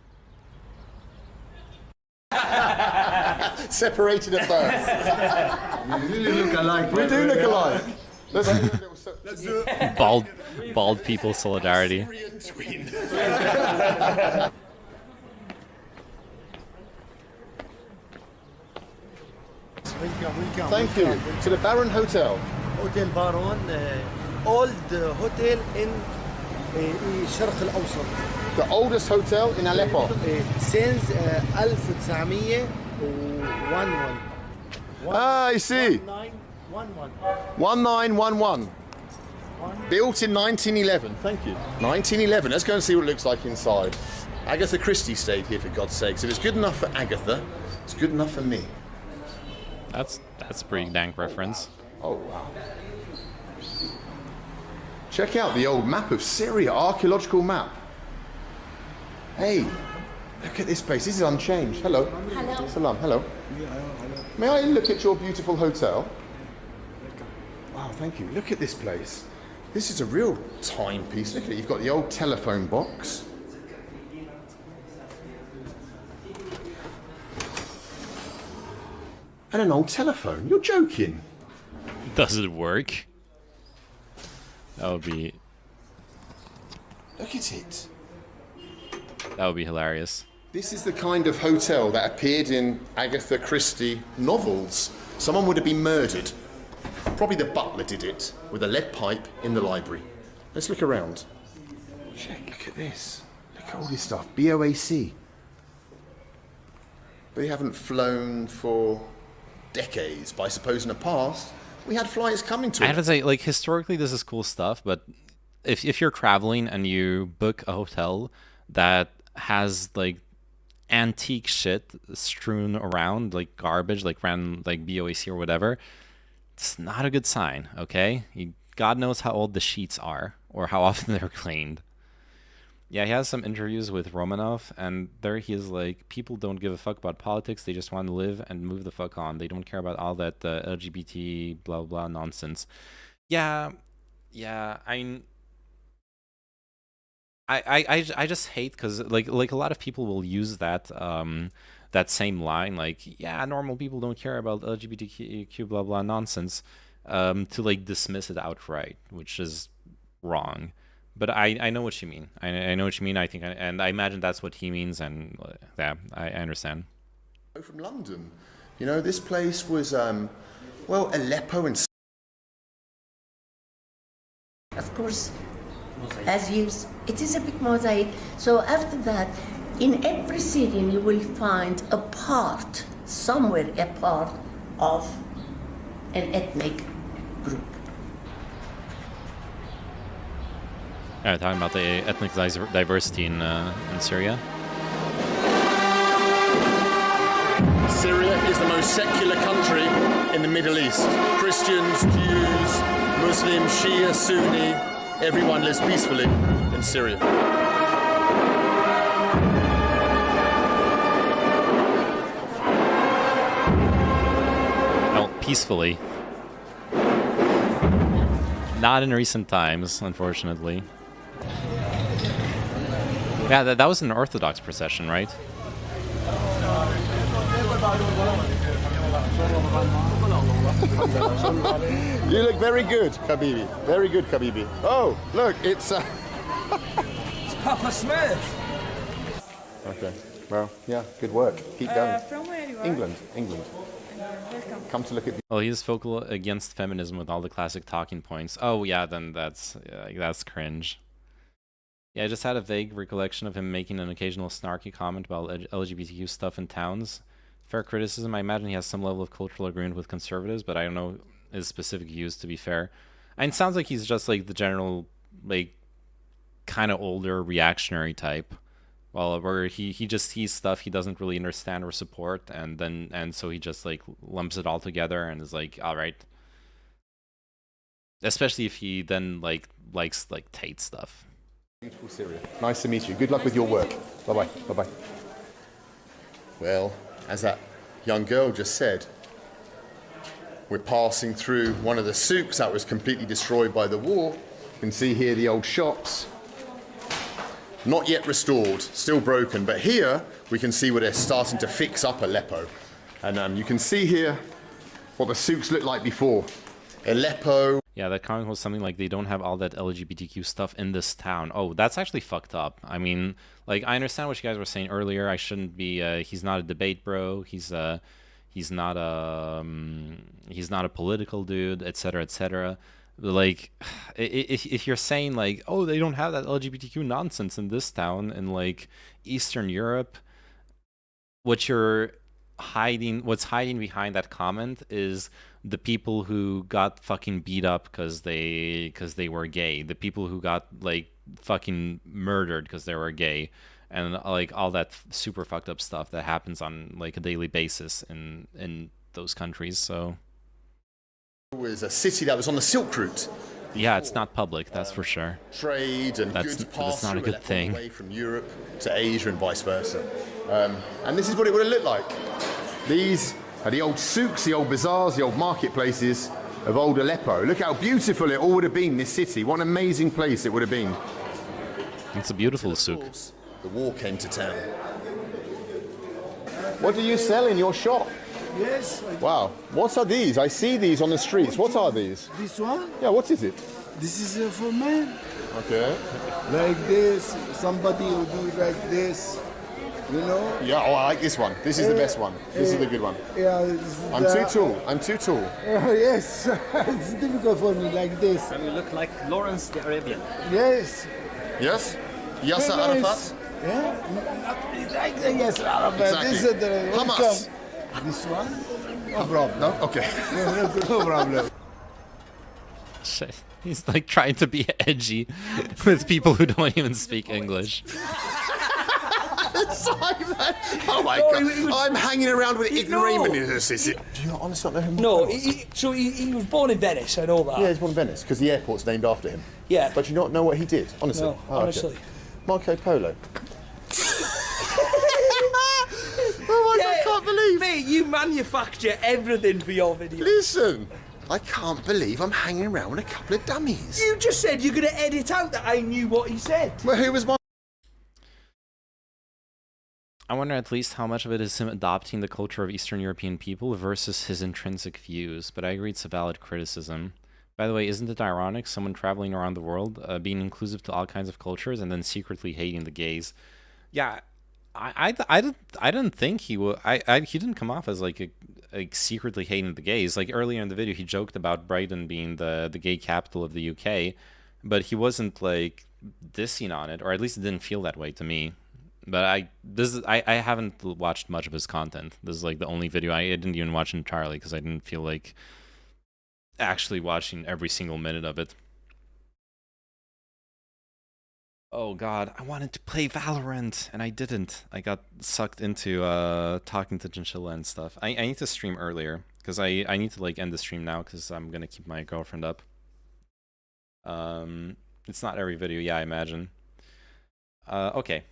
Separated at birth. You really look alike. We do look alike. Let's do it. Bald people solidarity. Thank you. To the Baron Hotel. Hotel Baron, old hotel in الشرق الأوسط. The oldest hotel in Aleppo. Since 1911. Ah, I see. 1911. Built in 1911. Thank you. 1911. Let's go and see what it looks like inside. Agatha Christie stayed here, for God's sakes. If it's good enough for Agatha, it's good enough for me. That's a pretty dank reference. Oh, wow. Check out the old map of Syria, archaeological map. Hey, look at this place. This is unchanged. Hello. Hello. Salam. Hello. May I look at your beautiful hotel? Wow, thank you. Look at this place. This is a real timepiece. Look at it. You've got the old telephone box. And an old telephone. You're joking. Does it work? That would be... Look at it. That would be hilarious. This is the kind of hotel that appeared in Agatha Christie novels. Someone would have been murdered. Probably the butler did it, with a lead pipe in the library. Let's look around. Check, look at this. Look at all this stuff. BOAC. They haven't flown for decades, but I suppose in the past, we had flights coming to I have to say, like, historically this is cool stuff, but if you're traveling and you book a hotel that has like antique shit strewn around, like garbage, like ran like BOAC or whatever, it's not a good sign, okay? God knows how old the sheets are or how often they're cleaned. Yeah, he has some interviews with Romanov, and there he is like, people don't give a fuck about politics, they just want to live and move the fuck on. They don't care about all that LGBT blah blah nonsense. Yeah, I just hate, because like a lot of people will use that that same line, like, yeah, normal people don't care about LGBTQ blah blah nonsense, to like dismiss it outright, which is wrong. But I know what you mean. I know what you mean. I think, and I imagine that's what he means, and yeah, I understand. From London, you know, this place was well, Aleppo and. Of course, as used, it is a big mosaic. So after that, in every city you will find a part, somewhere a part of an ethnic group. Talking about the ethnic diversity in Syria. Syria is the most secular country in the Middle East. Christians, Jews, Muslims, Shia, Sunni, everyone lives peacefully in Syria. Well, peacefully. Not in recent times, unfortunately. Yeah, that was an Orthodox procession, right? You look very good, Khabibi. Very good, Khabibi. Oh, look, it's... It's Papa Smith! Okay, well, yeah, good work. Keep going. From where you are? England. Welcome. Come to look at the... Well, he's vocal against feminism with all the classic talking points. Oh, yeah, then that's cringe. Yeah, I just had a vague recollection of him making an occasional snarky comment about LGBTQ stuff in towns. Fair criticism. I imagine he has some level of cultural agreement with conservatives, but I don't know his specific views, to be fair. And it sounds like he's just like the general, like, kind of older reactionary type. Well, where he just sees stuff he doesn't really understand or support, and so he just like lumps it all together and is like, all right. Especially if he then like likes like Tate stuff. Beautiful Syria. Nice to meet you. Good luck with your work. Bye-bye. Bye-bye. Well, as that young girl just said, we're passing through one of the souks that was completely destroyed by the war. You can see here the old shops. Not yet restored, still broken, but here we can see where they're starting to fix up Aleppo. And you can see here what the souks looked like before. Aleppo. Yeah, that comment was something like, they don't have all that LGBTQ stuff in this town. Oh, that's actually fucked up. I mean, like, I understand what you guys were saying earlier. I shouldn't be, he's not a debate bro. He's not a political dude, etc., etc. Like, if you're saying like, oh, they don't have that LGBTQ nonsense in this town in like Eastern Europe, what's hiding behind that comment is the people who got fucking beat up because they were gay, the people who got like fucking murdered because they were gay, and like all that super fucked up stuff that happens on like a daily basis in those countries. So it was a city that was on the Silk Route. Yeah, it's not public, that's for sure. Trade and goods pass not a good thing. Away from Europe to Asia and vice versa. And this is what it would have looked like. These are the old souks, the old bazaars, the old marketplaces of old Aleppo. Look how beautiful it all would have been, this city. What an amazing place it would have been. It's a beautiful souk. The war came to town. What do you sell in your shop? Yes. Wow. What are these? I see these on the streets. What are these? This one? Yeah, what is it? This is for men. Okay. Like this. Somebody will do it like this. You know? Yeah, oh, I like this one. This is the best one. This is the good one. Yeah. I'm too tall. I'm too tall. Yes. It's difficult for me like this. And you look like Lawrence the Arabian. Yes. Yes? Yasser Arafat? Yeah? Exactly, yes, Arafat. Exactly. This is the Hamas. This one? No problem. No? Okay. No problem. Shit. He's like trying to be edgy with people who don't even speak English. Simon! Oh my god! I'm hanging around with ignoramuses. Is it? Do you not honestly not know who No, Marco was? so he was born in Venice, I know that. Yeah, he's born in Venice, because the airport's named after him. Yeah. But you not know what he did, honestly? No, Oh, okay. honestly. Marco Polo. Oh my god, I can't believe. Mate, you manufacture everything for your video. Listen, I can't believe I'm hanging around with a couple of dummies. You just said you're going to edit out that I knew what he said. Well, who was my... I wonder at least how much of it is him adopting the culture of Eastern European people versus his intrinsic views, but I agree it's a valid criticism. By the way, isn't it ironic, someone traveling around the world, being inclusive to all kinds of cultures and then secretly hating the gays? Yeah, I didn't think he would. He didn't come off as like secretly hating the gays. Like earlier in the video, he joked about Brighton being the gay capital of the UK, but he wasn't like dissing on it, or at least it didn't feel that way to me. But I haven't watched much of his content. This is like the only video I didn't even watch entirely because I didn't feel like actually watching every single minute of it. Oh god, I wanted to play Valorant and I didn't. I got sucked into talking to Chinchilla and stuff. I need to stream earlier because I need to like end the stream now because I'm gonna keep my girlfriend up. It's not every video, yeah, I imagine. Okay.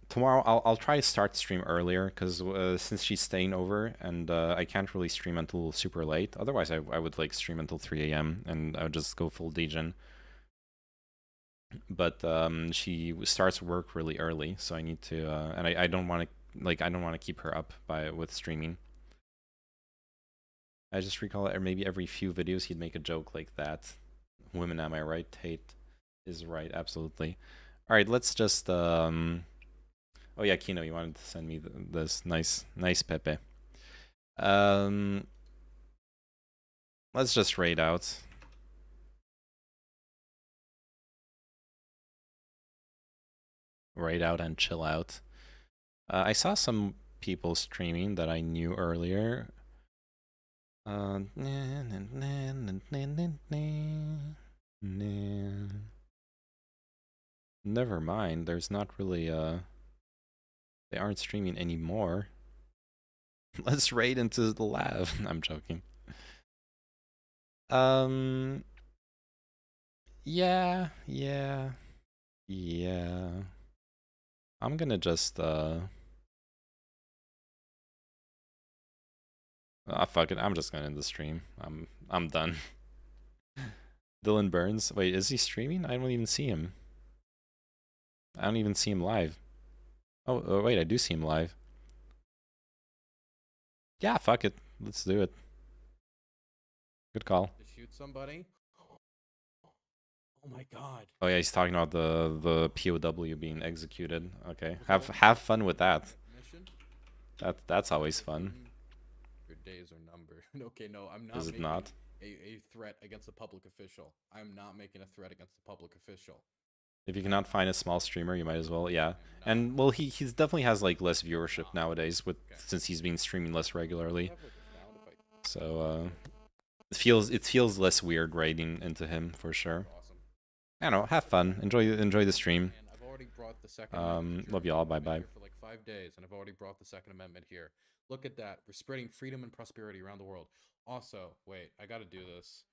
Tomorrow I'll try to start the stream earlier because since she's staying over and I can't really stream until super late. Otherwise I would like stream until 3 AM and I would just go full degen. But she starts work really early, so I need to and I don't want to keep her up with streaming. I just recall that maybe every few videos he'd make a joke like that. Women, am I right? Tate is right, absolutely. All right, let's just oh yeah, Kino, you wanted to send me this nice Pepe. Let's just raid out. Raid out and chill out. I saw some people streaming that I knew earlier. Never mind, there's not really they aren't streaming anymore. Let's raid into the lab. I'm joking. Yeah. I'm gonna just fuck it. I'm just gonna end the stream. I'm done. Dylan Burns. Wait, is he streaming? I don't even see him. I don't even see him live. Oh wait, I do see him live. Yeah, fuck it. Let's do it. Good call. To shoot somebody. Oh my god. Oh yeah, he's talking about the POW being executed. Okay, have fun with that. Mission? That's always fun. Your days are numbered. Okay, no, I'm not. Is it making not? A threat against a public official. I'm not making a threat against a public official. If you cannot find a small streamer, you might as well, yeah. And well, he's definitely has like less viewership nowadays since he's been streaming less regularly. So it feels less weird raiding into him for sure. I don't know, have fun, enjoy the stream. I've already brought the Second Amendment. Love y'all, bye bye. For like 5 days, and I've already brought the Second Amendment here. Look at that. We're spreading freedom and prosperity around the world. Also, wait, I gotta do this.